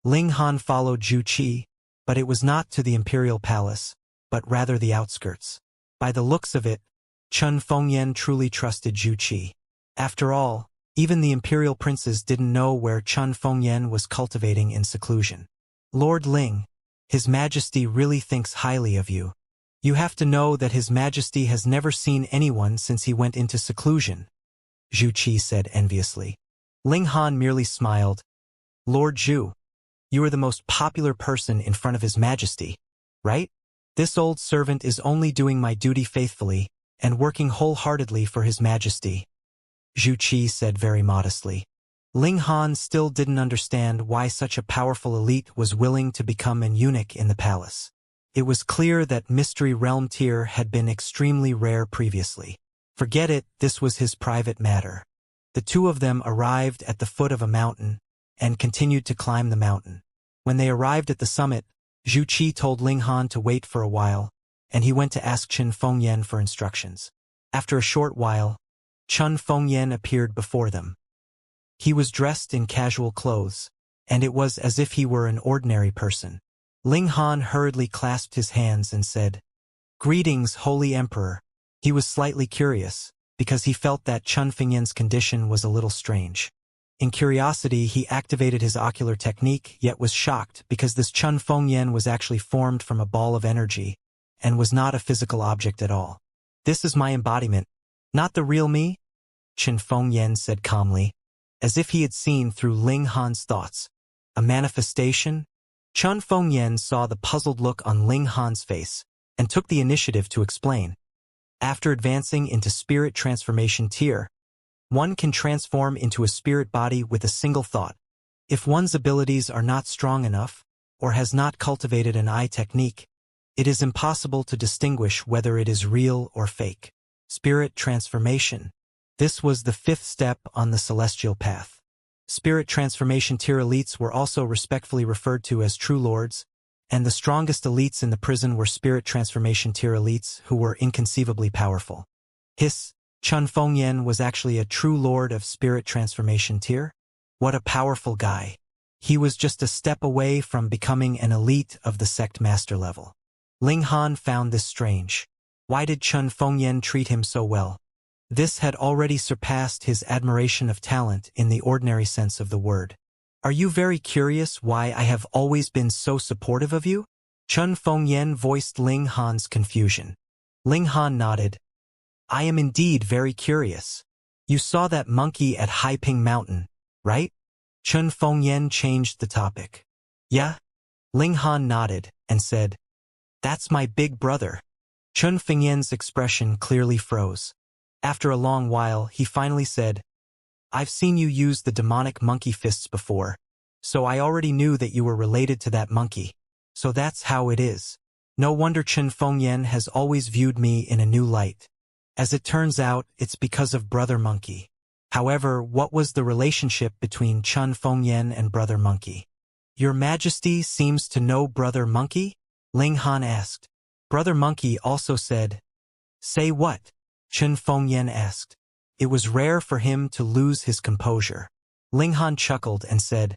Ling Han followed Zhu Qi, but it was not to the imperial palace, but rather the outskirts. By the looks of it, Chen Fengyan truly trusted Zhu Qi. After all, even the imperial princes didn't know where Chen Fengyan was cultivating in seclusion. Lord Ling, His Majesty really thinks highly of you. You have to know that His Majesty has never seen anyone since he went into seclusion. Zhu Qi said enviously. Ling Han merely smiled. Lord Zhu, you are the most popular person in front of His Majesty, right? This old servant is only doing my duty faithfully and working wholeheartedly for His Majesty, Zhu Qi said very modestly. Ling Han still didn't understand why such a powerful elite was willing to become an eunuch in the palace. It was clear that Mystery Realm tier had been extremely rare previously. Forget it, this was his private matter. The two of them arrived at the foot of a mountain and continued to climb the mountain. When they arrived at the summit, Zhu Qi told Ling Han to wait for a while, and he went to ask Chen Fengyan for instructions. After a short while, Chen Fengyan appeared before them. He was dressed in casual clothes, and it was as if he were an ordinary person. Ling Han hurriedly clasped his hands and said, "Greetings, Holy Emperor." He was slightly curious, because he felt that Chen Fengyan's condition was a little strange. In curiosity, he activated his ocular technique, yet was shocked because this Chen Fengyan was actually formed from a ball of energy and was not a physical object at all. "This is my embodiment, not the real me," Chen Fengyan said calmly, as if he had seen through Ling Han's thoughts. "A manifestation?" Chen Fengyan saw the puzzled look on Ling Han's face and took the initiative to explain. After advancing into spirit transformation tier, one can transform into a spirit body with a single thought. If one's abilities are not strong enough, or has not cultivated an eye technique, it is impossible to distinguish whether it is real or fake. Spirit transformation. This was the fifth step on the celestial path. Spirit transformation tier elites were also respectfully referred to as true lords, and the strongest elites in the prison were spirit transformation tier elites who were inconceivably powerful. Chen Fengyan was actually a true lord of spirit transformation tier? What a powerful guy. He was just a step away from becoming an elite of the sect master level. Ling Han found this strange. Why did Chen Fengyan treat him so well? This had already surpassed his admiration of talent in the ordinary sense of the word. "Are you very curious why I have always been so supportive of you?" Chen Fengyan voiced Ling Han's confusion. Ling Han nodded. "I am indeed very curious. You saw that monkey at Haiping Mountain, right?" Chen Fengyan changed the topic. "Yeah?" Ling Han nodded and said, "That's my big brother." Chen Fengyan's expression clearly froze. After a long while, he finally said, "I've seen you use the demonic monkey fists before, so I already knew that you were related to that monkey. So that's how it is. No wonder Chen Fengyan has always viewed me in a new light. As it turns out, it's because of Brother Monkey." However, what was the relationship between Chen Fengyan and Brother Monkey? "Your Majesty seems to know Brother Monkey?" Ling Han asked. Brother Monkey also said, "Say what?" Chen Fengyan asked. It was rare for him to lose his composure. Ling Han chuckled and said,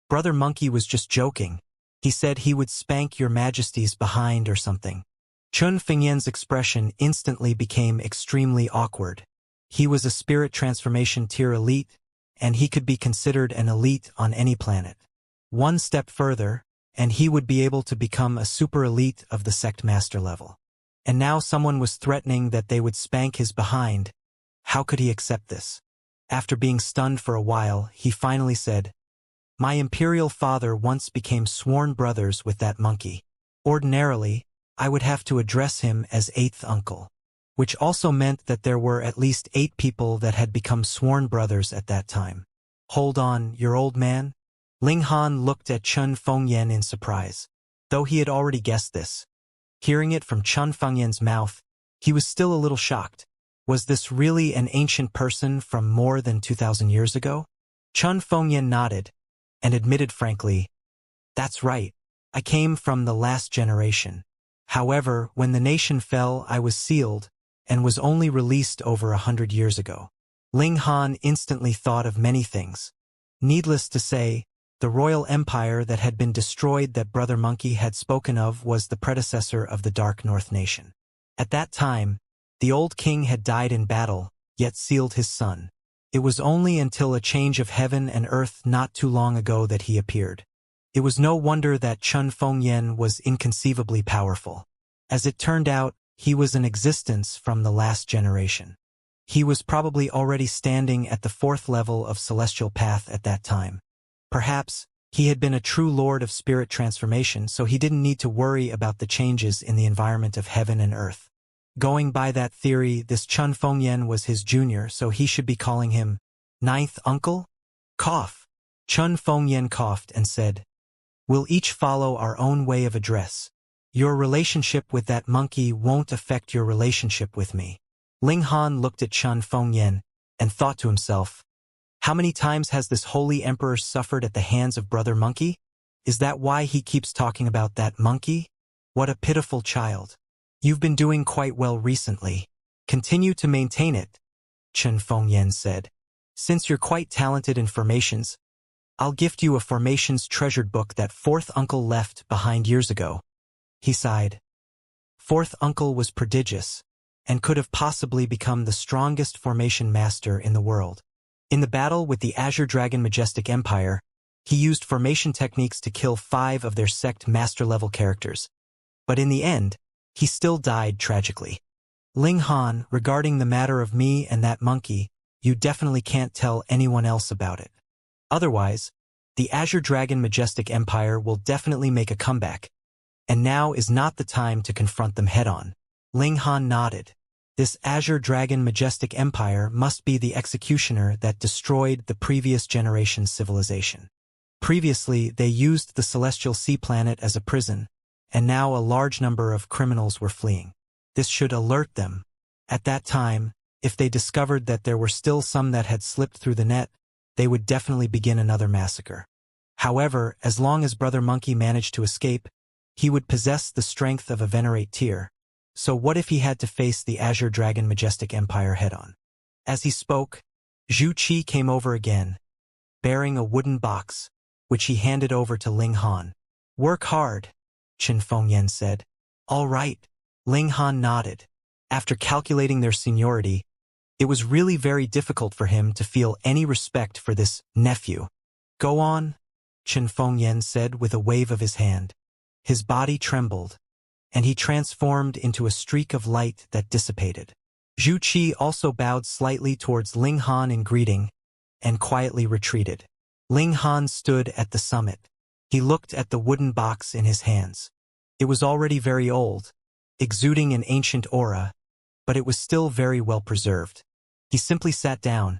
"Brother Monkey was just joking. He said he would spank your Majesty's behind or something." Chen Fengyan's expression instantly became extremely awkward. He was a spirit transformation tier elite, and he could be considered an elite on any planet. One step further, and he would be able to become a super elite of the sect master level. And now someone was threatening that they would spank his behind. How could he accept this? After being stunned for a while, he finally said, "My imperial father once became sworn brothers with that monkey. Ordinarily, I would have to address him as eighth uncle," which also meant that there were at least 8 people that had become sworn brothers at that time. "Hold on, your old man?" Ling Han looked at Chen Fengyan in surprise, though he had already guessed this. Hearing it from Chen Fengyan's mouth, he was still a little shocked. Was this really an ancient person from more than 2,000 years ago? Chen Fengyan nodded and admitted frankly, "That's right. I came from the last generation. However, when the nation fell, I was sealed and was only released over 100 years ago." Ling Han instantly thought of many things. Needless to say, the royal empire that had been destroyed that Brother Monkey had spoken of was the predecessor of the Dark North Nation. At that time, the old king had died in battle, yet sealed his son. It was only until a change of heaven and earth not too long ago that he appeared. It was no wonder that Chen Fengyan was inconceivably powerful. As it turned out, he was in existence from the last generation. He was probably already standing at the 4th level of celestial path at that time. Perhaps, he had been a true lord of spirit transformation, so he didn't need to worry about the changes in the environment of heaven and earth. Going by that theory, this Chun Fengyan was his junior, so he should be calling him ninth uncle? Cough. Chun Fengyan coughed and said, "We'll each follow our own way of address. Your relationship with that monkey won't affect your relationship with me." Ling Han looked at Chun Fengyan and thought to himself, how many times has this holy emperor suffered at the hands of Brother Monkey? Is that why he keeps talking about that monkey? What a pitiful child. You've been doing quite well recently. Continue to maintain it, Chun Fengyan said. Since you're quite talented in formations, I'll gift you a formations treasured book that 4th uncle left behind years ago. He sighed. 4th uncle was prodigious, and could have possibly become the strongest formation master in the world. In the battle with the Azure Dragon Majestic Empire, he used formation techniques to kill 5 of their sect master-level characters. But in the end, he still died tragically. Ling Han, regarding the matter of me and that monkey, you definitely can't tell anyone else about it. Otherwise, the Azure Dragon Majestic Empire will definitely make a comeback, and now is not the time to confront them head-on. Ling Han nodded. This Azure Dragon Majestic Empire must be the executioner that destroyed the previous generation's civilization. Previously, they used the Celestial Sea Planet as a prison, and now a large number of criminals were fleeing. This should alert them. At that time, if they discovered that there were still some that had slipped through the net, they would definitely begin another massacre. However, as long as Brother Monkey managed to escape, he would possess the strength of a Venerate tier. So what if he had to face the Azure Dragon Majestic Empire head-on? As he spoke, Zhu Qi came over again, bearing a wooden box, which he handed over to Ling Han. Work hard, Chun Fengyan said. All right, Ling Han nodded. After calculating their seniority, it was really very difficult for him to feel any respect for this nephew. Go on, Chun Fengyan said with a wave of his hand. His body trembled, and he transformed into a streak of light that dissipated. Zhu Qi also bowed slightly towards Ling Han in greeting, and quietly retreated. Ling Han stood at the summit. He looked at the wooden box in his hands. It was already very old, exuding an ancient aura, but it was still very well preserved. He simply sat down,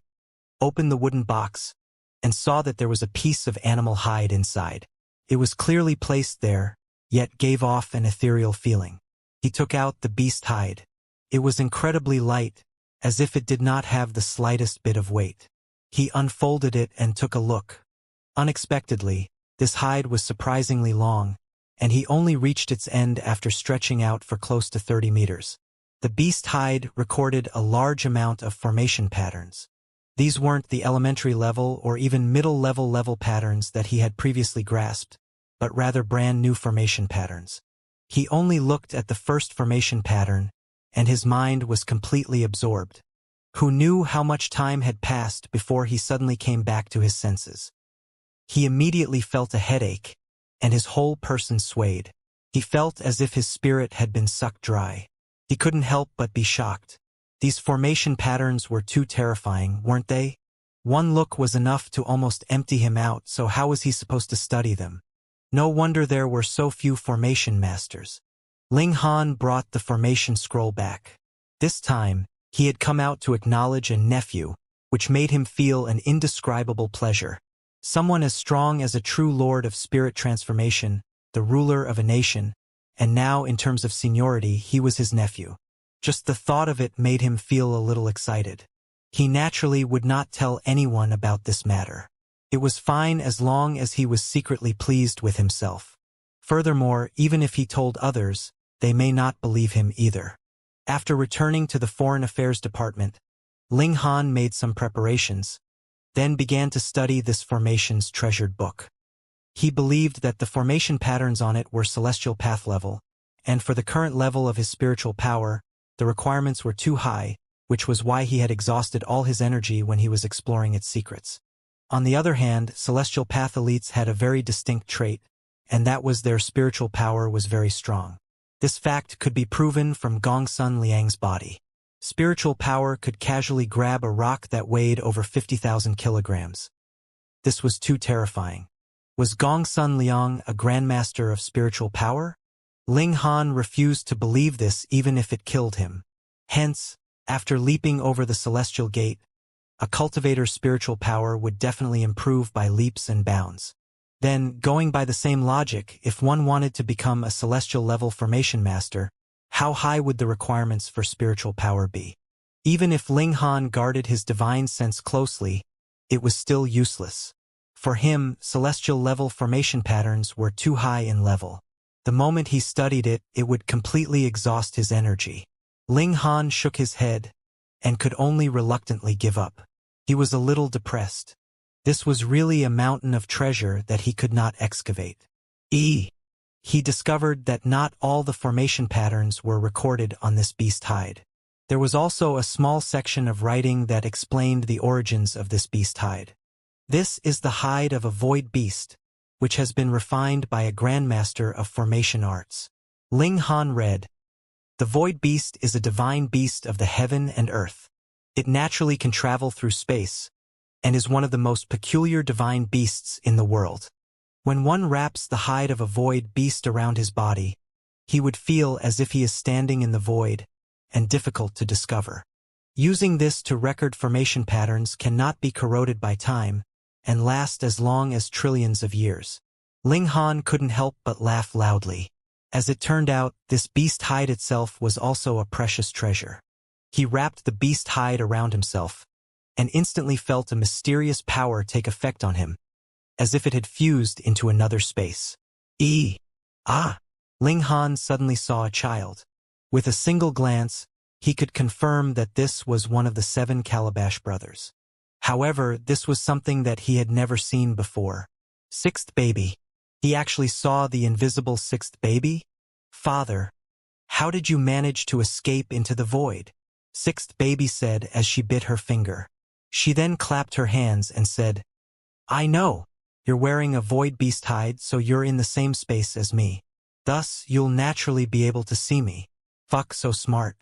opened the wooden box, and saw that there was a piece of animal hide inside. It was clearly placed there, yet gave off an ethereal feeling. He took out the beast hide. It was incredibly light, as if it did not have the slightest bit of weight. He unfolded it and took a look. Unexpectedly, this hide was surprisingly long, and he only reached its end after stretching out for close to 30 meters. The beast hide recorded a large amount of formation patterns. These weren't the elementary level or even middle level patterns that he had previously grasped, but rather brand new formation patterns. He only looked at the first formation pattern, and his mind was completely absorbed. Who knew how much time had passed before he suddenly came back to his senses? He immediately felt a headache, and his whole person swayed. He felt as if his spirit had been sucked dry. He couldn't help but be shocked. These formation patterns were too terrifying, weren't they? One look was enough to almost empty him out, so how was he supposed to study them? No wonder there were so few formation masters. Ling Han brought the formation scroll back. This time, he had come out to acknowledge a nephew, which made him feel an indescribable pleasure. Someone as strong as a true lord of spirit transformation, the ruler of a nation, and now in terms of seniority he was his nephew. Just the thought of it made him feel a little excited. He naturally would not tell anyone about this matter. It was fine as long as he was secretly pleased with himself. Furthermore, even if he told others, they may not believe him either. After returning to the Foreign Affairs Department, Ling Han made some preparations, then began to study this formation's treasured book. He believed that the formation patterns on it were celestial path level, and for the current level of his spiritual power, the requirements were too high, which was why he had exhausted all his energy when he was exploring its secrets. On the other hand, celestial path elites had a very distinct trait, and that was their spiritual power was very strong. This fact could be proven from Gongsun Liang's body. Spiritual power could casually grab a rock that weighed over 50,000 kilograms. This was too terrifying. Was Gongsun Liang a grandmaster of spiritual power? Ling Han refused to believe this even if it killed him. Hence, after leaping over the celestial gate, a cultivator's spiritual power would definitely improve by leaps and bounds. Then, going by the same logic, if one wanted to become a celestial level formation master, how high would the requirements for spiritual power be? Even if Ling Han guarded his divine sense closely, it was still useless. For him, celestial level formation patterns were too high in level. The moment he studied it, it would completely exhaust his energy. Ling Han shook his head and could only reluctantly give up. He was a little depressed. This was really a mountain of treasure that he could not excavate. He discovered that not all the formation patterns were recorded on this beast hide. There was also a small section of writing that explained the origins of this beast hide. This is the hide of a void beast, which has been refined by a grandmaster of formation arts. Ling Han read, "The void beast is a divine beast of the heaven and earth. It naturally can travel through space, and is one of the most peculiar divine beasts in the world. When one wraps the hide of a void beast around his body, he would feel as if he is standing in the void, and difficult to discover. Using this to record formation patterns cannot be corroded by time, and last as long as trillions of years." Ling Han couldn't help but laugh loudly. As it turned out, this beast hide itself was also a precious treasure. He wrapped the beast hide around himself, and instantly felt a mysterious power take effect on him, as if it had fused into another space. Ling Han suddenly saw a child. With a single glance, he could confirm that this was one of the 7 Calabash brothers. However, this was something that he had never seen before. Sixth baby. He actually saw the invisible 6th baby? "Father, how did you manage to escape into the void?" 6th baby said as she bit her finger. She then clapped her hands and said, "I know. You're wearing a void beast hide, so you're in the same space as me. Thus, you'll naturally be able to see me." Fuck, so smart.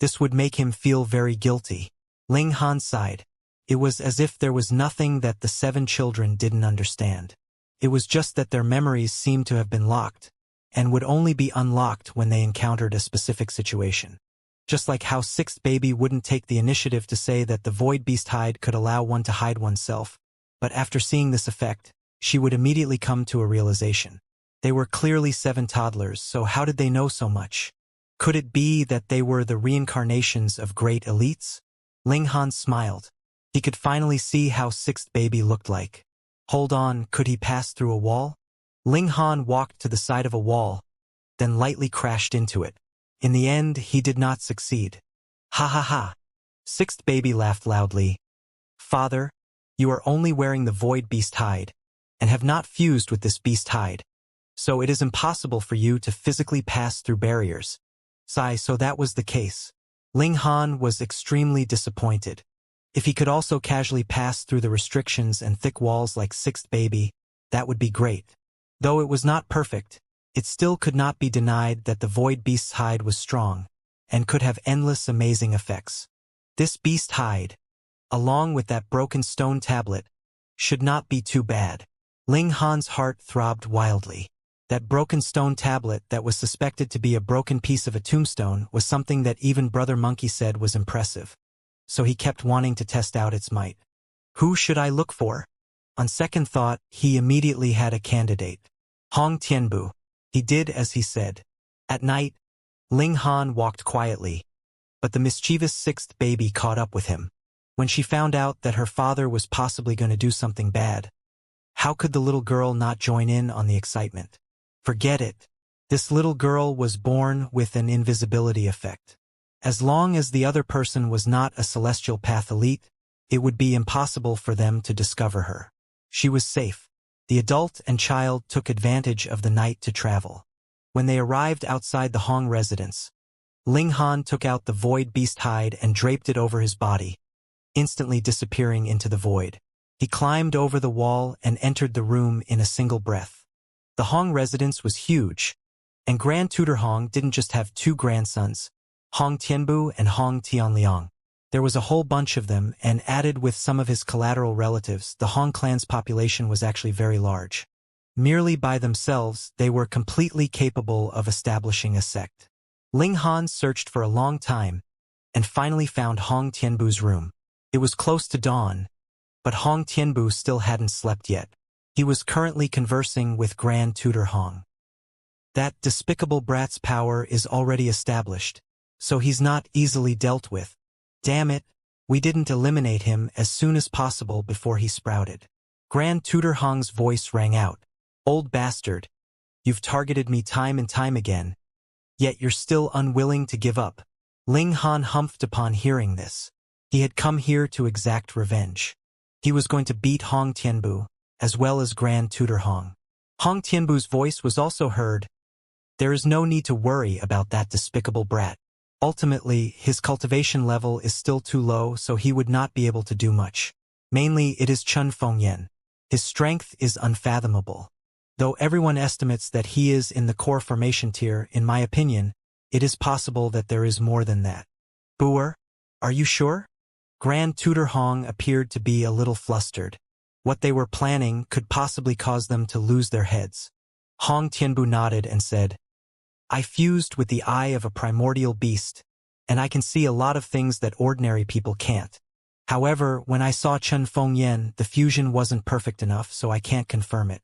This would make him feel very guilty. Ling Han sighed. It was as if there was nothing that the 7 children didn't understand. It was just that their memories seemed to have been locked, and would only be unlocked when they encountered a specific situation. Just like how 6th baby wouldn't take the initiative to say that the void beast hide could allow one to hide oneself, but after seeing this effect, she would immediately come to a realization. They were clearly 7 toddlers, so how did they know so much? Could it be that they were the reincarnations of great elites? Ling Han smiled. He could finally see how 6th baby looked like. Hold on, could he pass through a wall? Ling Han walked to the side of a wall, then lightly crashed into it. In the end, he did not succeed. Ha ha ha. 6th baby laughed loudly. "Father, you are only wearing the void beast hide, and have not fused with this beast hide. So it is impossible for you to physically pass through barriers." So that was the case. Ling Han was extremely disappointed. If he could also casually pass through the restrictions and thick walls like 6th baby, that would be great. Though it was not perfect, it still could not be denied that the void beast's hide was strong, and could have endless amazing effects. This beast hide, along with that broken stone tablet, should not be too bad. Ling Han's heart throbbed wildly. That broken stone tablet that was suspected to be a broken piece of a tombstone was something that even Brother Monkey said was impressive. So he kept wanting to test out its might. Who should I look for? On second thought, he immediately had a candidate. Hong Tianbu. He did as he said. At night, Ling Han walked quietly, but the mischievous 6th baby caught up with him. When she found out that her father was possibly going to do something bad, how could the little girl not join in on the excitement? Forget it. This little girl was born with an invisibility effect. As long as the other person was not a celestial path elite, it would be impossible for them to discover her. She was safe. The adult and child took advantage of the night to travel. When they arrived outside the Hong residence, Ling Han took out the void beast hide and draped it over his body, instantly disappearing into the void. He climbed over the wall and entered the room in a single breath. The Hong residence was huge, and Grand Tutor Hong didn't just have 2 grandsons, Hong Tianbu and Hong Tianliang. There was a whole bunch of them, and added with some of his collateral relatives, the Hong clan's population was actually very large. Merely by themselves, they were completely capable of establishing a sect. Ling Han searched for a long time, and finally found Hong Tianbu's room. It was close to dawn, but Hong Tianbu still hadn't slept yet. He was currently conversing with Grand Tutor Hong. That despicable brat's power is already established, so he's not easily dealt with. Damn it, we didn't eliminate him as soon as possible before he sprouted. Grand Tutor Hong's voice rang out. Old bastard, you've targeted me time and time again, yet you're still unwilling to give up. Ling Han humphed upon hearing this. He had come here to exact revenge. He was going to beat Hong Tianbu, as well as Grand Tutor Hong. Hong Tianbu's voice was also heard. There is no need to worry about that despicable brat. Ultimately, his cultivation level is still too low, so he would not be able to do much. Mainly, it is Chun Fengyan. His strength is unfathomable. Though everyone estimates that he is in the core formation tier, in my opinion, it is possible that there is more than that. Boer, are you sure? Grand Tutor Hong appeared to be a little flustered. What they were planning could possibly cause them to lose their heads. Hong Tianbu nodded and said, I fused with the eye of a primordial beast, and I can see a lot of things that ordinary people can't. However, when I saw Chun Fengyan, the fusion wasn't perfect enough, so I can't confirm it.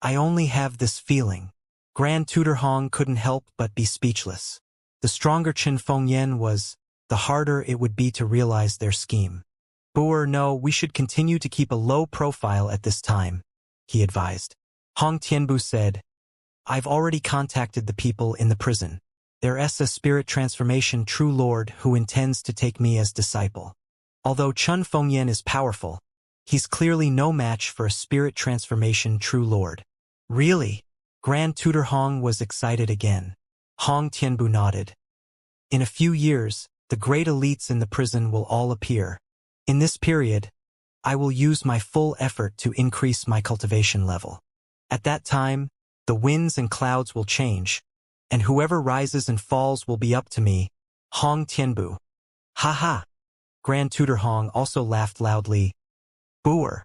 I only have this feeling. Grand Tutor Hong couldn't help but be speechless. The stronger Chun Fengyan was, the harder it would be to realize their scheme. Boer, no, we should continue to keep a low profile at this time, he advised. Hong Tianbu said, I've already contacted the people in the prison. There's a spirit transformation true lord who intends to take me as disciple. Although Chun Fengyan is powerful, he's clearly no match for a spirit transformation true lord. Really? Grand Tutor Hong was excited again. Hong Tianbu nodded. In a few years, the great elites in the prison will all appear. In this period, I will use my full effort to increase my cultivation level. At that time, the winds and clouds will change, and whoever rises and falls will be up to me. Hong Tianbu. Ha ha! Grand Tutor Hong also laughed loudly. Boer,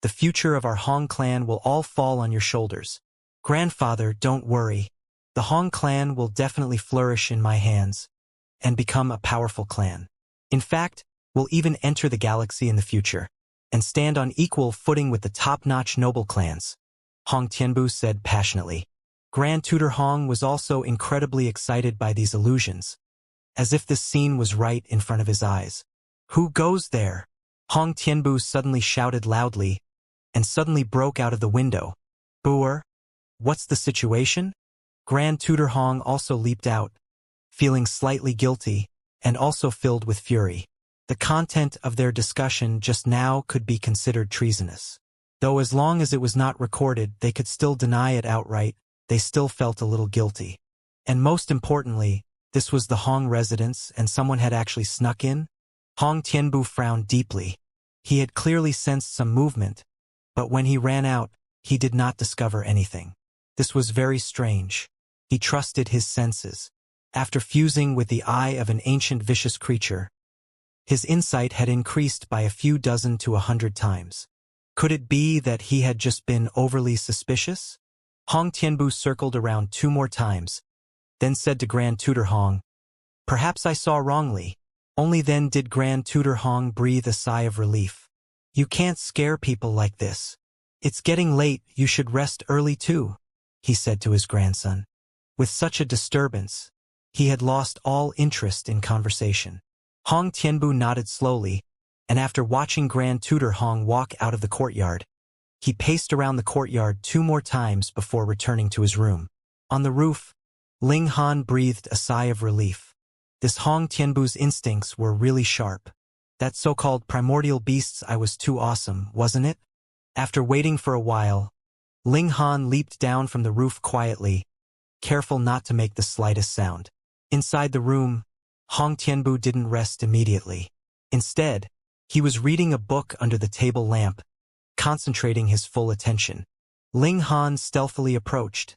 the future of our Hong clan will all fall on your shoulders. Grandfather, don't worry. The Hong clan will definitely flourish in my hands and become a powerful clan. In fact, we'll even enter the galaxy in the future and stand on equal footing with the top-notch noble clans, Hong Tianbu said passionately. Grand Tutor Hong was also incredibly excited by these illusions, as if this scene was right in front of his eyes. Who goes there? Hong Tianbu suddenly shouted loudly, and suddenly broke out of the window. Boer, what's the situation? Grand Tutor Hong also leaped out, feeling slightly guilty, and also filled with fury. The content of their discussion just now could be considered treasonous. Though as long as it was not recorded, they could still deny it outright, they still felt a little guilty. And most importantly, this was the Hong residence and someone had actually snuck in? Hong Tianbu frowned deeply. He had clearly sensed some movement, but when he ran out, he did not discover anything. This was very strange. He trusted his senses. After fusing with the eye of an ancient vicious creature, his insight had increased by a few dozen to 100 times. Could it be that he had just been overly suspicious? Hong Tianbu circled around 2 more times, then said to Grand Tutor Hong, Perhaps I saw wrongly. Only then did Grand Tutor Hong breathe a sigh of relief. You can't scare people like this. It's getting late, you should rest early too, he said to his grandson. With such a disturbance, he had lost all interest in conversation. Hong Tianbu nodded slowly, and after watching Grand Tutor Hong walk out of the courtyard, he paced around the courtyard 2 more times before returning to his room. On the roof, Ling Han breathed a sigh of relief. This Hong Tianbu's instincts were really sharp. That so-called primordial beasts I was too awesome, wasn't it? After waiting for a while, Ling Han leaped down from the roof quietly, careful not to make the slightest sound. Inside the room, Hong Tianbu didn't rest immediately. Instead, he was reading a book under the table lamp, concentrating his full attention. Ling Han stealthily approached,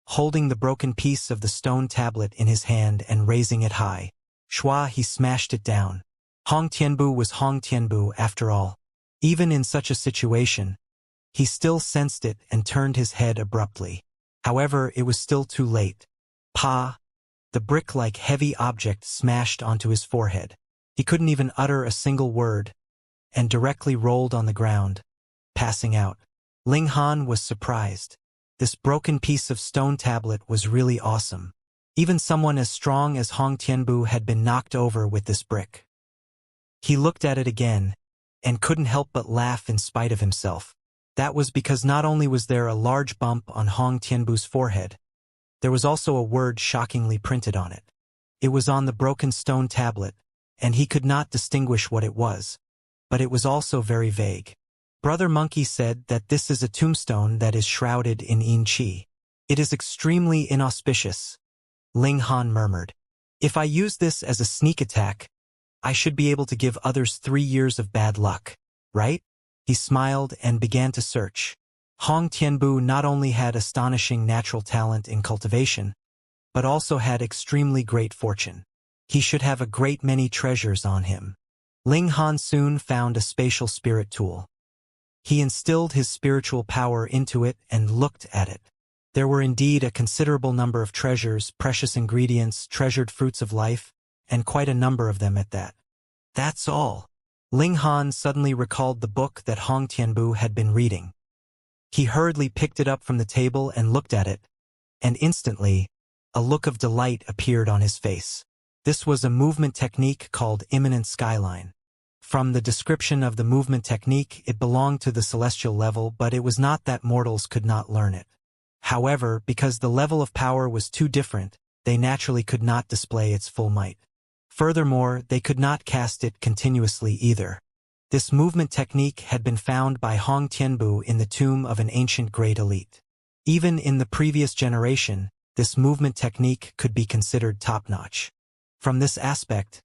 holding the broken piece of the stone tablet in his hand and raising it high. Shua, he smashed it down. Hong Tianbu was Hong Tianbu after all. Even in such a situation, he still sensed it and turned his head abruptly. However, it was still too late. Pa! The brick-like heavy object smashed onto his forehead. He couldn't even utter a single word, and directly rolled on the ground, passing out. Ling Han was surprised. This broken piece of stone tablet was really awesome. Even someone as strong as Hong Tianbu had been knocked over with this brick. He looked at it again, and couldn't help but laugh in spite of himself. That was because not only was there a large bump on Hong Tianbu's forehead, there was also a word shockingly printed on it. It was on the broken stone tablet, and he could not distinguish what it was. But it was also very vague. Brother Monkey said that this is a tombstone that is shrouded in yin qi. It is extremely inauspicious, Ling Han murmured. If I use this as a sneak attack, I should be able to give others 3 years of bad luck, right? He smiled and began to search. Hong Tianbu not only had astonishing natural talent in cultivation, but also had extremely great fortune. He should have a great many treasures on him. Ling Han soon found a spatial spirit tool. He instilled his spiritual power into it and looked at it. There were indeed a considerable number of treasures, precious ingredients, treasured fruits of life, and quite a number of them at that. That's all. Ling Han suddenly recalled the book that Hong Tianbu had been reading. He hurriedly picked it up from the table and looked at it, and instantly, a look of delight appeared on his face. This was a movement technique called imminent skyline. From the description of the movement technique, it belonged to the celestial level, but it was not that mortals could not learn it. However, because the level of power was too different, they naturally could not display its full might. Furthermore, they could not cast it continuously either. This movement technique had been found by Hong Tianbu in the tomb of an ancient great elite. Even in the previous generation, this movement technique could be considered top-notch. From this aspect,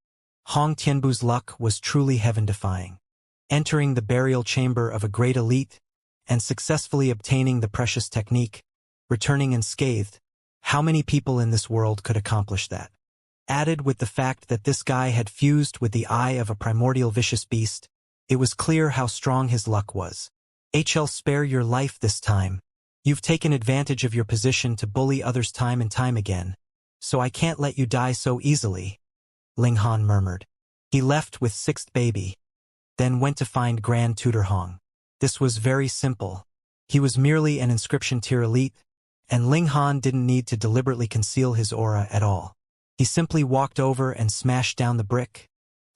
Hong Tianbu's luck was truly heaven-defying. Entering the burial chamber of a great elite and successfully obtaining the precious technique, returning unscathed, how many people in this world could accomplish that? Added with the fact that this guy had fused with the eye of a primordial vicious beast, it was clear how strong his luck was. HL, spare your life this time. You've taken advantage of your position to bully others time and time again, so I can't let you die so easily, Ling Han murmured. He left with sixth baby, then went to find Grand Tutor Hong. This was very simple. He was merely an inscription tier elite, and Ling Han didn't need to deliberately conceal his aura at all. He simply walked over and smashed down the brick,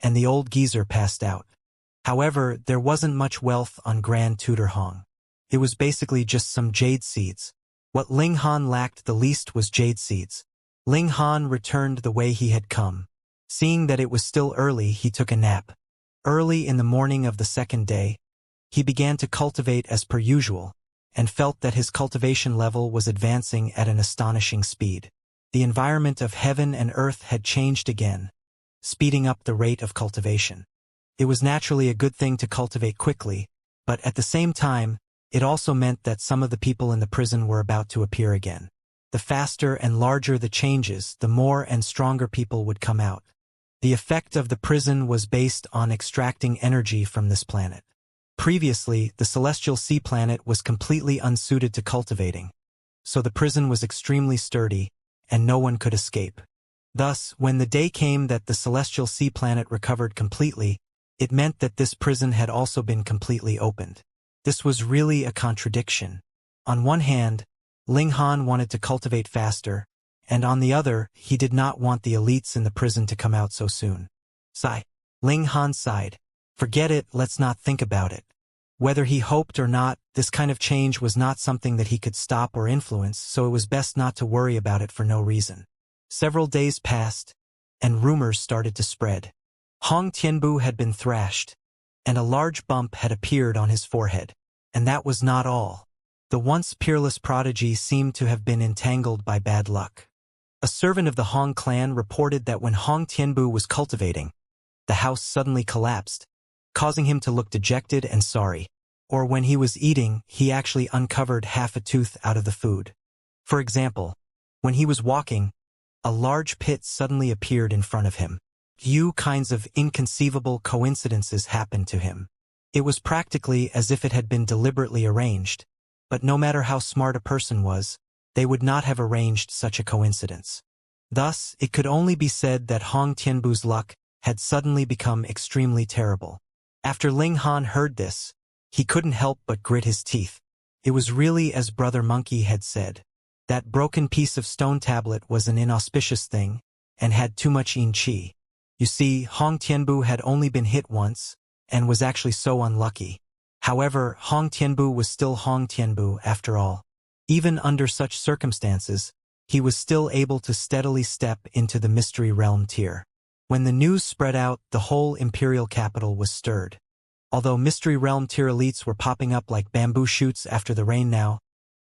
and the old geezer passed out. However, there wasn't much wealth on Grand Tutor Hong. It was basically just some jade seeds. What Ling Han lacked the least was jade seeds. Ling Han returned the way he had come. Seeing that it was still early, he took a nap. Early in the morning of the second day, he began to cultivate as per usual, and felt that his cultivation level was advancing at an astonishing speed. The environment of heaven and earth had changed again, speeding up the rate of cultivation. It was naturally a good thing to cultivate quickly, but at the same time, it also meant that some of the people in the prison were about to appear again. The faster and larger the changes, the more and stronger people would come out. The effect of the prison was based on extracting energy from this planet. Previously, the celestial sea planet was completely unsuited to cultivating, so the prison was extremely sturdy, and no one could escape. Thus, when the day came that the celestial sea planet recovered completely, it meant that this prison had also been completely opened. This was really a contradiction. On one hand, Ling Han wanted to cultivate faster, and on the other, he did not want the elites in the prison to come out so soon. Sigh. Ling Han sighed. Forget it, let's not think about it. Whether he hoped or not, this kind of change was not something that he could stop or influence, so it was best not to worry about it for no reason. Several days passed, and rumors started to spread. Hong Tianbu had been thrashed, and a large bump had appeared on his forehead. And that was not all. The once peerless prodigy seemed to have been entangled by bad luck. A servant of the Hong clan reported that when Hong Tianbu was cultivating, the house suddenly collapsed, causing him to look dejected and sorry. Or when he was eating, he actually uncovered half a tooth out of the food. For example, when he was walking, a large pit suddenly appeared in front of him. few kinds of inconceivable coincidences happened to him. It was practically as if it had been deliberately arranged, but no matter how smart a person was, they would not have arranged such a coincidence. Thus, it could only be said that Hong Tianbu's luck had suddenly become extremely terrible. After Ling Han heard this, he couldn't help but grit his teeth. It was really as Brother Monkey had said. That broken piece of stone tablet was an inauspicious thing, and had too much yin qi. You see, Hong Tianbu had only been hit once, and was actually so unlucky. However, Hong Tianbu was still Hong Tianbu after all. Even under such circumstances, he was still able to steadily step into the mystery realm tier. When the news spread out, the whole imperial capital was stirred. Although mystery realm tier elites were popping up like bamboo shoots after the rain now,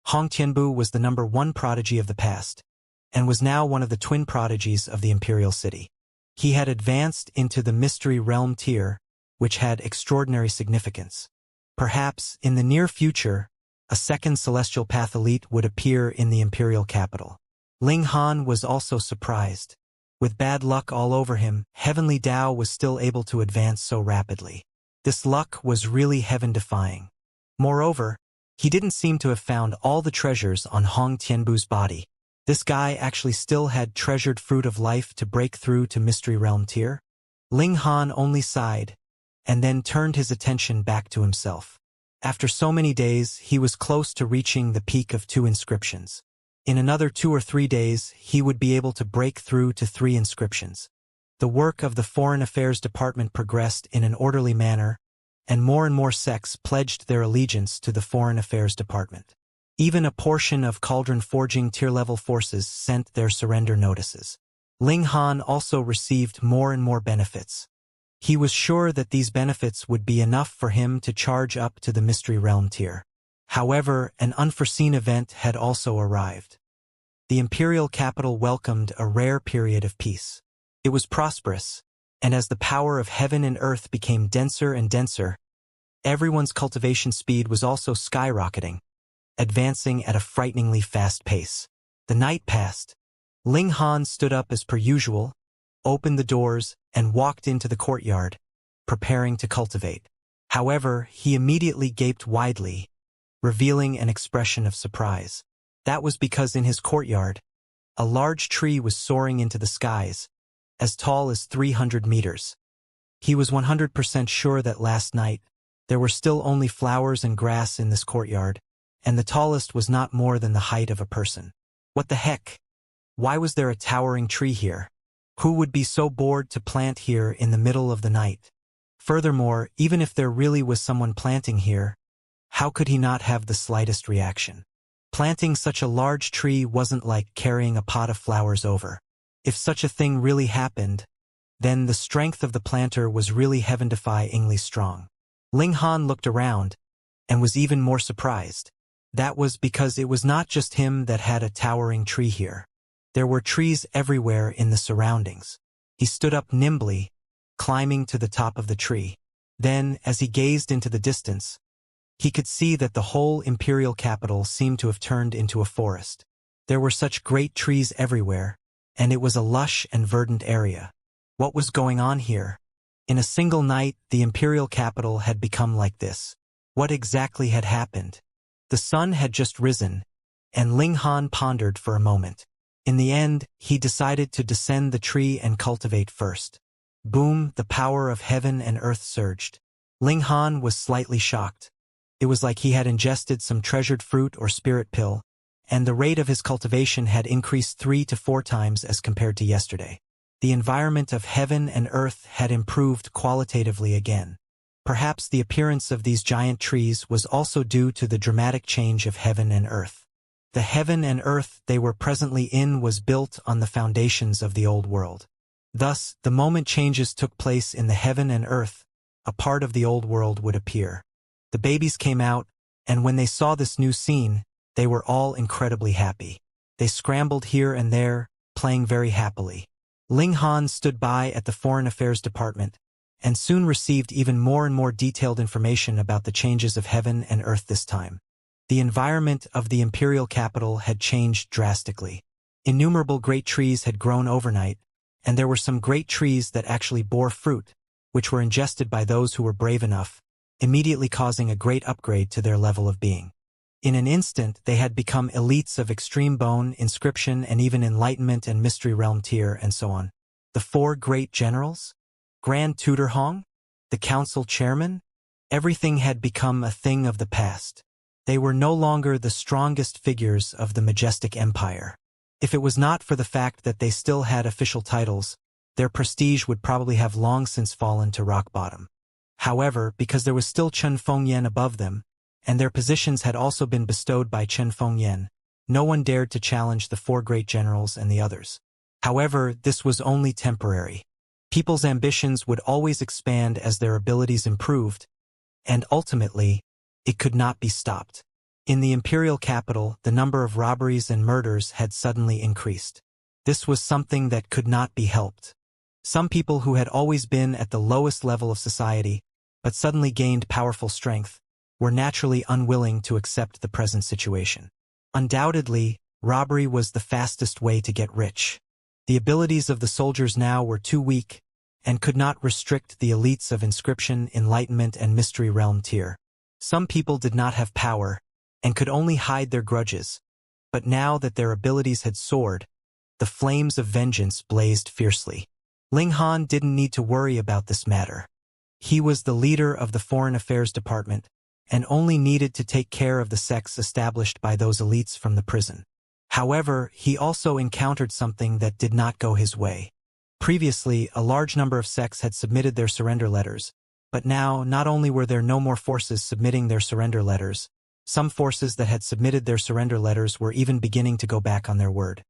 Hong Tianbu was the #1 prodigy of the past, and was now one of the twin prodigies of the imperial city. He had advanced into the mystery realm tier, which had extraordinary significance. Perhaps, in the near future, a second celestial path elite would appear in the imperial capital. Ling Han was also surprised. With bad luck all over him, Heavenly Dao was still able to advance so rapidly. This luck was really heaven-defying. Moreover, he didn't seem to have found all the treasures on Hong Tianbu's body. This guy actually still had treasured fruit of life to break through to Mystery Realm tier. Ling Han only sighed, and then turned his attention back to himself. After so many days, he was close to reaching the peak of 2 inscriptions. In another 2 or 3 days, he would be able to break through to 3 inscriptions. The work of the Foreign Affairs Department progressed in an orderly manner, and more sects pledged their allegiance to the Foreign Affairs Department. Even a portion of Cauldron Forging tier-level forces sent their surrender notices. Ling Han also received more and more benefits. He was sure that these benefits would be enough for him to charge up to the Mystery Realm tier. However, an unforeseen event had also arrived. The imperial capital welcomed a rare period of peace. It was prosperous, and as the power of heaven and earth became denser and denser, everyone's cultivation speed was also skyrocketing, advancing at a frighteningly fast pace. The night passed. Ling Han stood up as per usual, opened the doors, and walked into the courtyard, preparing to cultivate. However, he immediately gaped widely, revealing an expression of surprise. That was because in his courtyard, a large tree was soaring into the skies, as tall as 300 meters. He was 100% sure that last night, there were still only flowers and grass in this courtyard, and the tallest was not more than the height of a person. What the heck? Why was there a towering tree here? Who would be so bored to plant here in the middle of the night? Furthermore, even if there really was someone planting here, how could he not have the slightest reaction? Planting such a large tree wasn't like carrying a pot of flowers over. If such a thing really happened, then the strength of the planter was really heaven-defyingly strong. Ling Han looked around, and was even more surprised. That was because it was not just him that had a towering tree here. There were trees everywhere in the surroundings. He stood up nimbly, climbing to the top of the tree. Then, as he gazed into the distance, he could see that the whole imperial capital seemed to have turned into a forest. There were such great trees everywhere, and it was a lush and verdant area. What was going on here? In a single night, the imperial capital had become like this. What exactly had happened? The sun had just risen, and Ling Han pondered for a moment. In the end, he decided to descend the tree and cultivate first. Boom, the power of heaven and earth surged. Ling Han was slightly shocked. It was like he had ingested some treasured fruit or spirit pill, and the rate of his cultivation had increased 3 to 4 times as compared to yesterday. The environment of heaven and earth had improved qualitatively again. Perhaps the appearance of these giant trees was also due to the dramatic change of heaven and earth. The heaven and earth they were presently in was built on the foundations of the old world. Thus, the moment changes took place in the heaven and earth, a part of the old world would appear. The babies came out, and when they saw this new scene, they were all incredibly happy. They scrambled here and there, playing very happily. Ling Han stood by at the Foreign Affairs Department, and soon received even more and more detailed information about the changes of heaven and earth this time. The environment of the imperial capital had changed drastically. Innumerable great trees had grown overnight, and there were some great trees that actually bore fruit, which were ingested by those who were brave enough, immediately causing a great upgrade to their level of being. In an instant, they had become elites of extreme bone, inscription, and even enlightenment and mystery realm tier, and so on. The 4 great generals? Grand Tutor Hong? The council chairman? Everything had become a thing of the past. They were no longer the strongest figures of the majestic empire. If it was not for the fact that they still had official titles, their prestige would probably have long since fallen to rock bottom. However, because there was still Chen Fengyan above them, and their positions had also been bestowed by Chen Fengyan, no one dared to challenge the 4 great generals and the others. However, this was only temporary. People's ambitions would always expand as their abilities improved, and ultimately, it could not be stopped. In the imperial capital, the number of robberies and murders had suddenly increased. This was something that could not be helped. Some people who had always been at the lowest level of society, but suddenly gained powerful strength, were naturally unwilling to accept the present situation. Undoubtedly, robbery was the fastest way to get rich. The abilities of the soldiers now were too weak, and could not restrict the elites of inscription, enlightenment, and mystery realm tier. Some people did not have power, and could only hide their grudges, but now that their abilities had soared, the flames of vengeance blazed fiercely. Ling Han didn't need to worry about this matter. He was the leader of the Foreign Affairs Department, and only needed to take care of the sects established by those elites from the prison. However, he also encountered something that did not go his way. Previously, a large number of sects had submitted their surrender letters, but now not only were there no more forces submitting their surrender letters, some forces that had submitted their surrender letters were even beginning to go back on their word.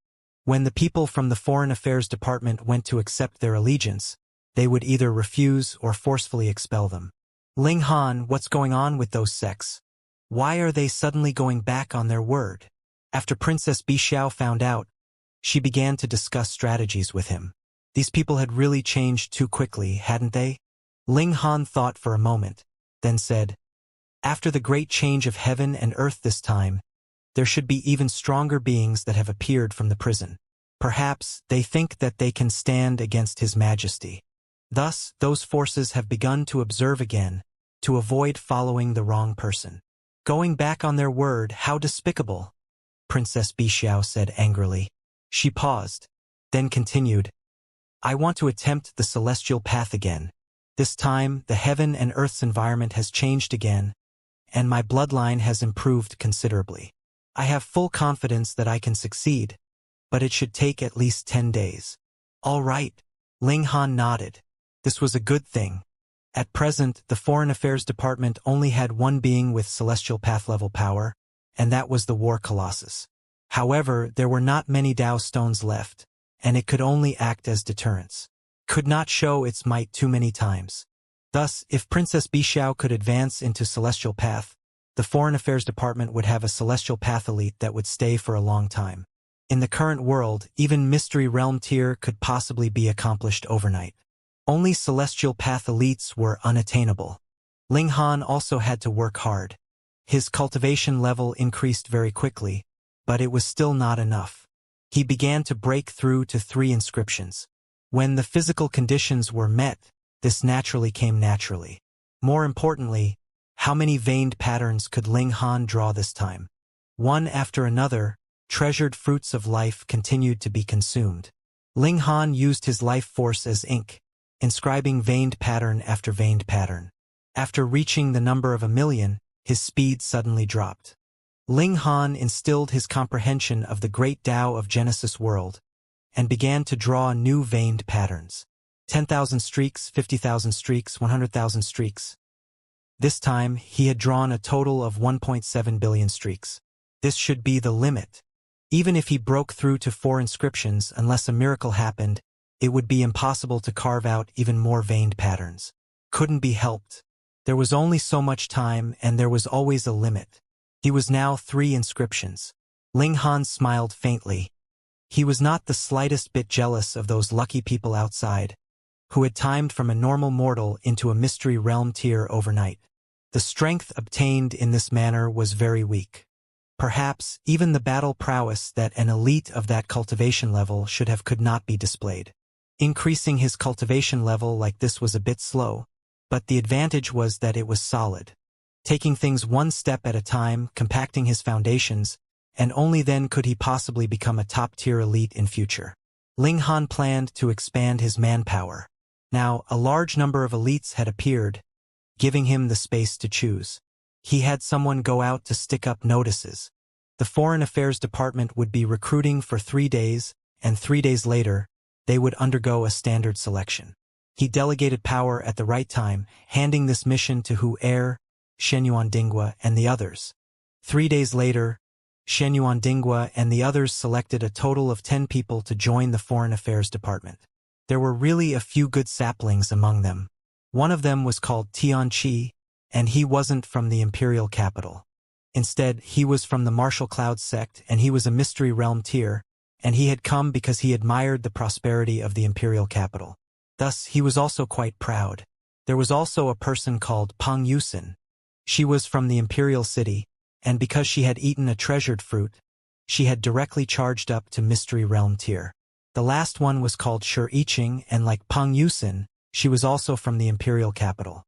When the people from the Foreign Affairs Department went to accept their allegiance, they would either refuse or forcefully expel them. Ling Han, what's going on with those sects? Why are they suddenly going back on their word? After Princess Bixiao found out, she began to discuss strategies with him. These people had really changed too quickly, hadn't they? Ling Han thought for a moment, then said, "After the great change of heaven and earth this time, there should be even stronger beings that have appeared from the prison. Perhaps they think that they can stand against His Majesty. Thus, those forces have begun to observe again, to avoid following the wrong person. Going back on their word, how despicable," Princess Bixiao said angrily. She paused, then continued, "I want to attempt the celestial path again. This time, the heaven and earth's environment has changed again, and my bloodline has improved considerably. I have full confidence that I can succeed, but it should take at least 10 days. All right." Ling Han nodded. This was a good thing. At present, the Foreign Affairs Department only had one being with celestial path level power, and that was the War Colossus. However, there were not many Dao stones left, and it could only act as deterrence. Could not show its might too many times. Thus, if Princess Bixiao could advance into Celestial Path, the Foreign Affairs Department would have a Celestial Path elite that would stay for a long time. In the current world, even Mystery Realm tier could possibly be accomplished overnight. Only Celestial Path elites were unattainable. Ling Han also had to work hard. His cultivation level increased very quickly, but it was still not enough. He began to break through to 3 inscriptions. When the physical conditions were met, this naturally came naturally. More importantly, how many veined patterns could Ling Han draw this time? One after another, treasured fruits of life continued to be consumed. Ling Han used his life force as ink, inscribing veined pattern after veined pattern. After reaching the number of 1,000,000, his speed suddenly dropped. Ling Han instilled his comprehension of the great Tao of Genesis world, and began to draw new veined patterns. 10,000 streaks, 50,000 streaks, 100,000 streaks. This time, he had drawn a total of 1.7 billion streaks. This should be the limit. Even if he broke through to 4 inscriptions, unless a miracle happened, it would be impossible to carve out even more veined patterns. Couldn't be helped. There was only so much time, and there was always a limit. He was now 3 inscriptions. Ling Han smiled faintly. He was not the slightest bit jealous of those lucky people outside, who had timed from a normal mortal into a mystery realm tier overnight. The strength obtained in this manner was very weak. Perhaps even the battle prowess that an elite of that cultivation level should have could not be displayed. Increasing his cultivation level like this was a bit slow, but the advantage was that it was solid. Taking things one step at a time, compacting his foundations, and only then could he possibly become a top-tier elite in future. Ling Han planned to expand his manpower. Now, a large number of elites had appeared, giving him the space to choose. He had someone go out to stick up notices. The Foreign Affairs Department would be recruiting for 3 days, and 3 days later, they would undergo a standard selection. He delegated power at the right time, handing this mission to Hu Er, Shen Yuandingwa, and the others. 3 days later, Shen Yuandingwa and the others selected a total of 10 people to join the Foreign Affairs Department. There were really a few good saplings among them. One of them was called Tianqi, and he wasn't from the imperial capital. Instead, he was from the Martial Cloud sect, and he was a mystery realm tier, and he had come because he admired the prosperity of the imperial capital. Thus, he was also quite proud. There was also a person called Pang Yusin. She was from the imperial city, and because she had eaten a treasured fruit, she had directly charged up to mystery realm tier. The last one was called Shi Yiqing, and like Pang Yusin, she was also from the imperial capital.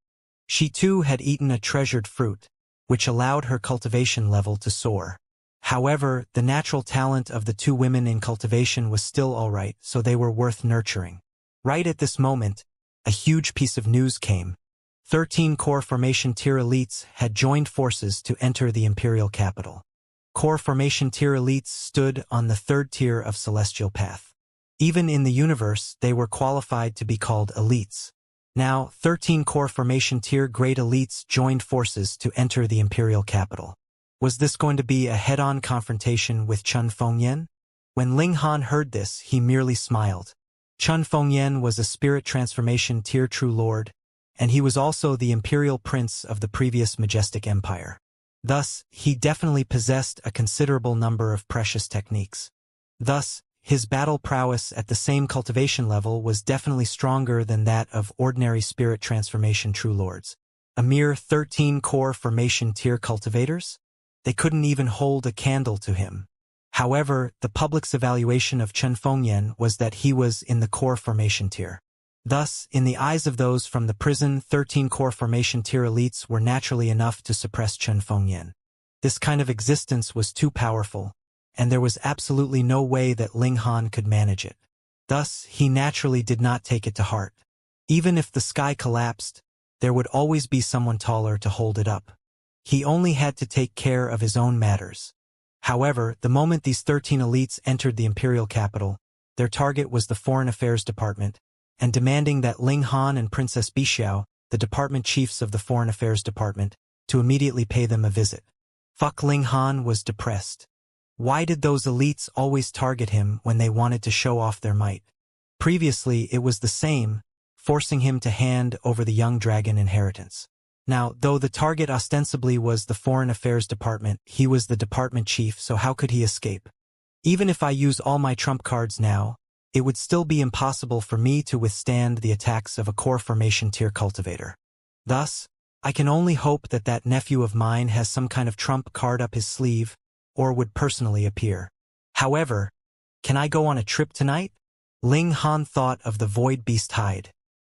She too had eaten a treasured fruit, which allowed her cultivation level to soar. However, the natural talent of the 2 women in cultivation was still alright, so they were worth nurturing. Right at this moment, a huge piece of news came. 13 core formation tier elites had joined forces to enter the imperial capital. Core formation tier elites stood on the 3rd tier of celestial path. Even in the universe, they were qualified to be called elites. Now, 13 core formation tier great elites joined forces to enter the imperial capital. Was this going to be a head-on confrontation with Chun Fengyan? When Ling Han heard this, he merely smiled. Chun Fengyan was a spirit transformation tier true lord, and he was also the imperial prince of the previous majestic empire. Thus, he definitely possessed a considerable number of precious techniques. Thus, his battle prowess at the same cultivation level was definitely stronger than that of ordinary spirit transformation true lords. A mere 13 core formation tier cultivators? They couldn't even hold a candle to him. However, the public's evaluation of Chun Fengyan was that he was in the core formation tier. Thus, in the eyes of those from the prison, 13 core formation tier elites were naturally enough to suppress Chun Fengyan. This kind of existence was too powerful, and there was absolutely no way that Ling Han could manage it. Thus, he naturally did not take it to heart. Even if the sky collapsed, there would always be someone taller to hold it up. He only had to take care of his own matters. However, the moment these 13 elites entered the imperial capital, their target was the Foreign Affairs Department, and demanding that Ling Han and Princess Bixiao, the department chiefs of the Foreign Affairs Department, to immediately pay them a visit. Fuck, Ling Han was depressed. Why did those elites always target him when they wanted to show off their might? Previously, it was the same, forcing him to hand over the young dragon inheritance. Now, though the target ostensibly was the Foreign Affairs Department, he was the department chief, so how could he escape? Even if I use all my trump cards now, it would still be impossible for me to withstand the attacks of a core formation tier cultivator. Thus, I can only hope that that nephew of mine has some kind of trump card up his sleeve, or would personally appear. However, can I go on a trip tonight? Ling Han thought of the void beast hide.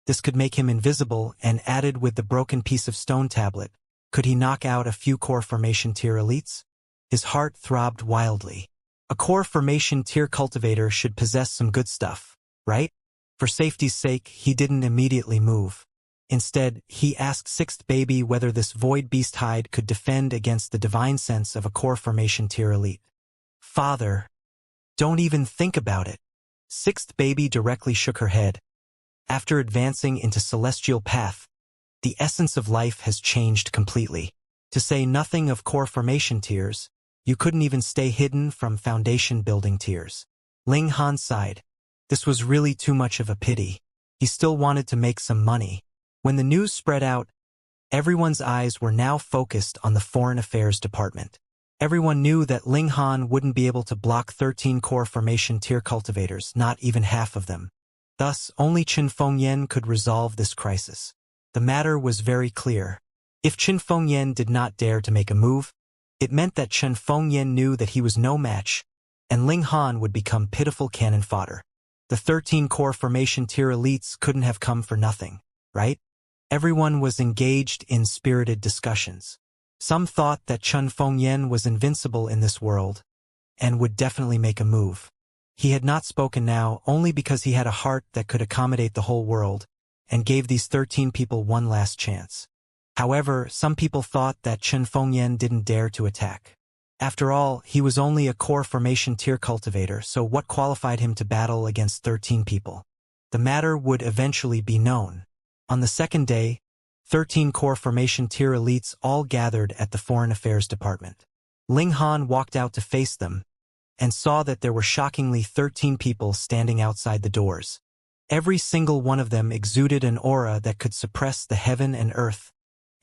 This could make him invisible, and added with the broken piece of stone tablet, could he knock out a few core formation tier elites? His heart throbbed wildly. A core formation tier cultivator should possess some good stuff, right? For safety's sake, he didn't immediately move. Instead, he asked Sixth Baby whether this void beast hide could defend against the divine sense of a core formation tier elite. Father, don't even think about it. Sixth Baby directly shook her head. After advancing into celestial path, the essence of life has changed completely. To say nothing of core formation tiers, you couldn't even stay hidden from foundation building tiers. Ling Han sighed. This was really too much of a pity. He still wanted to make some money. When the news spread out, everyone's eyes were now focused on the Foreign Affairs Department. Everyone knew that Ling Han wouldn't be able to block 13 core formation tier cultivators, not even half of them. Thus, only Chun Fengyan could resolve this crisis. The matter was very clear. If Chun Fengyan did not dare to make a move, it meant that Chun Fengyan knew that he was no match, and Ling Han would become pitiful cannon fodder. The 13 core formation tier elites couldn't have come for nothing, right? Everyone was engaged in spirited discussions. Some thought that Chun Fengyan was invincible in this world and would definitely make a move. He had not spoken now only because he had a heart that could accommodate the whole world and gave these 13 people one last chance. However, some people thought that Chun Fengyan didn't dare to attack. After all, he was only a core formation tier cultivator, so what qualified him to battle against 13 people? The matter would eventually be known. On the second day, 13 core formation tier elites all gathered at the Foreign Affairs Department. Ling Han walked out to face them and saw that there were shockingly 13 people standing outside the doors. Every single one of them exuded an aura that could suppress the heaven and earth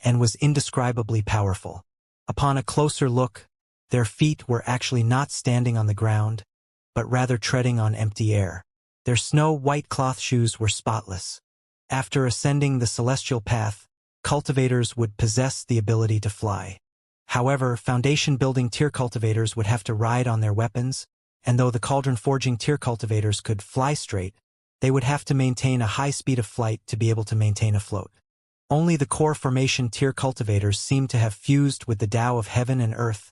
and was indescribably powerful. Upon a closer look, their feet were actually not standing on the ground, but rather treading on empty air. Their snow-white cloth shoes were spotless. After ascending the celestial path, cultivators would possess the ability to fly. However, foundation-building tier cultivators would have to ride on their weapons, and though the cauldron-forging tier cultivators could fly straight, they would have to maintain a high speed of flight to be able to maintain a float. Only the core formation tier cultivators seemed to have fused with the Tao of heaven and earth,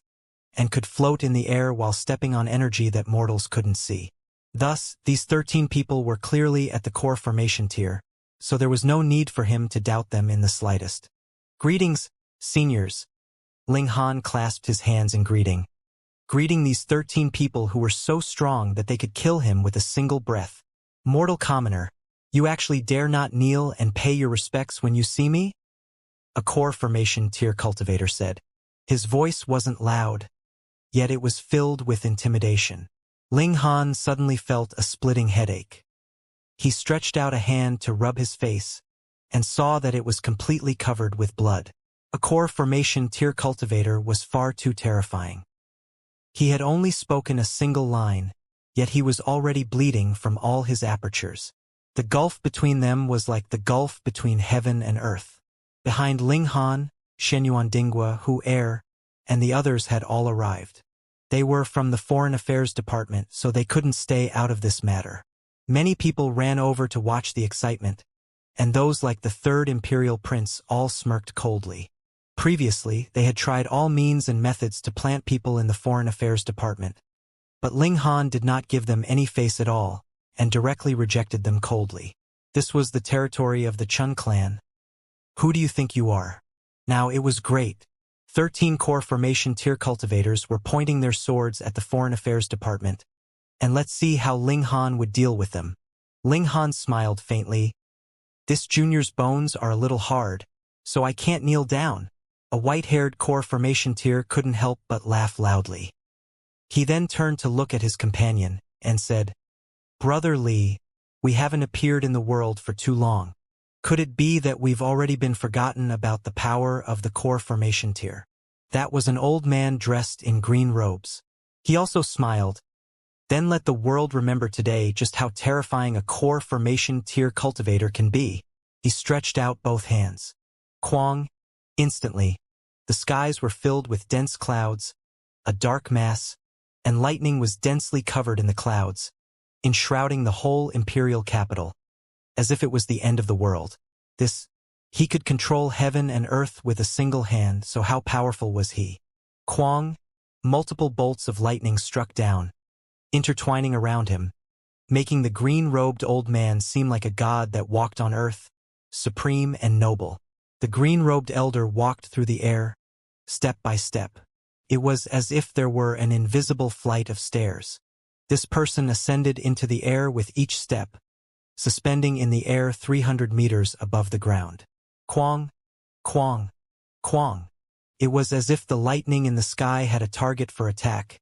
and could float in the air while stepping on energy that mortals couldn't see. Thus, these 13 people were clearly at the core formation tier, so there was no need for him to doubt them in the slightest. Greetings, seniors. Ling Han clasped his hands in greeting. Greeting these 13 people who were so strong that they could kill him with a single breath. Mortal commoner, you actually dare not kneel and pay your respects when you see me? A core formation tier cultivator said. His voice wasn't loud, yet it was filled with intimidation. Ling Han suddenly felt a splitting headache. He stretched out a hand to rub his face and saw that it was completely covered with blood. A core formation tier cultivator was far too terrifying. He had only spoken a single line, yet he was already bleeding from all his apertures. The gulf between them was like the gulf between heaven and earth. Behind Ling Han, Shenyuan Dingwa, Hu Er, and the others had all arrived. They were from the Foreign Affairs Department, so they couldn't stay out of this matter. Many people ran over to watch the excitement, and those like the Third Imperial Prince all smirked coldly. Previously, they had tried all means and methods to plant people in the Foreign Affairs Department, but Ling Han did not give them any face at all, and directly rejected them coldly. This was the territory of the Chun clan. Who do you think you are? Now it was great. 13 core formation tier cultivators were pointing their swords at the Foreign Affairs Department, and let's see how Ling Han would deal with them. Ling Han smiled faintly. This junior's bones are a little hard, so I can't kneel down. A white-haired core formation tier couldn't help but laugh loudly. He then turned to look at his companion and said, Brother Li, we haven't appeared in the world for too long. Could it be that we've already been forgotten about the power of the core formation tier? That was an old man dressed in green robes. He also smiled. Then let the world remember today just how terrifying a core formation tier cultivator can be. He stretched out both hands. Quang. Instantly, the skies were filled with dense clouds, a dark mass, and lightning was densely covered in the clouds, enshrouding the whole imperial capital, as if it was the end of the world. He could control heaven and earth with a single hand, so how powerful was he? Quang. Multiple bolts of lightning struck down, intertwining around him, making the green-robed old man seem like a god that walked on earth, supreme and noble. The green-robed elder walked through the air, step by step. It was as if there were an invisible flight of stairs. This person ascended into the air with each step, suspending in the air 300 meters above the ground. Quang, quang, quang. It was as if the lightning in the sky had a target for attack,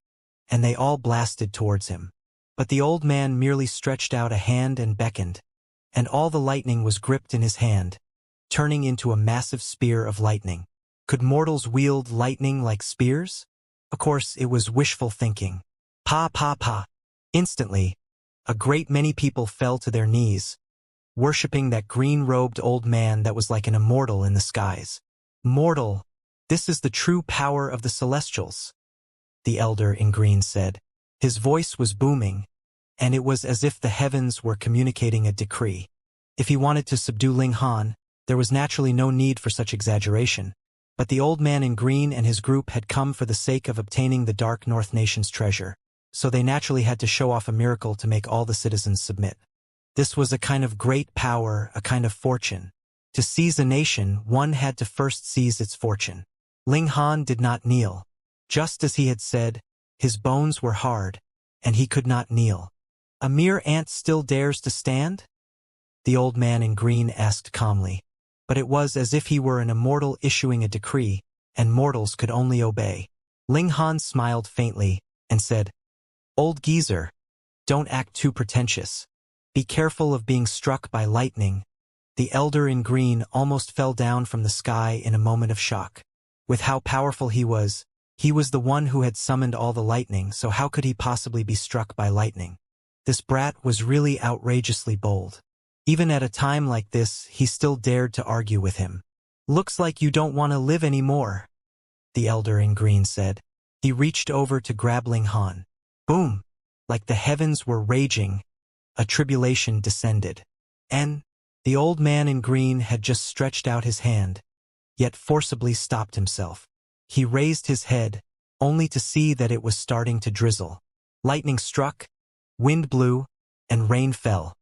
and they all blasted towards him. But the old man merely stretched out a hand and beckoned, and all the lightning was gripped in his hand, turning into a massive spear of lightning. Could mortals wield lightning like spears? Of course, it was wishful thinking. Pa pa pa. Instantly, a great many people fell to their knees, worshipping that green-robed old man that was like an immortal in the skies. Mortal, this is the true power of the Celestials, the elder in green said. His voice was booming, and it was as if the heavens were communicating a decree. If he wanted to subdue Ling Han, there was naturally no need for such exaggeration, but the old man in green and his group had come for the sake of obtaining the Dark North Nation's treasure, so they naturally had to show off a miracle to make all the citizens submit. This was a kind of great power, a kind of fortune. To seize a nation, one had to first seize its fortune. Ling Han did not kneel. Just as he had said, his bones were hard, and he could not kneel. A mere ant still dares to stand? The old man in green asked calmly. But it was as if he were an immortal issuing a decree, and mortals could only obey. Ling Han smiled faintly, and said, "Old geezer, don't act too pretentious. Be careful of being struck by lightning." The elder in green almost fell down from the sky in a moment of shock. With how powerful he was the one who had summoned all the lightning, so how could he possibly be struck by lightning? This brat was really outrageously bold. Even at a time like this, he still dared to argue with him. "Looks like you don't want to live anymore," the elder in green said. He reached over to grab Ling Han. Boom! Like the heavens were raging, a tribulation descended. And the old man in green had just stretched out his hand, yet forcibly stopped himself. He raised his head, only to see that it was starting to drizzle. Lightning struck, wind blew, and rain fell.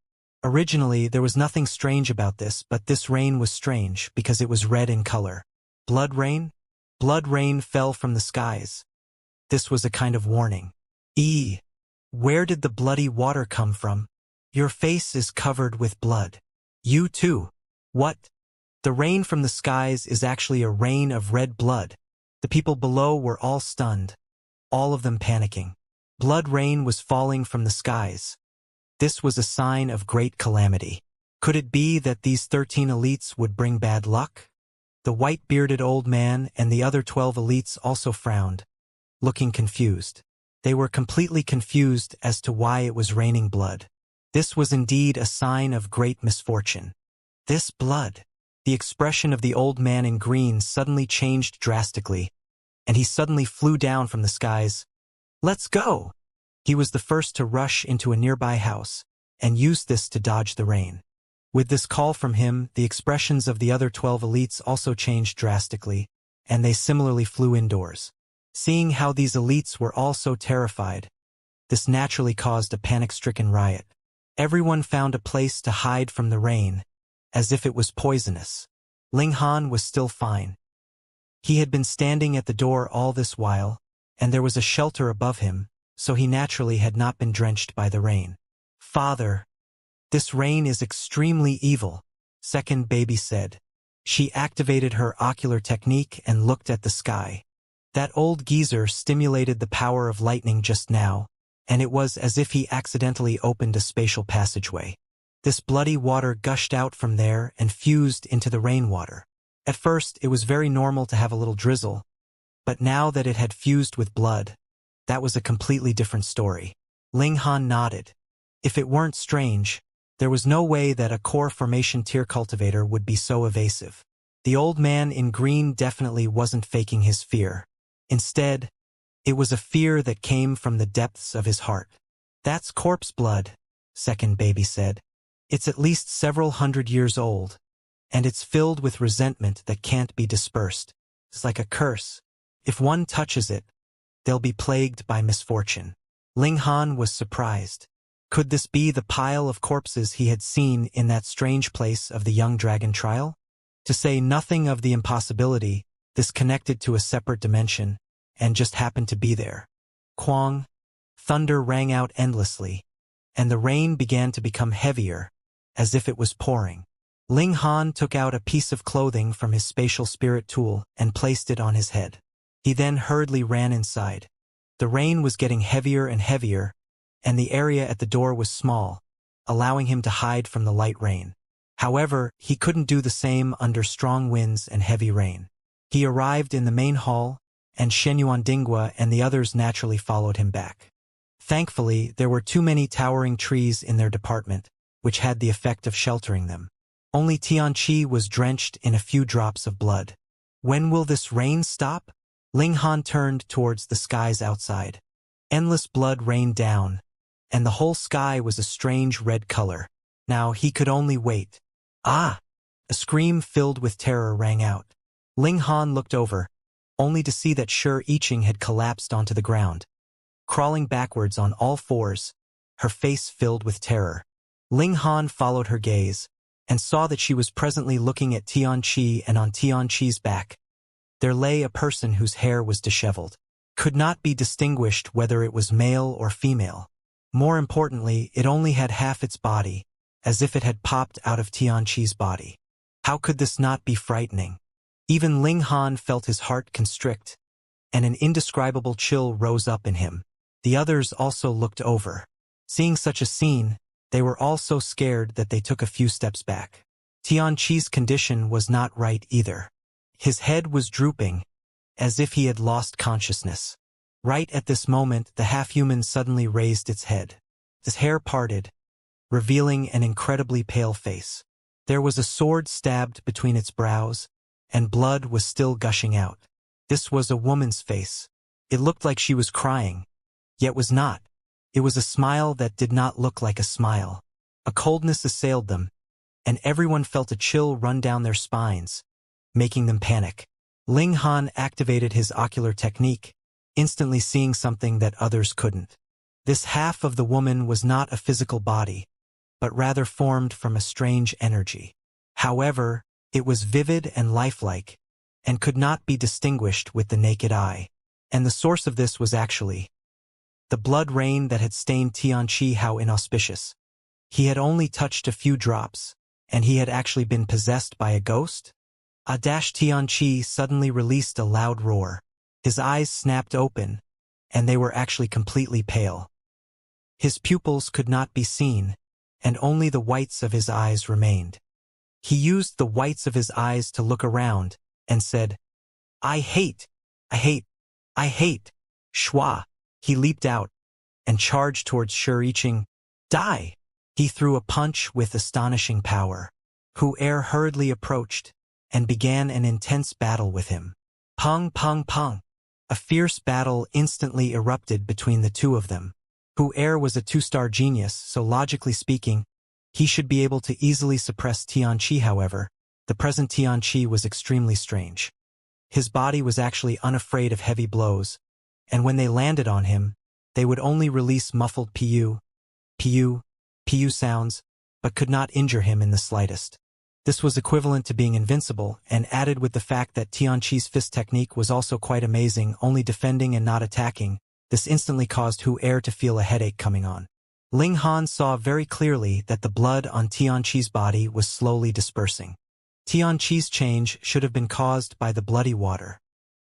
Originally, there was nothing strange about this, but this rain was strange because it was red in color. Blood rain? Blood rain fell from the skies. This was a kind of warning. Where did the bloody water come from? Your face is covered with blood. You too. What? The rain from the skies is actually a rain of red blood. The people below were all stunned, all of them panicking. Blood rain was falling from the skies. This was a sign of great calamity. Could it be that these 13 elites would bring bad luck? The white-bearded old man and the other 12 elites also frowned, looking confused. They were completely confused as to why it was raining blood. This was indeed a sign of great misfortune. This blood. The expression of the old man in green suddenly changed drastically, and he suddenly flew down from the skies. "Let's go!" He was the first to rush into a nearby house, and used this to dodge the rain. With this call from him, the expressions of the other 12 elites also changed drastically, and they similarly flew indoors. Seeing how these elites were all so terrified, this naturally caused a panic-stricken riot. Everyone found a place to hide from the rain, as if it was poisonous. Ling Han was still fine. He had been standing at the door all this while, and there was a shelter above him, so he naturally had not been drenched by the rain. "Father, this rain is extremely evil," second baby said. She activated her ocular technique and looked at the sky. That old geezer stimulated the power of lightning just now, and it was as if he accidentally opened a spatial passageway. This bloody water gushed out from there and fused into the rainwater. At first, it was very normal to have a little drizzle, but now that it had fused with blood, that was a completely different story. Ling Han nodded. If it weren't strange, there was no way that a core formation tier cultivator would be so evasive. The old man in green definitely wasn't faking his fear. Instead, it was a fear that came from the depths of his heart. "That's corpse blood," second baby said. "It's at least several hundred years old, and it's filled with resentment that can't be dispersed. It's like a curse. If one touches it, they'll be plagued by misfortune." Ling Han was surprised. Could this be the pile of corpses he had seen in that strange place of the young dragon trial? To say nothing of the impossibility, this connected to a separate dimension, and just happened to be there. Quang! Thunder rang out endlessly, and the rain began to become heavier, as if it was pouring. Ling Han took out a piece of clothing from his spatial spirit tool and placed it on his head. He then hurriedly ran inside. The rain was getting heavier and heavier, and the area at the door was small, allowing him to hide from the light rain. However, he couldn't do the same under strong winds and heavy rain. He arrived in the main hall, and Shenyuandingwa and the others naturally followed him back. Thankfully, there were too many towering trees in their department, which had the effect of sheltering them. Only Tianqi was drenched in a few drops of blood. When will this rain stop? Ling Han turned towards the skies outside. Endless blood rained down, and the whole sky was a strange red color. Now he could only wait. Ah! A scream filled with terror rang out. Ling Han looked over, only to see that Xianxia had collapsed onto the ground. Crawling backwards on all fours, her face filled with terror. Ling Han followed her gaze, and saw that she was presently looking at Xianxia, and on Xianxia's back there lay a person whose hair was disheveled. Could not be distinguished whether it was male or female. More importantly, it only had half its body, as if it had popped out of Xianxia's body. How could this not be frightening? Even Ling Han felt his heart constrict, and an indescribable chill rose up in him. The others also looked over. Seeing such a scene, they were all so scared that they took a few steps back. Xianxia's condition was not right either. His head was drooping, as if he had lost consciousness. Right at this moment, the half-human suddenly raised its head. His hair parted, revealing an incredibly pale face. There was a sword stabbed between its brows, and blood was still gushing out. This was a woman's face. It looked like she was crying, yet was not. It was a smile that did not look like a smile. A coldness assailed them, and everyone felt a chill run down their spines, making them panic. Ling Han activated his ocular technique, instantly seeing something that others couldn't. This half of the woman was not a physical body, but rather formed from a strange energy. However, it was vivid and lifelike, and could not be distinguished with the naked eye. And the source of this was actually the blood rain that had stained Xianxia. How inauspicious. He had only touched a few drops, and he had actually been possessed by a ghost? Xianxia suddenly released a loud roar. His eyes snapped open, and they were actually completely pale. His pupils could not be seen, and only the whites of his eyes remained. He used the whites of his eyes to look around, and said, I hate, Shua. He leaped out, and charged towards Xianxia. Die! He threw a punch with astonishing power. Wuxia hurriedly approached, and began an intense battle with him. Pung, pung, pung. A fierce battle instantly erupted between the two of them. Wuxia was a 2-star genius, so logically speaking, he should be able to easily suppress Xianxia. However, the present Xianxia was extremely strange. His body was actually unafraid of heavy blows, and when they landed on him, they would only release muffled pu sounds, but could not injure him in the slightest. This was equivalent to being invincible, and added with the fact that Xianxia's fist technique was also quite amazing, only defending and not attacking, this instantly caused Wuxia to feel a headache coming on. Ling Han saw very clearly that the blood on Xianxia's body was slowly dispersing. Xianxia's change should have been caused by the bloody water.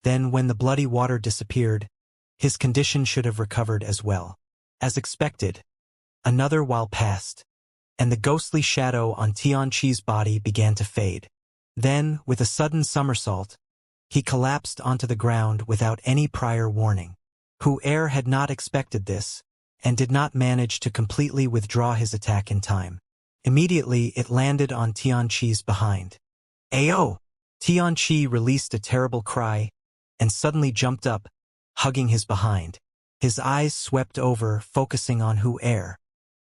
Then when the bloody water disappeared, his condition should have recovered as well. As expected, another while passed, and the ghostly shadow on Xianxia's body began to fade. Then, with a sudden somersault, he collapsed onto the ground without any prior warning. Wuxia had not expected this, and did not manage to completely withdraw his attack in time. Immediately, it landed on Xianxia's behind. Ayo! Xianxia released a terrible cry, and suddenly jumped up, hugging his behind. His eyes swept over, focusing on Wuxia.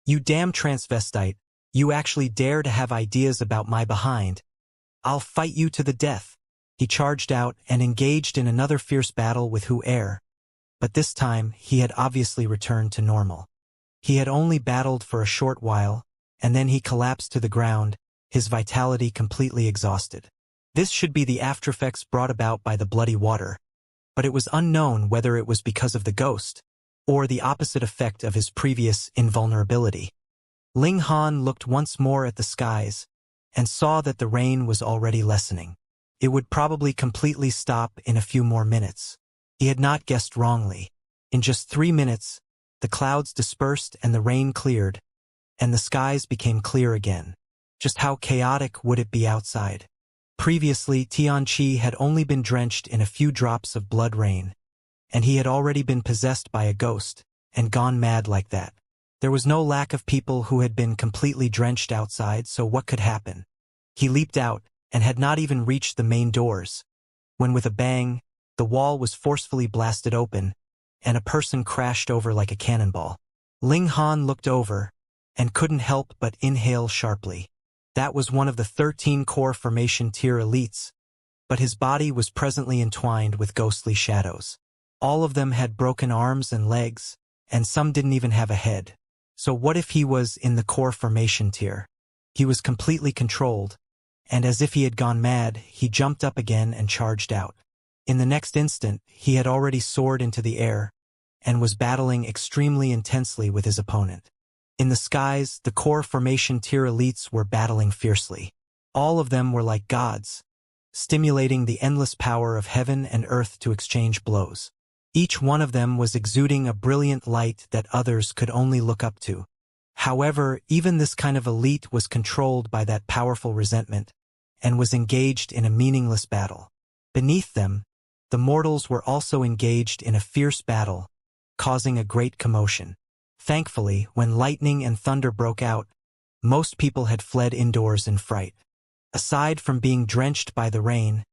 You damn transvestite, you actually dare to have ideas about my behind. I'll fight you to the death. He charged out and engaged in another fierce battle with Wuxia. But this time, he had obviously returned to normal. He had only battled for a short while, and then he collapsed to the ground, his vitality completely exhausted. This should be the aftereffects brought about by the bloody water, but it was unknown whether it was because of the ghost, or the opposite effect of his previous invulnerability. Ling Han looked once more at the skies, and saw that the rain was already lessening. It would probably completely stop in a few more minutes. He had not guessed wrongly. In just 3 minutes, the clouds dispersed and the rain cleared, and the skies became clear again. Just how chaotic would it be outside? Previously, Xianxia had only been drenched in a few drops of blood rain, and he had already been possessed by a ghost, and gone mad like that. There was no lack of people who had been completely drenched outside, so what could happen? He leaped out, and had not even reached the main doors, when with a bang, the wall was forcefully blasted open, and a person crashed over like a cannonball. Ling Han looked over, and couldn't help but inhale sharply. That was one of the 13 core formation tier elites, but his body was presently entwined with ghostly shadows. All of them had broken arms and legs, and some didn't even have a head. So what if he was in the core formation tier? He was completely controlled, and as if he had gone mad, he jumped up again and charged out. In the next instant, he had already soared into the air, and was battling extremely intensely with his opponent. In the skies, the core formation tier elites were battling fiercely. All of them were like gods, stimulating the endless power of heaven and earth to exchange blows. Each one of them was exuding a brilliant light that others could only look up to. However, even this kind of elite was controlled by that powerful resentment, and was engaged in a meaningless battle. Beneath them, the mortals were also engaged in a fierce battle, causing a great commotion. Thankfully, when lightning and thunder broke out, most people had fled indoors in fright. Aside from being drenched by the rain,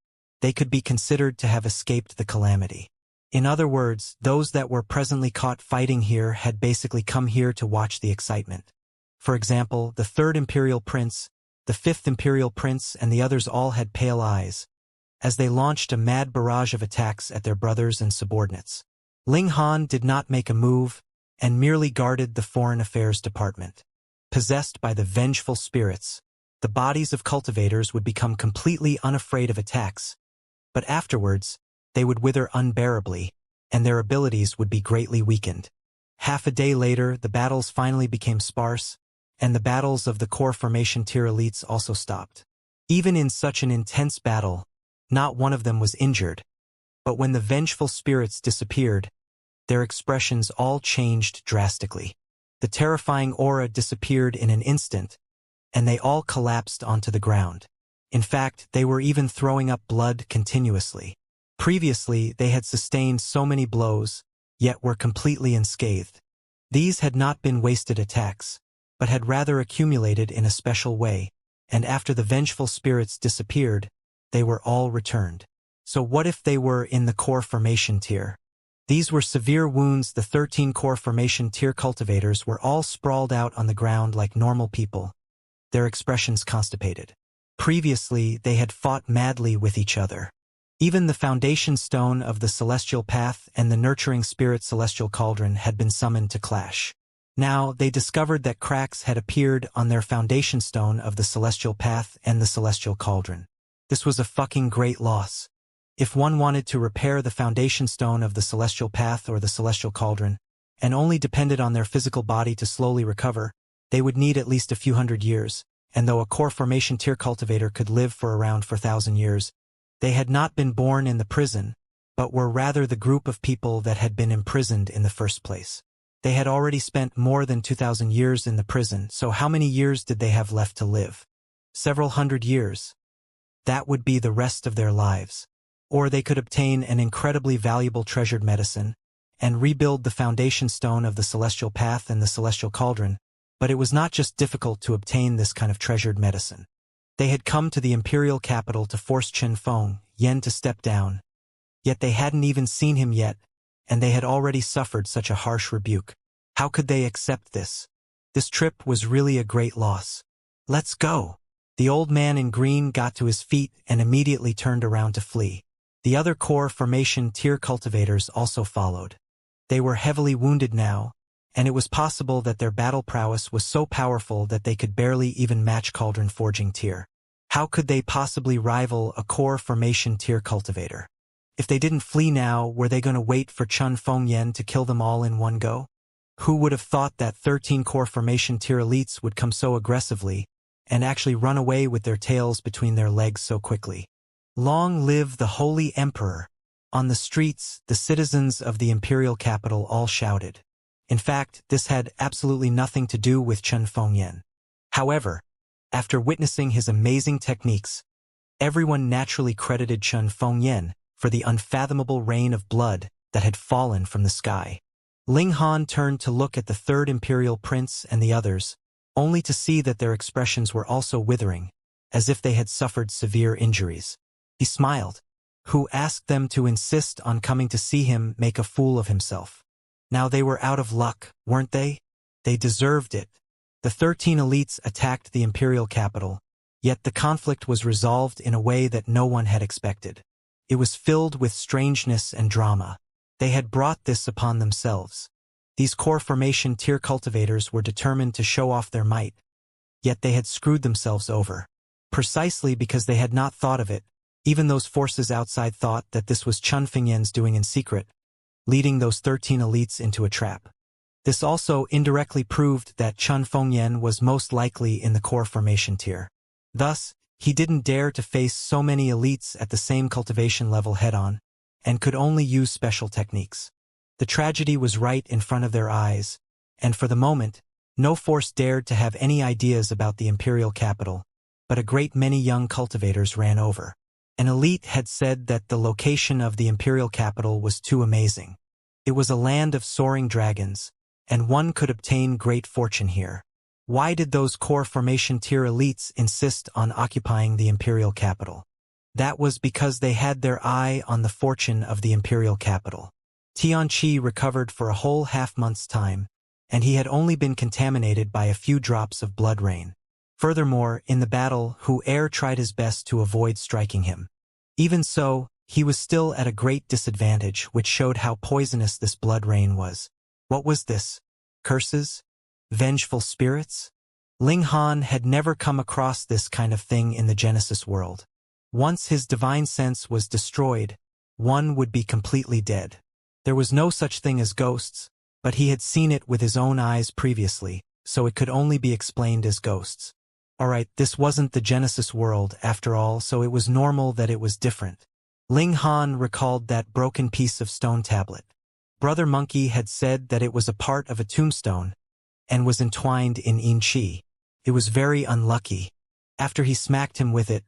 they could be considered to have escaped the calamity. In other words, those that were presently caught fighting here had basically come here to watch the excitement. For example, the 3rd Imperial Prince, the 5th Imperial Prince, and the others all had pale eyes, as they launched a mad barrage of attacks at their brothers and subordinates. Ling Han did not make a move, and merely guarded the Foreign Affairs Department. Possessed by the vengeful spirits, the bodies of cultivators would become completely unafraid of attacks, but afterwards, they would wither unbearably, and their abilities would be greatly weakened. Half a day later, the battles finally became sparse, and the battles of the core formation tier elites also stopped. Even in such an intense battle, not one of them was injured, but when the vengeful spirits disappeared, their expressions all changed drastically. The terrifying aura disappeared in an instant, and they all collapsed onto the ground. In fact, they were even throwing up blood continuously. Previously, they had sustained so many blows, yet were completely unscathed. These had not been wasted attacks, but had rather accumulated in a special way, and after the vengeful spirits disappeared, they were all returned. So what if they were in the core formation tier? These were severe wounds. The 13 core formation tier cultivators were all sprawled out on the ground like normal people, their expressions constipated. Previously, they had fought madly with each other. Even the foundation stone of the celestial path and the nurturing spirit celestial cauldron had been summoned to clash. Now, they discovered that cracks had appeared on their foundation stone of the celestial path and the celestial cauldron. This was a fucking great loss. If one wanted to repair the foundation stone of the celestial path or the celestial cauldron, and only depended on their physical body to slowly recover, they would need at least a few hundred years, and though a core formation tier cultivator could live for around 4,000 years, they had not been born in the prison, but were rather the group of people that had been imprisoned in the first place. They had already spent more than 2,000 years in the prison, so how many years did they have left to live? Several hundred years. That would be the rest of their lives. Or they could obtain an incredibly valuable treasured medicine, and rebuild the foundation stone of the celestial path and the celestial cauldron, but it was not just difficult to obtain this kind of treasured medicine. They had come to the imperial capital to force Chen Feng Yen to step down, yet they hadn't even seen him yet, and they had already suffered such a harsh rebuke. How could they accept this? This trip was really a great loss. Let's go. The old man in green got to his feet and immediately turned around to flee. The other core formation tier cultivators also followed. They were heavily wounded now, and it was possible that their battle prowess was so powerful that they could barely even match cauldron forging tier. How could they possibly rival a core formation tier cultivator? If they didn't flee now, were they going to wait for Chen Fengyan to kill them all in one go? Who would have thought that 13 core formation tier elites would come so aggressively, and actually run away with their tails between their legs so quickly? Long live the Holy Emperor! On the streets, the citizens of the imperial capital all shouted. In fact, this had absolutely nothing to do with Chen Fengyan. However, after witnessing his amazing techniques, everyone naturally credited Chen Fengyan for the unfathomable rain of blood that had fallen from the sky. Ling Han turned to look at the 3rd Imperial Prince and the others, only to see that their expressions were also withering, as if they had suffered severe injuries. He smiled. Who asked them to insist on coming to see him make a fool of himself? Now they were out of luck, weren't they? They deserved it. The 13 elites attacked the imperial capital, yet the conflict was resolved in a way that no one had expected. It was filled with strangeness and drama. They had brought this upon themselves. These core formation tier cultivators were determined to show off their might, yet they had screwed themselves over. Precisely because they had not thought of it, even those forces outside thought that this was Chun Fengyan's doing in secret, leading those 13 elites into a trap. This also indirectly proved that Chun Fengyan was most likely in the core formation tier. Thus, he didn't dare to face so many elites at the same cultivation level head-on, and could only use special techniques. The tragedy was right in front of their eyes, and for the moment, no force dared to have any ideas about the imperial capital, but a great many young cultivators ran over. An elite had said that the location of the imperial capital was too amazing. It was a land of soaring dragons, and one could obtain great fortune here. Why did those core formation tier elites insist on occupying the imperial capital? That was because they had their eye on the fortune of the imperial capital. Xianxia recovered for a whole half-month's time, and he had only been contaminated by a few drops of blood rain. Furthermore, in the battle, Wuxia tried his best to avoid striking him. Even so, he was still at a great disadvantage, which showed how poisonous this blood rain was. What was this? Curses? Vengeful spirits? Ling Han had never come across this kind of thing in the Genesis world. Once his divine sense was destroyed, one would be completely dead. There was no such thing as ghosts, but he had seen it with his own eyes previously, so it could only be explained as ghosts. Alright, this wasn't the Genesis world after all, so it was normal that it was different. Ling Han recalled that broken piece of stone tablet. Brother Monkey had said that it was a part of a tombstone, and was entwined in yin qi. It was very unlucky. After he smacked him with it,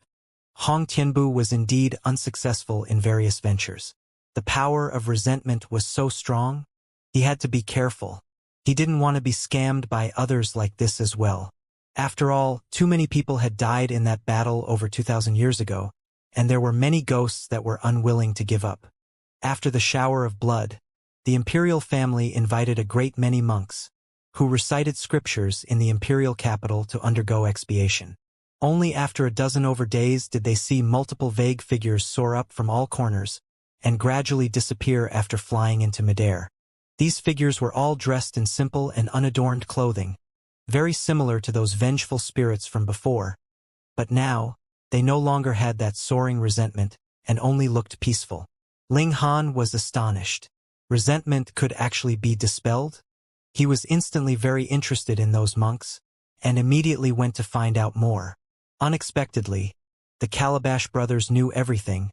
Hong Tianbu was indeed unsuccessful in various ventures. The power of resentment was so strong, he had to be careful. He didn't want to be scammed by others like this as well. After all, too many people had died in that battle over 2,000 years ago, and there were many ghosts that were unwilling to give up. After the shower of blood, the imperial family invited a great many monks, who recited scriptures in the imperial capital to undergo expiation. Only after a dozen over days did they see multiple vague figures soar up from all corners, and gradually disappear after flying into midair. These figures were all dressed in simple and unadorned clothing, very similar to those vengeful spirits from before. But now, they no longer had that soaring resentment, and only looked peaceful. Ling Han was astonished. Resentment could actually be dispelled? He was instantly very interested in those monks, and immediately went to find out more. Unexpectedly, the Calabash brothers knew everything,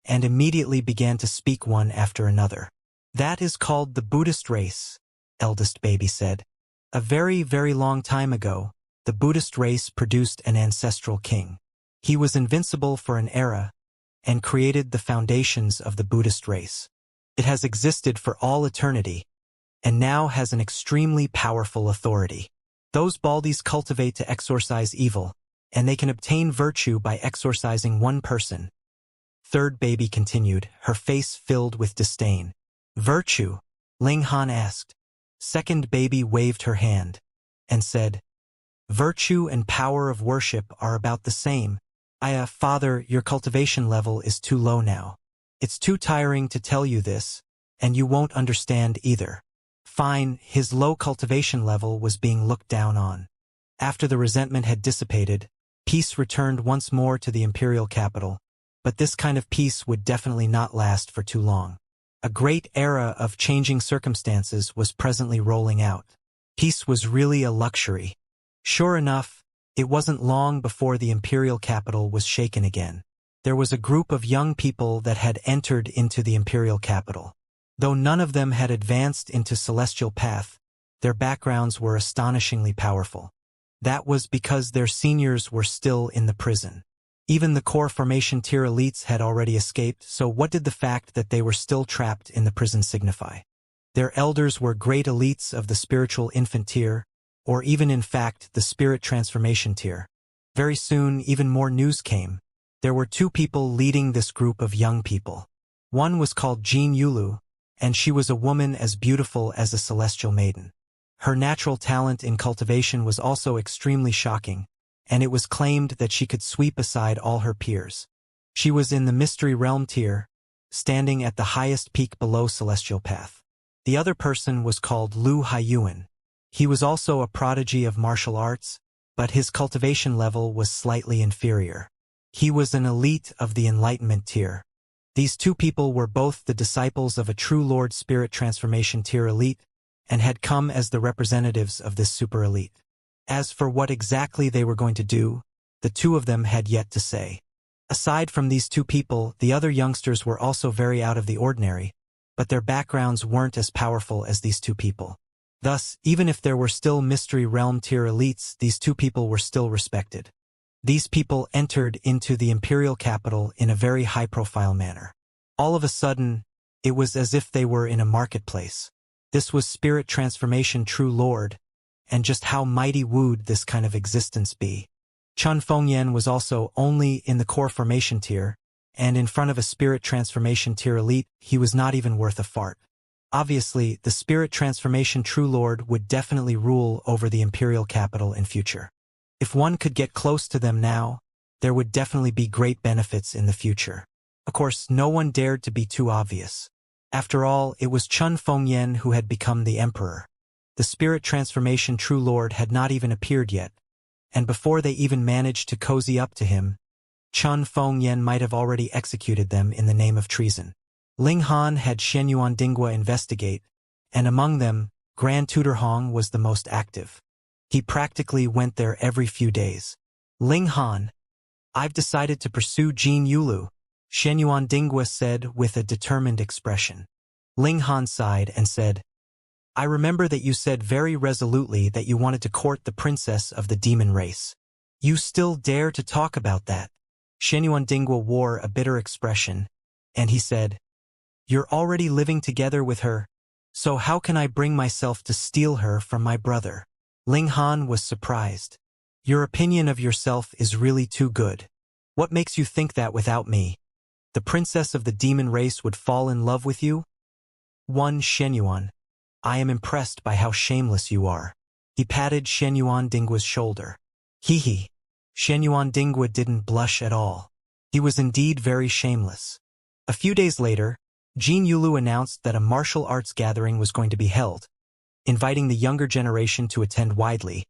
and immediately began to speak one after another. That is called the Buddhist race, eldest baby said. A very, very long time ago, the Buddhist race produced an ancestral king. He was invincible for an era, and created the foundations of the Buddhist race. It has existed for all eternity, and now has an extremely powerful authority. Those Baldies cultivate to exorcise evil, and they can obtain virtue by exorcising one person. Third baby continued, her face filled with disdain. Virtue? Ling Han asked. Second baby waved her hand, and said, Virtue and power of worship are about the same. Father, your cultivation level is too low now. It's too tiring to tell you this, and you won't understand either. Fine, his low cultivation level was being looked down on. After the resentment had dissipated, peace returned once more to the imperial capital, but this kind of peace would definitely not last for too long. A great era of changing circumstances was presently rolling out. Peace was really a luxury. Sure enough, it wasn't long before the imperial capital was shaken again. There was a group of young people that had entered into the imperial capital. Though none of them had advanced into celestial path, their backgrounds were astonishingly powerful. That was because their seniors were still in the prison. Even the core formation tier elites had already escaped, so what did the fact that they were still trapped in the prison signify? Their elders were great elites of the spiritual infant tier, or even in fact the spirit transformation tier. Very soon even more news came. There were two people leading this group of young people. One was called Jean Yulu, and she was a woman as beautiful as a celestial maiden. Her natural talent in cultivation was also extremely shocking, and it was claimed that she could sweep aside all her peers. She was in the Mystery Realm tier, standing at the highest peak below Celestial Path. The other person was called Lu Haiyuan. He was also a prodigy of martial arts, but his cultivation level was slightly inferior. He was an elite of the Enlightenment tier. These two people were both the disciples of a true Lord Spirit Transformation tier elite, and had come as the representatives of this super elite. As for what exactly they were going to do, the two of them had yet to say. Aside from these two people, the other youngsters were also very out of the ordinary, but their backgrounds weren't as powerful as these two people. Thus, even if there were still Mystery Realm tier elites, these two people were still respected. These people entered into the imperial capital in a very high-profile manner. All of a sudden, it was as if they were in a marketplace. This was Spirit Transformation True Lord, and just how mighty would this kind of existence be? Chun Fengyan was also only in the core formation tier, and in front of a Spirit Transformation tier elite, he was not even worth a fart. Obviously, the Spirit Transformation True Lord would definitely rule over the imperial capital in future. If one could get close to them now, there would definitely be great benefits in the future. Of course, no one dared to be too obvious. After all, it was Chun Fengyan who had become the emperor. The Spirit Transformation True Lord had not even appeared yet, and before they even managed to cozy up to him, Chun Fengyan might have already executed them in the name of treason. Ling Han had Xianyuan Dinghua investigate, and among them, Grand Tutor Hong was the most active. He practically went there every few days. Ling Han, I've decided to pursue Jin Yulu, Xianyuan Dinghua said with a determined expression. Ling Han sighed and said, I remember that you said very resolutely that you wanted to court the princess of the demon race. You still dare to talk about that? Xianyuan Dinghua wore a bitter expression, and he said, You're already living together with her, so how can I bring myself to steal her from my brother? Ling Han was surprised. Your opinion of yourself is really too good. What makes you think that without me? The princess of the demon race would fall in love with you? One Xianyuan. I am impressed by how shameless you are. He patted Xianyuan Dinghua's shoulder. Hee. Xianyuan Dinghua didn't blush at all. He was indeed very shameless. A few days later, Jin Yulu announced that a martial arts gathering was going to be held, inviting the younger generation to attend widely,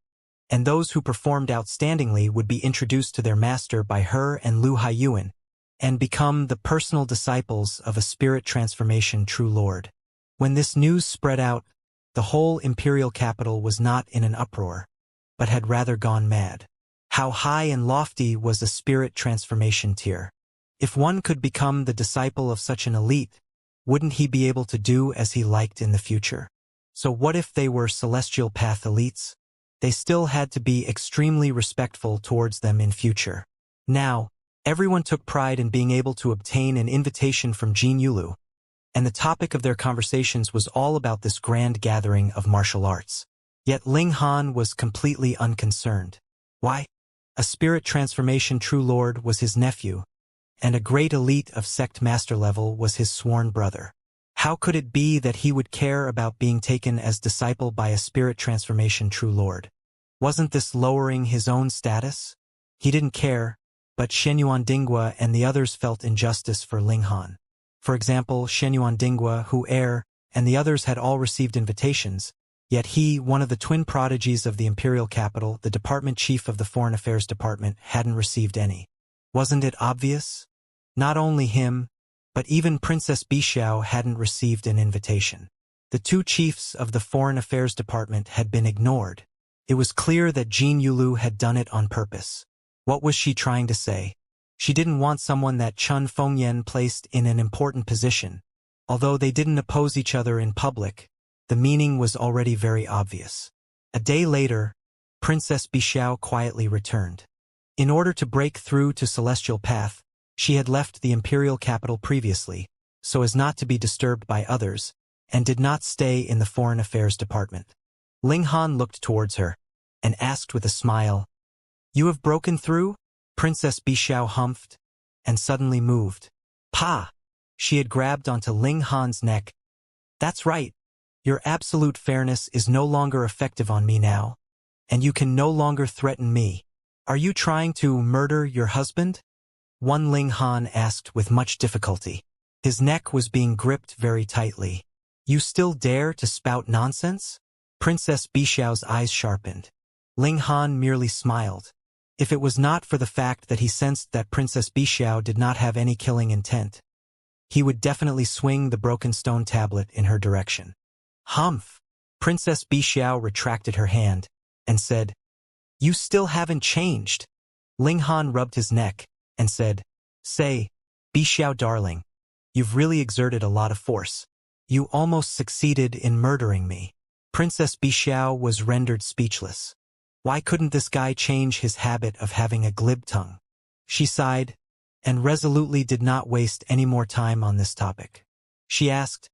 and those who performed outstandingly would be introduced to their master by her and Lu Haiyuan, and become the personal disciples of a Spirit Transformation True Lord. When this news spread out, the whole imperial capital was not in an uproar, but had rather gone mad. How high and lofty was the Spirit Transformation tier? If one could become the disciple of such an elite, wouldn't he be able to do as he liked in the future? So what if they were Celestial Path elites? They still had to be extremely respectful towards them in future. Now, everyone took pride in being able to obtain an invitation from Jin Yulu, and the topic of their conversations was all about this grand gathering of martial arts. Yet Ling Han was completely unconcerned. Why? A Spirit Transformation True Lord was his nephew, and a great elite of sect master level was his sworn brother. How could it be that he would care about being taken as disciple by a Spirit Transformation True Lord? Wasn't this lowering his own status? He didn't care, but Xianyuan Dinghua and the others felt injustice for Ling Han. For example, Xianyuan Dinghua, Hu Er, and the others had all received invitations, yet he, one of the twin prodigies of the imperial capital, the department chief of the Foreign Affairs Department, hadn't received any. Wasn't it obvious? Not only him, but even Princess Bixiao hadn't received an invitation. The two chiefs of the Foreign Affairs Department had been ignored. It was clear that Jin Yulu had done it on purpose. What was she trying to say? She didn't want someone that Chun Fengyan placed in an important position. Although they didn't oppose each other in public, the meaning was already very obvious. A day later, Princess Bixiao quietly returned. In order to break through to Celestial Path, she had left the imperial capital previously, so as not to be disturbed by others, and did not stay in the Foreign Affairs Department. Ling Han looked towards her, and asked with a smile, You have broken through? Princess Bixiao humphed, and suddenly moved. Pa! She had grabbed onto Ling Han's neck. That's right. Your absolute fairness is no longer effective on me now, and you can no longer threaten me. Are you trying to murder your husband? One Ling Han asked with much difficulty. His neck was being gripped very tightly. You still dare to spout nonsense? Princess Bixiao's eyes sharpened. Ling Han merely smiled. If it was not for the fact that he sensed that Princess Bixiao did not have any killing intent, he would definitely swing the broken stone tablet in her direction. Humph! Princess Bixiao retracted her hand and said, You still haven't changed. Ling Han rubbed his neck and said, Say, Bixiao darling, you've really exerted a lot of force. You almost succeeded in murdering me. Princess Bixiao was rendered speechless. Why couldn't this guy change his habit of having a glib tongue? She sighed, and resolutely did not waste any more time on this topic. She asked,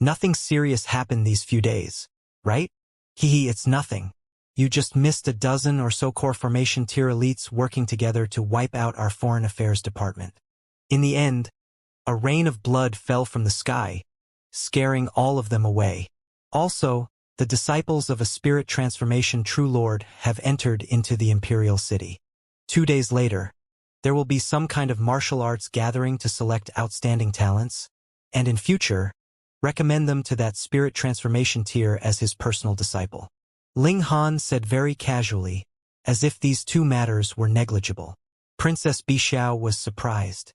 Nothing serious happened these few days, right? Hee, it's nothing. You just missed a dozen or so core formation tier elites working together to wipe out our foreign affairs department. In the end, a rain of blood fell from the sky, scaring all of them away. Also, the disciples of a spirit transformation true lord have entered into the imperial city. 2 days later, there will be some kind of martial arts gathering to select outstanding talents, and in future, recommend them to that spirit transformation tier as his personal disciple. Ling Han said very casually, as if these two matters were negligible. Princess Bixiao was surprised.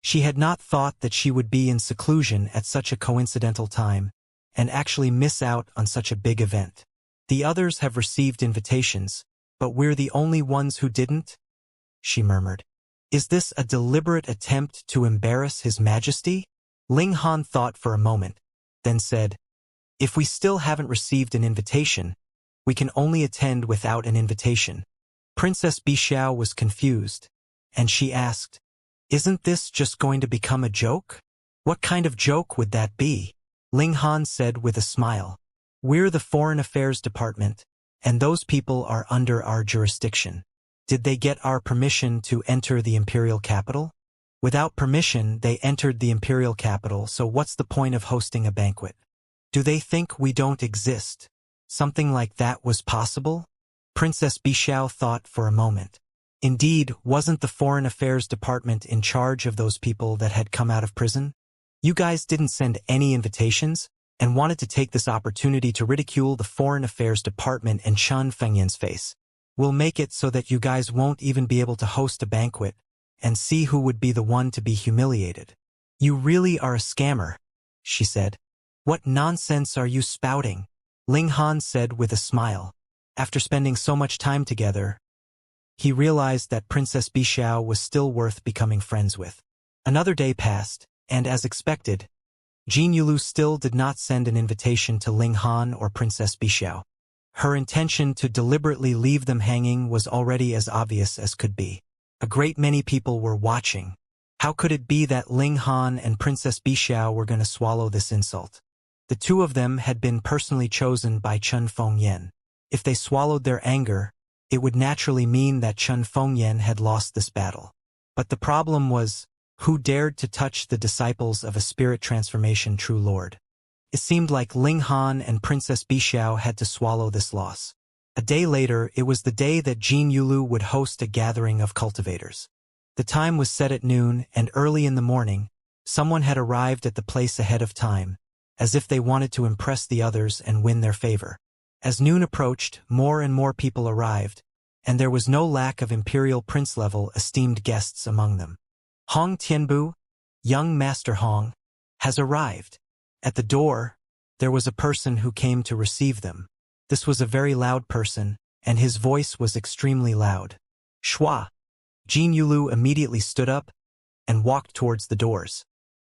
She had not thought that she would be in seclusion at such a coincidental time, and actually miss out on such a big event. The others have received invitations, but we're the only ones who didn't? She murmured. Is this a deliberate attempt to embarrass His Majesty? Ling Han thought for a moment, then said, If we still haven't received an invitation, we can only attend without an invitation. Princess Bixiao was confused, and she asked, Isn't this just going to become a joke? What kind of joke would that be? Ling Han said with a smile, We're the Foreign Affairs Department, and those people are under our jurisdiction. Did they get our permission to enter the imperial capital? Without permission, they entered the imperial capital, so what's the point of hosting a banquet? Do they think we don't exist? Something like that was possible? Princess Bixiao thought for a moment. Indeed, wasn't the Foreign Affairs Department in charge of those people that had come out of prison? You guys didn't send any invitations, and wanted to take this opportunity to ridicule the Foreign Affairs Department and Chen Fengyan's face. We'll make it so that you guys won't even be able to host a banquet, and see who would be the one to be humiliated. You really are a scammer, she said. What nonsense are you spouting? Ling Han said with a smile. After spending so much time together, he realized that Princess Bixiao was still worth becoming friends with. Another day passed, and as expected, Jin Yulu still did not send an invitation to Ling Han or Princess Bixiao. Her intention to deliberately leave them hanging was already as obvious as could be. A great many people were watching. How could it be that Ling Han and Princess Bixiao were going to swallow this insult? The two of them had been personally chosen by Chen Fengyan. If they swallowed their anger, it would naturally mean that Chen Fengyan had lost this battle. But the problem was, who dared to touch the disciples of a spirit transformation true lord? It seemed like Ling Han and Princess Bixiao had to swallow this loss. A day later, it was the day that Jin Yulu would host a gathering of cultivators. The time was set at noon, and early in the morning, someone had arrived at the place ahead of time, as if they wanted to impress the others and win their favor. As noon approached, more and more people arrived, and there was no lack of imperial prince-level esteemed guests among them. Hong Tianbu, young Master Hong, has arrived. At the door, there was a person who came to receive them. This was a very loud person, and his voice was extremely loud. Shua! Jin Yulu immediately stood up and walked towards the doors.